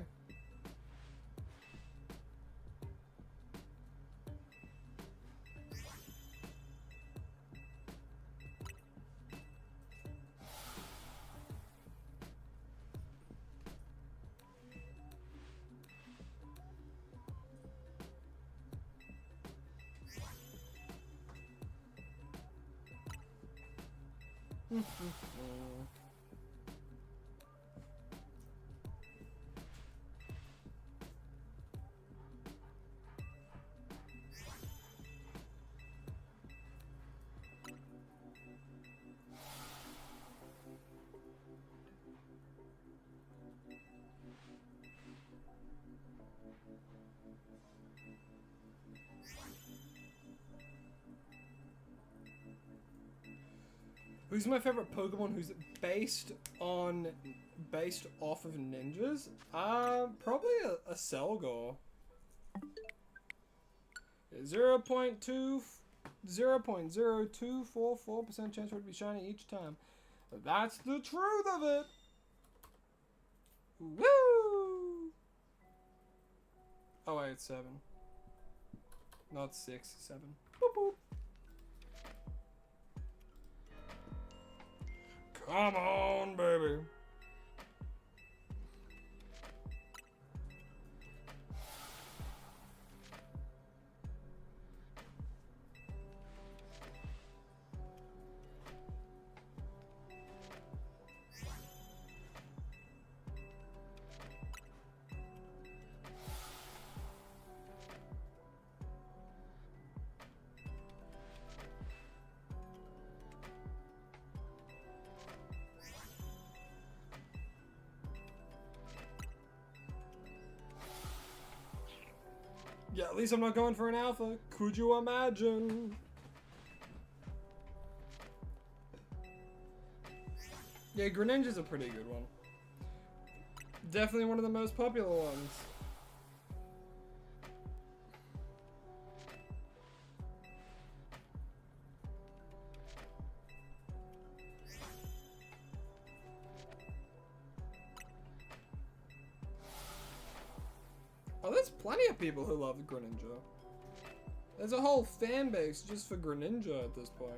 Who's my favorite Pokemon who's based off of ninjas? Probably a Selgor. 0.0244% chance for it to be shiny each time. That's the truth of it. Woo! Oh wait, it's 7. Not 6, 7. Boop boop. Come on, baby. Yeah, at least I'm not going for an alpha. Could you imagine? Yeah, Greninja's a pretty good one. Definitely one of the most popular ones. Oh, there's plenty of people who love Greninja. There's a whole fan base just for Greninja at this point.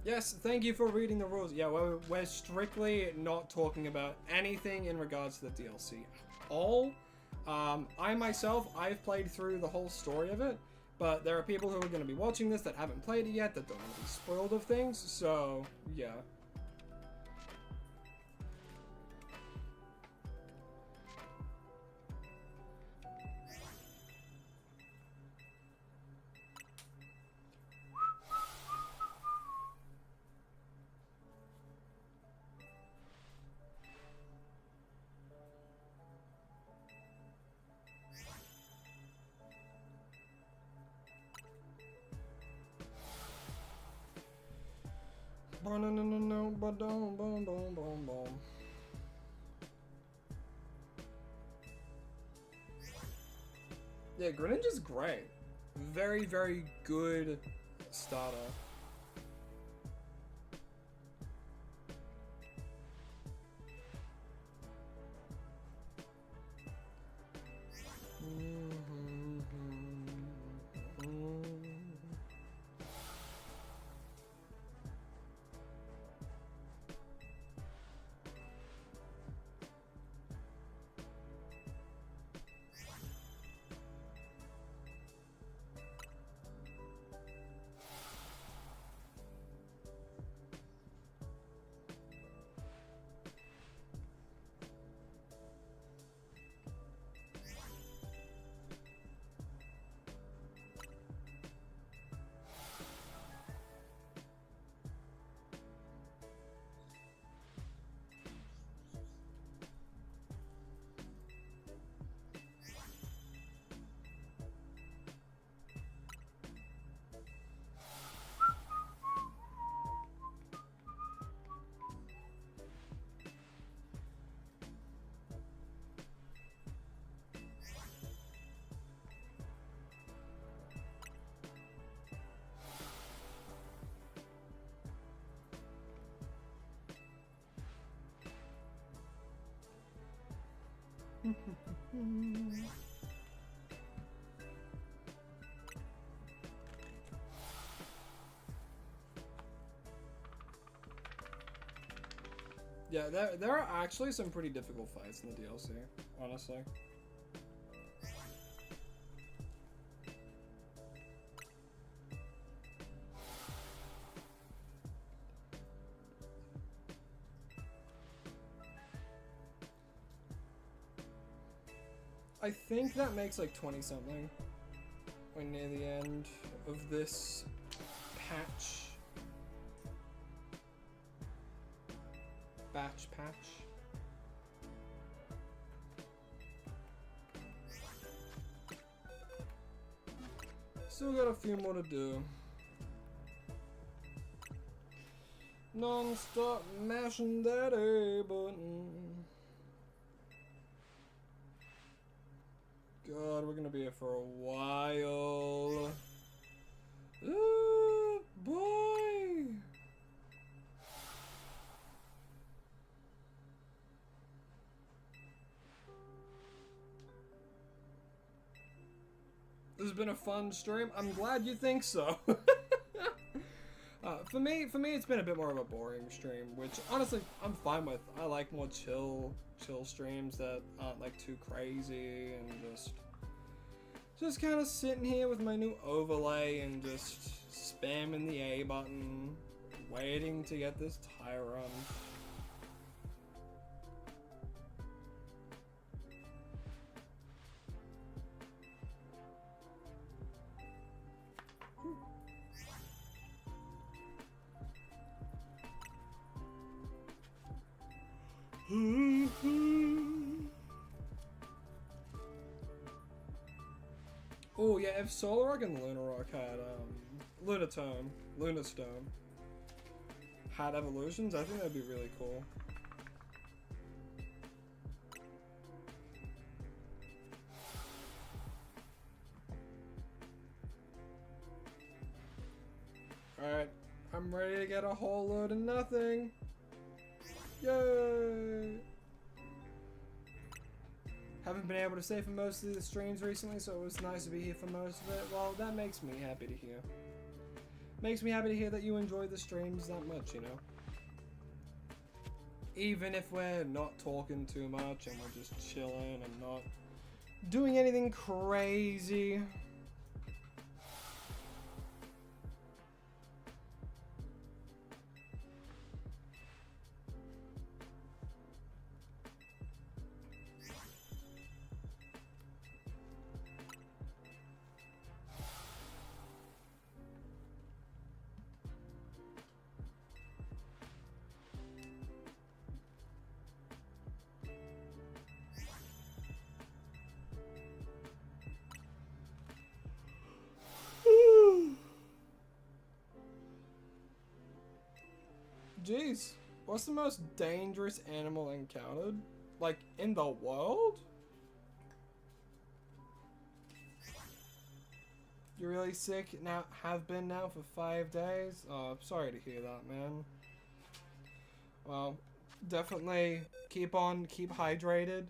Yes, thank you for reading the rules. Yeah, we're strictly not talking about anything in regards to the DLC at all. I myself, I've played through the whole story of it, but there are people who are going to be watching this that haven't played it yet, that don't want to be spoiled of things, so yeah. Yeah, Greninja's great. Very, very good starter. Yeah, there are actually some pretty difficult fights in the DLC, honestly. I think that makes like 20 something. We're near the end of this patch. Batch patch. Still got a few more to do. Non-stop mashing that A button. God, we're gonna be here for a while. Ooh, boy! This has been a fun stream. I'm glad you think so. For me, it's been a bit more of a boring stream, which honestly I'm fine with. I like more chill streams that aren't like too crazy and just kind of sitting here with my new overlay and just spamming the A button, waiting to get this TYRUNT. Oh yeah, if Solar Rock and Lunar Rock had Lunastone had evolutions, I think that'd be really cool. Alright, I'm ready to get a whole load of nothing. Yay! Haven't been able to stay for most of the streams recently, so it was nice to be here for most of it. Well, that makes me happy to hear. Makes me happy to hear that you enjoy the streams that much, you know? Even if we're not talking too much and we're just chilling and not doing anything crazy. Jeez, what's the most dangerous animal encountered? Like, in the world? You're really sick now, have been now for 5 days? Oh, sorry to hear that, man. Well, definitely keep hydrated,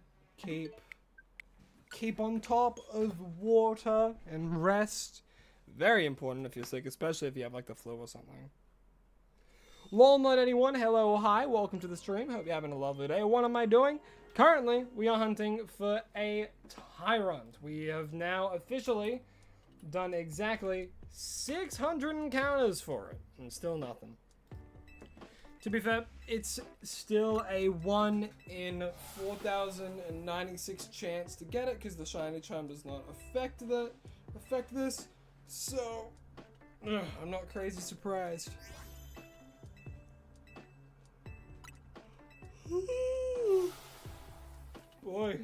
keep on top of water and rest. Very important if you're sick, especially if you have like the flu or something. Lol, not anyone. Hello, hi, welcome to the stream. Hope you're having a lovely day. What am I doing? Currently, we are hunting for a TYRUNT. We have now officially done exactly 600 encounters for it, and still nothing. To be fair, it's still a 1 in 4,096 chance to get it, because the shiny charm does not affect this. So, I'm not crazy surprised. Boy.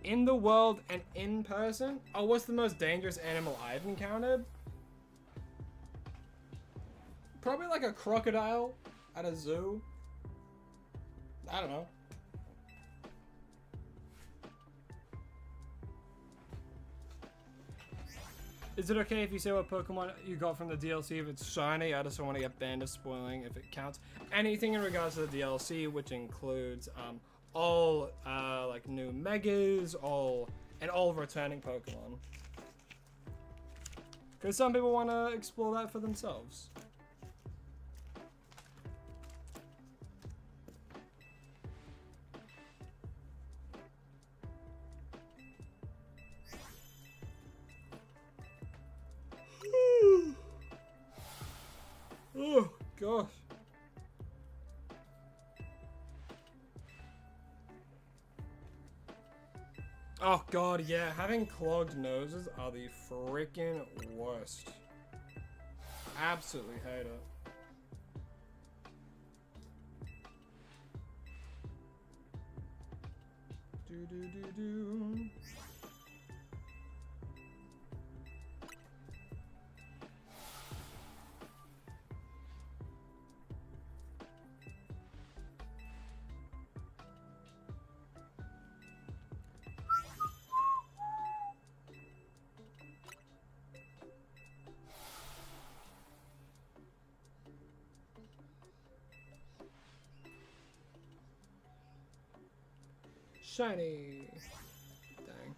In the world and in person? Oh, what's the most dangerous animal I've encountered? Probably like a crocodile at a zoo. I don't know. Is it okay if you say what Pokemon you got from the DLC if it's shiny? I just don't want to get banned of spoiling if it counts. Anything in regards to the DLC, which includes all like new megas, all returning Pokemon. Because some people want to explore that for themselves. gosh. Oh god, yeah, having clogged noses are the freaking worst. Absolutely hate it. Do do do do. Shiny. Dang.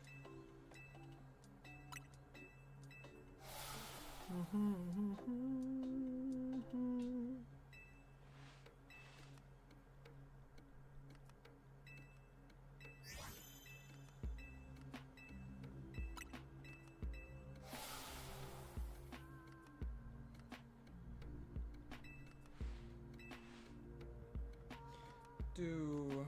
Do.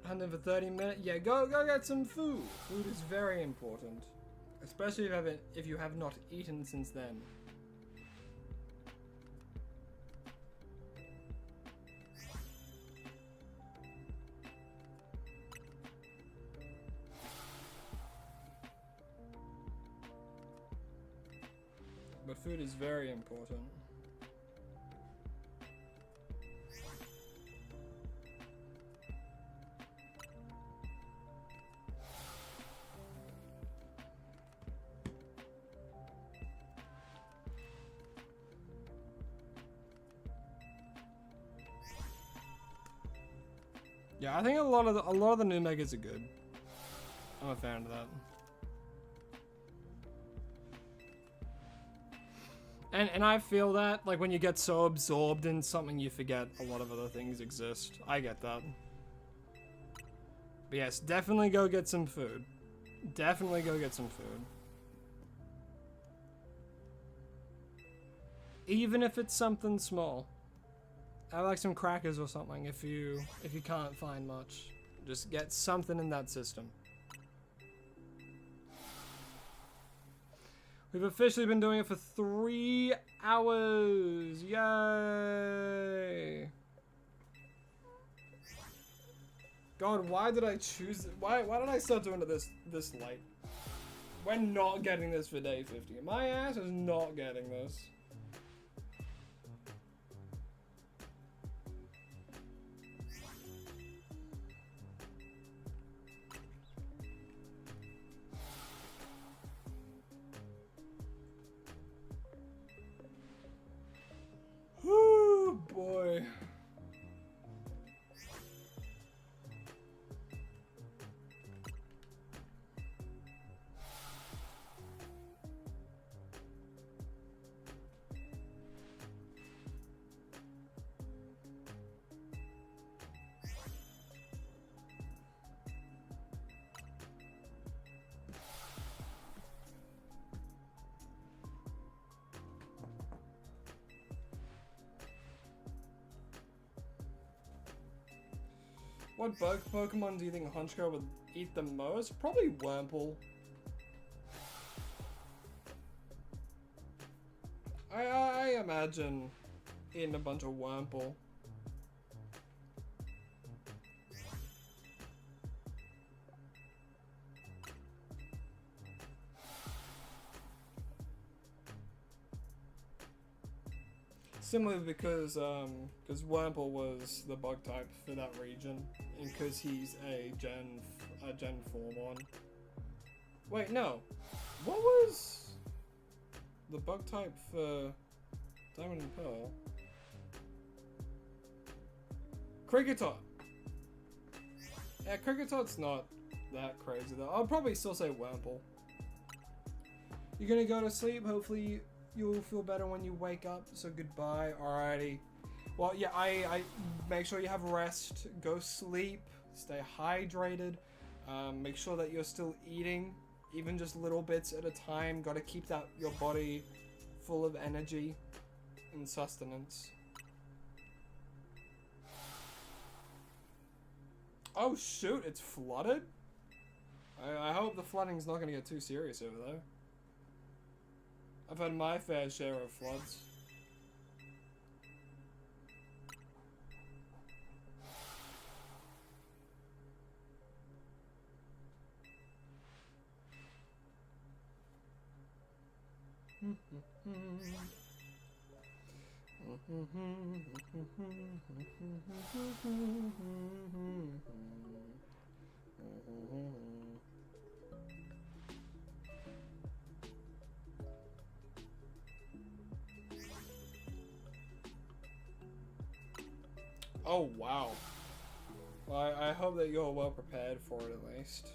And then for 30 minutes, yeah, go get some food. Food is very important, especially if you have not eaten since then. But food is very important. Yeah, I think a lot of the new megas are good. I'm a fan of that. And I feel that, like, when you get so absorbed in something, you forget a lot of other things exist. I get that. But yes, definitely go get some food. Definitely go get some food. Even if it's something small. I like some crackers or something if you can't find much. Just get something in that system. We've officially been doing it for 3 hours. Yay! God, why did I choose it? Why did I start doing it this late? We're not getting this for day 50. My ass is not getting this. Oh boy. What bug Pokemon do you think Honchkrow would eat the most? Probably Wurmple. I imagine eating a bunch of Wurmple. Similarly because Wurmple was the bug type for that region, and because he's a Gen 4 one. Wait, no. What was the bug type for Diamond and Pearl. Cricketot. Yeah, Cricketot's not that crazy though. I'll probably still say Wurmple. You're gonna go to sleep. Hopefully you'll feel better when you wake up. So goodbye. Alrighty. Well, yeah, I make sure you have rest. Go sleep. Stay hydrated. Make sure that you're still eating, even just little bits at a time. Got to keep that your body full of energy and sustenance. Oh shoot, it's flooded? I hope the flooding's not going to get too serious over there. I've had my fair share of floods. Oh wow. Well, I hope that you're well prepared for it at least.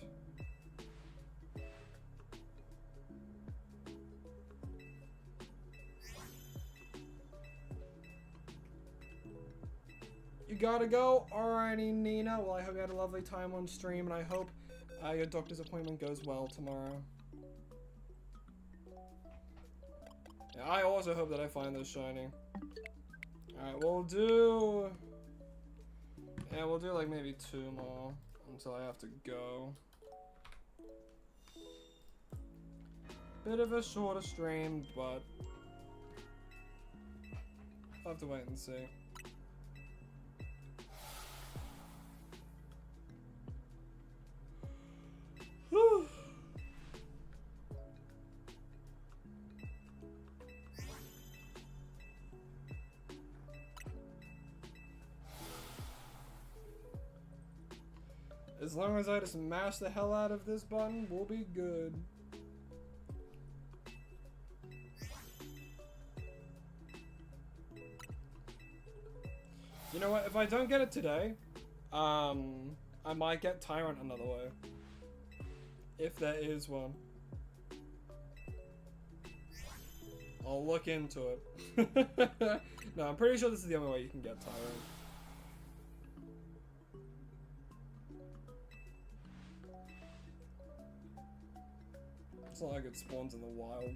You gotta go? Alrighty, Nina. Well, I hope you had a lovely time on stream, and I hope your doctor's appointment goes well tomorrow. Yeah, I also hope that I find this shiny. Alright, we'll do... Yeah, we'll do like maybe 2 more until I have to go. Bit of a shorter stream, but I'll have to wait and see. Whew. As long as I just mash the hell out of this button, we'll be good. You know what, if I don't get it today, I might get TYRUNT another way. If there is one. I'll look into it. No, I'm pretty sure this is the only way you can get TYRUNT. It's not like it spawns in the wild.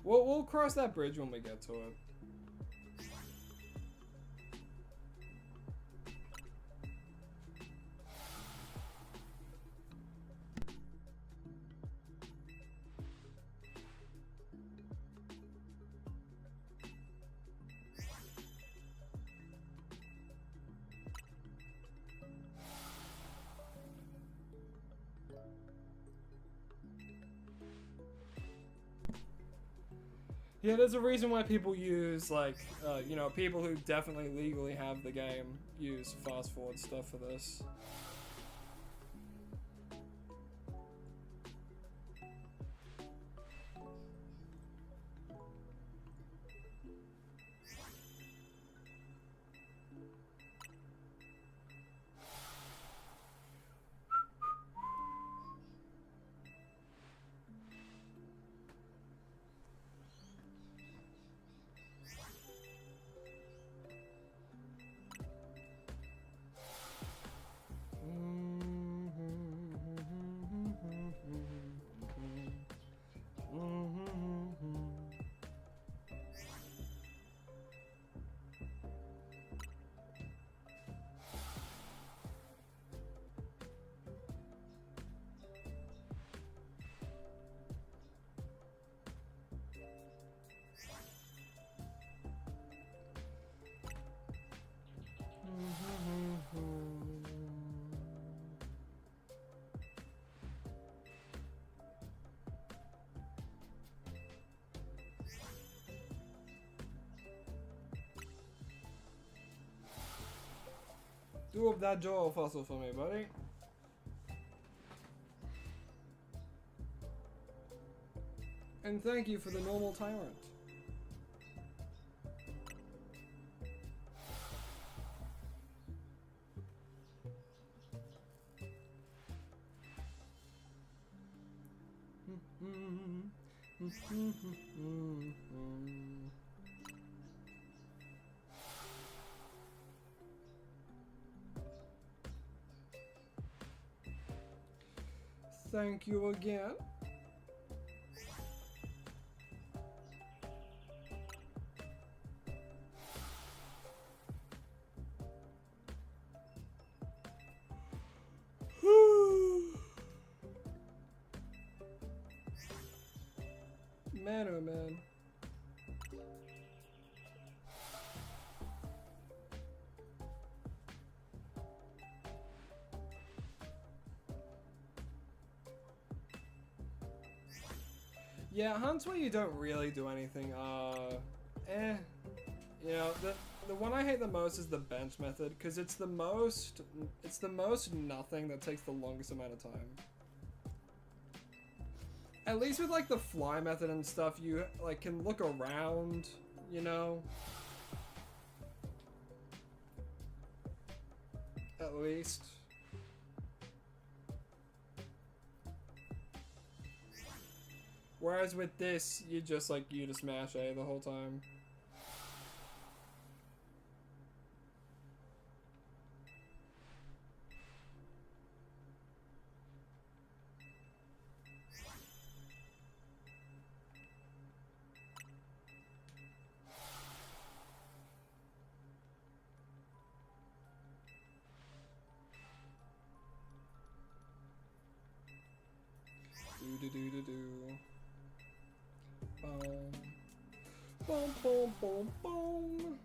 We'll cross that bridge when we get to it. Yeah, there's a reason why people use, like, you know, people who definitely legally have the game use fast forward stuff for this. Do up that jaw fossil for me, buddy. And thank you for the normal tyrant. Thank you again. Man, oh man. Yeah, hunts where you don't really do anything, You know, the one I hate the most is the bench method, because it's the most nothing that takes the longest amount of time. At least with like the fly method and stuff, you like can look around, you know? At least. Whereas with this, you just mash A the whole time. Do. Boom. Boom, boom, boom, boom.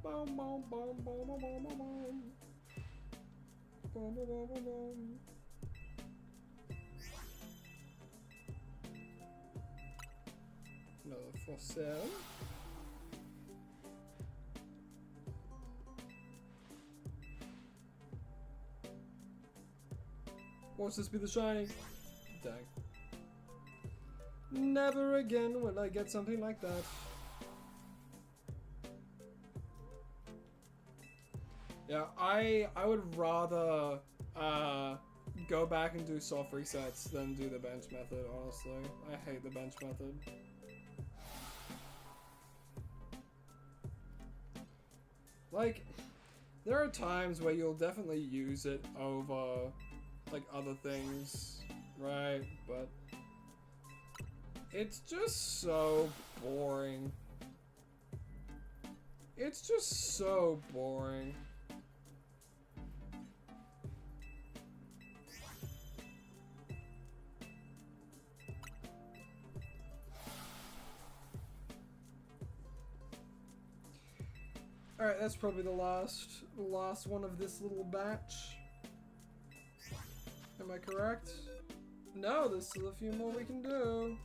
Boom, boom, boom, boom, boom, boom, boom. Boom, boom, boom, boom, boom. Another for sale. Watch this be the shiny. Dang. Never again will I get something like that. Yeah, I would rather go back and do soft resets than do the bench method, honestly. I hate the bench method. Like, there are times where you'll definitely use it over like other things, right? But it's just so boring. It's just so boring. Alright, that's probably the last one of this little batch. Am I correct? No, there's still a few more we can do.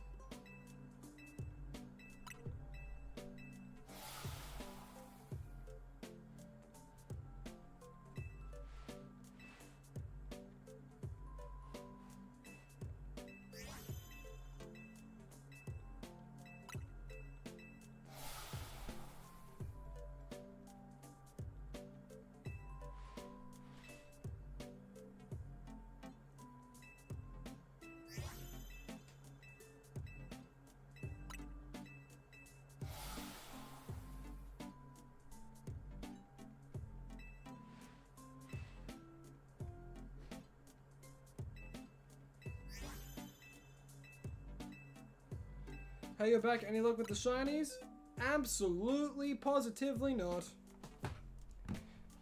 Hey, you're back. Any luck with the shinies? Absolutely, positively not.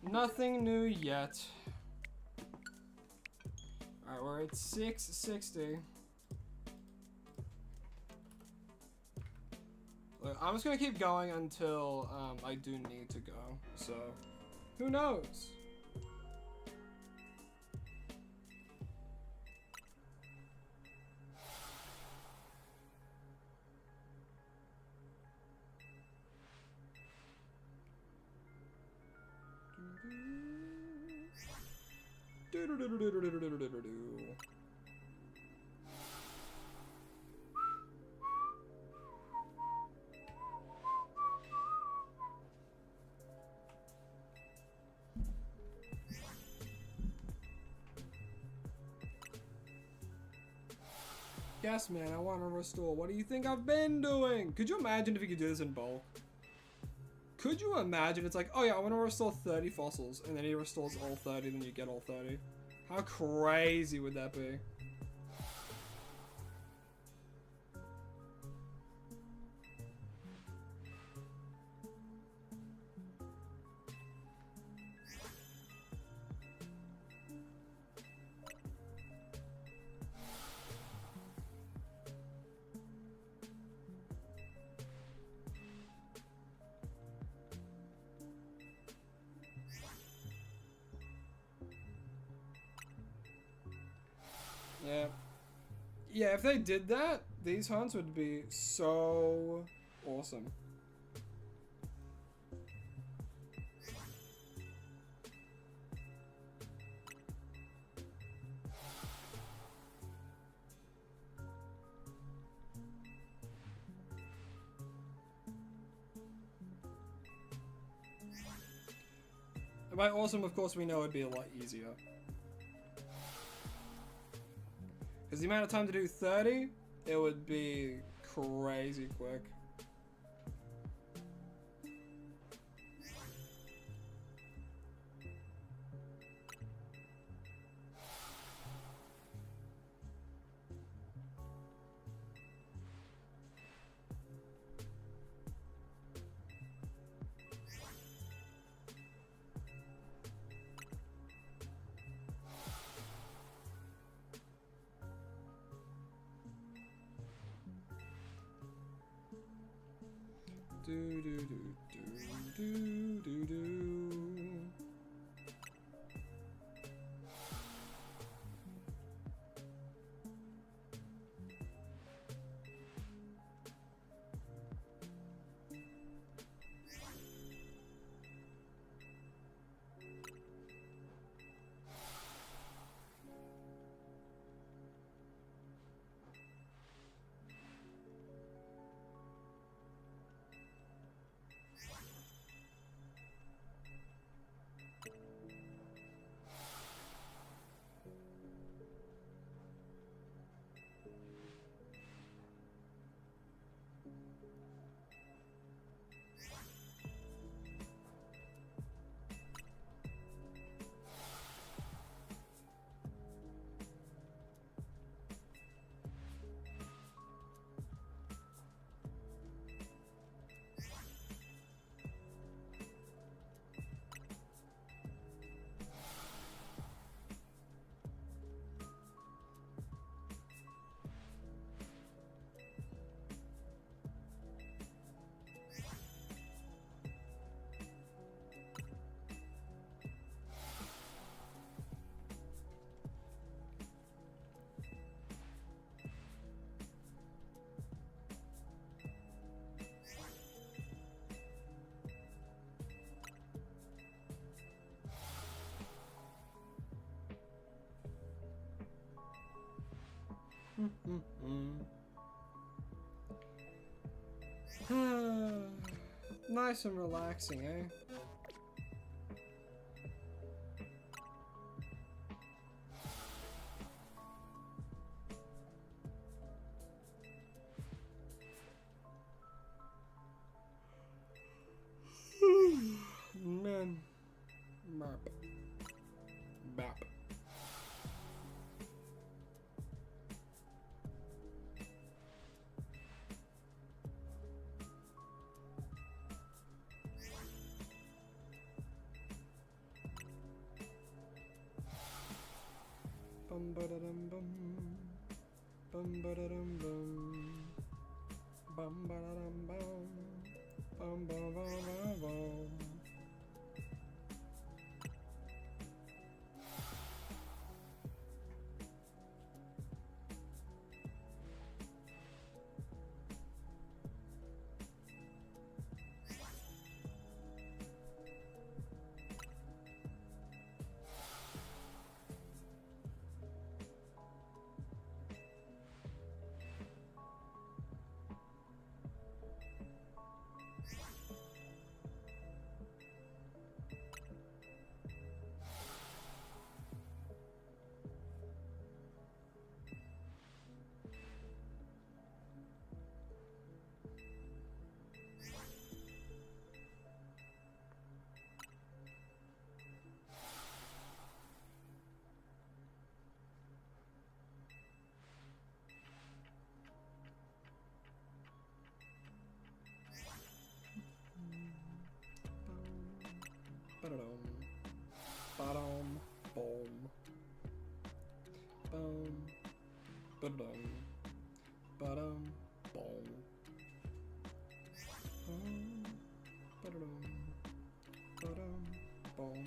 Nothing new yet. Alright, we're at 660. Look, I'm just gonna keep going until I do need to go. So, who knows? Yes, man, I want to restore. What do you think I've been doing? Could you imagine if you could do this in bulk? Could you imagine? It's like, oh yeah, I want to restore 30 fossils, and then he restores all 30, then you get all 30. How crazy would that be? Yeah. Yeah, if they did that, these hunts would be so awesome. And by awesome, of course, we know it'd be a lot easier. Because the amount of time to do 30, it would be crazy quick. Do do do do do do do. Nice and relaxing, eh? Man. Bap. Bap. Bum ba da dum bum. Bum ba da dum bum. Bum ba da dum bum. Bum ba ba ba bum. Ba-dum, boom. Boom. Ba-dum. Ba-dum, boom. Boom. Ba-dum. Ba-dum, boom.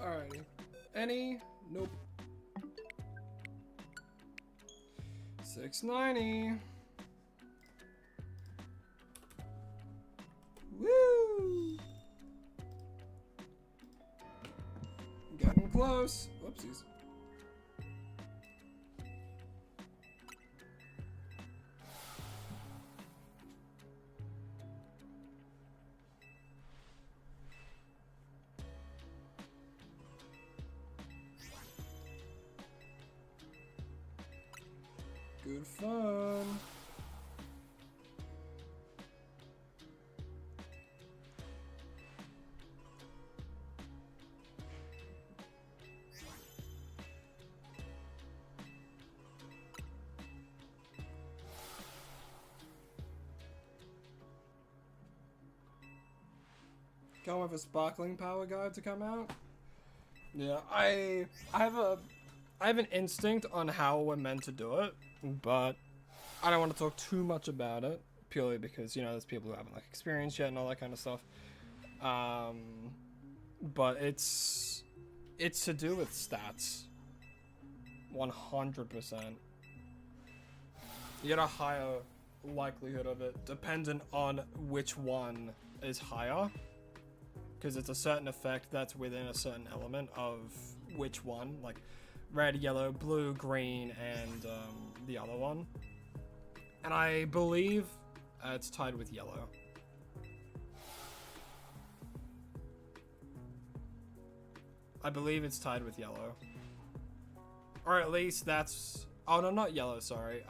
Alrighty. Any? Nope. 690. Woo! Getting close. Whoopsies. Good fun. Can't wait for Sparkling Power Guide to come out. Yeah, I have an instinct on how we're meant to do it, but I don't want to talk too much about it purely because, you know, there's people who haven't like experienced yet and all that kind of stuff. But it's to do with stats. 100%. You get a higher likelihood of it dependent on which one is higher. Because it's a certain effect that's within a certain element of which one, like red, yellow, blue, green, and the other one. And I believe it's tied with yellow. I believe it's tied with yellow. Or at least that's... Oh, no, not yellow, sorry.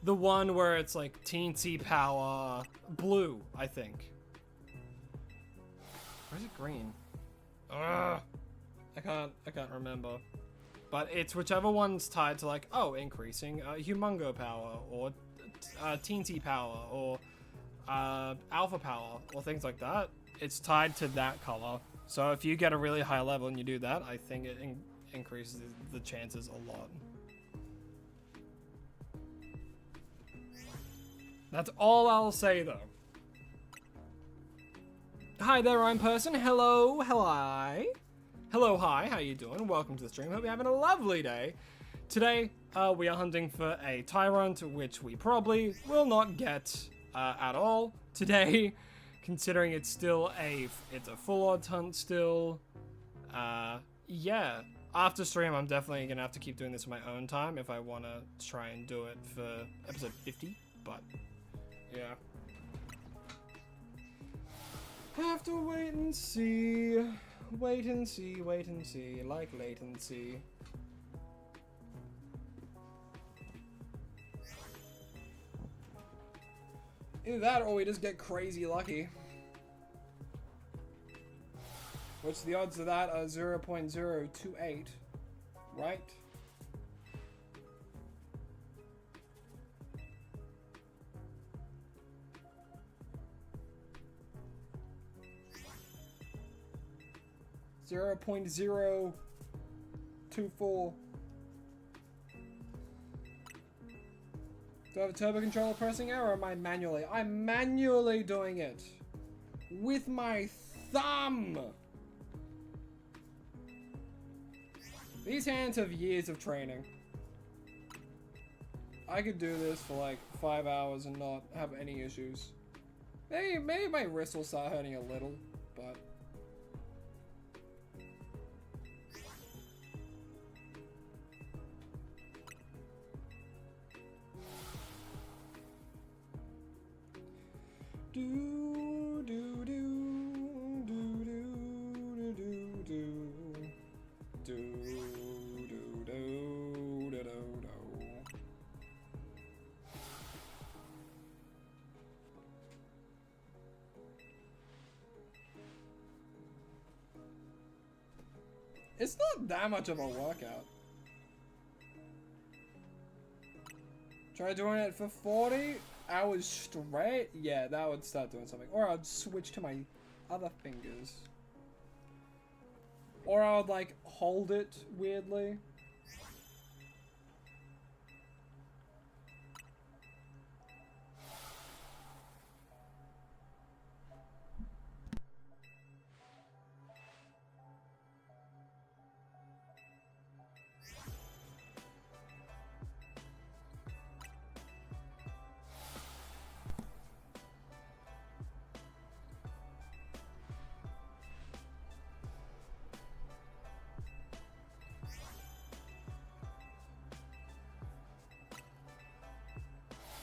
The one where it's like teensy power blue, I think. Where's it green? Ugh. I can't remember. But it's whichever one's tied to like, oh, increasing humongo power, or teensy power, or alpha power, or things like that. It's tied to that color. So if you get a really high level and you do that, I think it increases the chances a lot. That's all I'll say though. Hi there, I'm person. Hello, hi. Hello, hi, how you doing? Welcome to the stream. Hope you're having a lovely day. Today, we are hunting for a TYRUNT, which we probably will not get at all today, considering it's still it's a full odds hunt still. Yeah. After stream, I'm definitely gonna have to keep doing this in my own time if I wanna try and do it for episode 50, but yeah. Have to wait and see. Wait and see, like latency. Either that or we just get crazy lucky. Which the odds of that are 0.028, right? 0.024. Do I have a turbo controller pressing arrow or am I manually? I'm manually doing it. With my thumb. These hands have years of training. I could do this for like 5 hours and not have any issues. Maybe my wrist will start hurting a little, but... Do do do do do do do do do do do do. It's not that much of a workout. Try doing it for 40 hours straight? Yeah, that would start doing something. Or I'd switch to my other fingers. Or I would like hold it weirdly.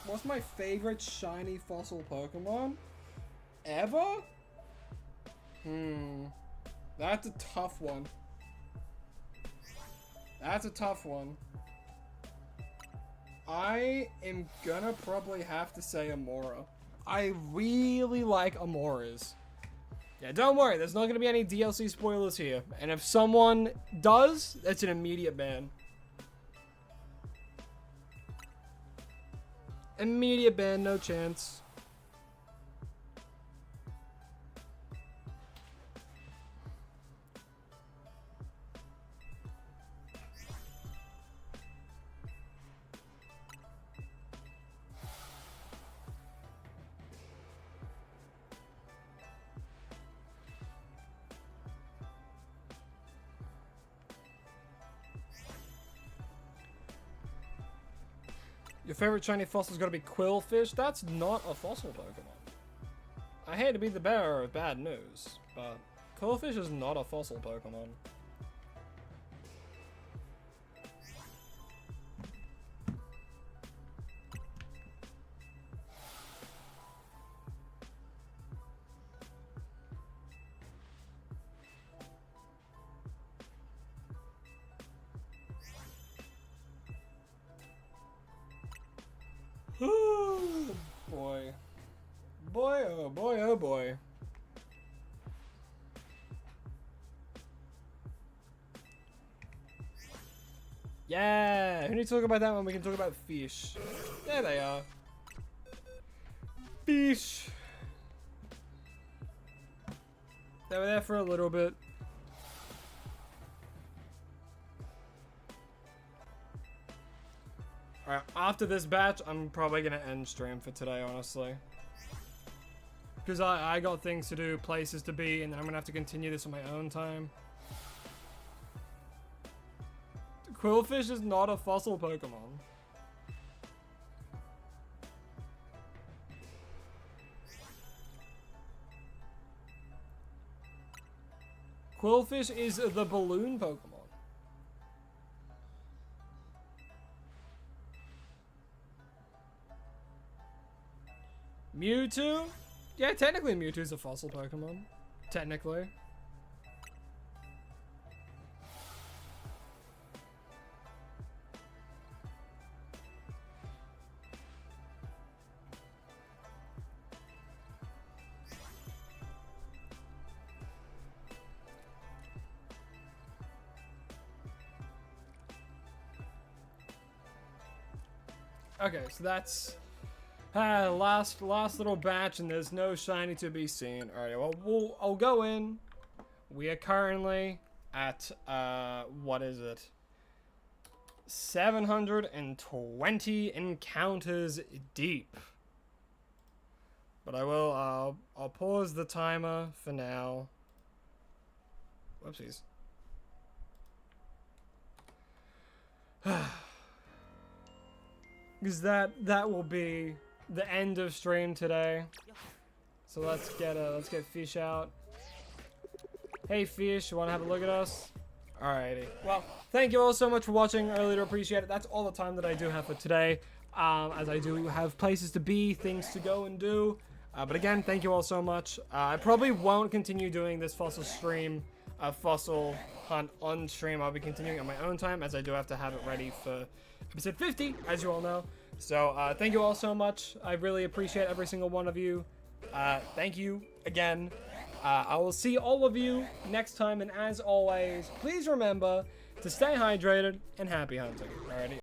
What's my favorite shiny fossil Pokemon? Ever? That's a tough one. That's a tough one. I am gonna probably have to say Amora. I really like Amoras. Yeah, don't worry, there's not gonna be any DLC spoilers here. And if someone does, that's an immediate ban. Immediate ban, no chance. Your favorite shiny fossil's gotta be Quillfish? That's not a fossil Pokemon. I hate to be the bearer of bad news, but Quillfish is not a fossil Pokemon. Boy. Boy, oh boy, oh boy. Yeah! Who needs to talk about that when we can talk about fish? There they are. Fish! They were there for a little bit. Alright, after this batch, I'm probably gonna end stream for today, honestly. Because I got things to do, places to be, and then I'm gonna have to continue this on my own time. Quillfish is not a fossil Pokemon. Quillfish is the balloon Pokemon. Mewtwo? Yeah, technically Mewtwo's a fossil Pokemon. Technically. Okay, so that's last little batch, and there's no shiny to be seen. All right, well, I'll go in. We are currently at, what is it? 720 encounters deep. But I'll pause the timer for now. Whoopsies. Because that will be the end of stream today. So let's get Fish out. Hey Fish, you wanna have a look at us? Alrighty. Well, thank you all so much for watching. I really do appreciate it. That's all the time that I do have for today. As I do have places to be, things to go and do. But again, thank you all so much. I probably won't continue doing this fossil stream, fossil hunt on stream. I'll be continuing on my own time, as I do have to have it ready for episode 50, as you all know. So thank you all so much. I really appreciate every single one of you. Thank you again. I will see all of you next time, and as always, please remember to stay hydrated and happy hunting. Alrighty.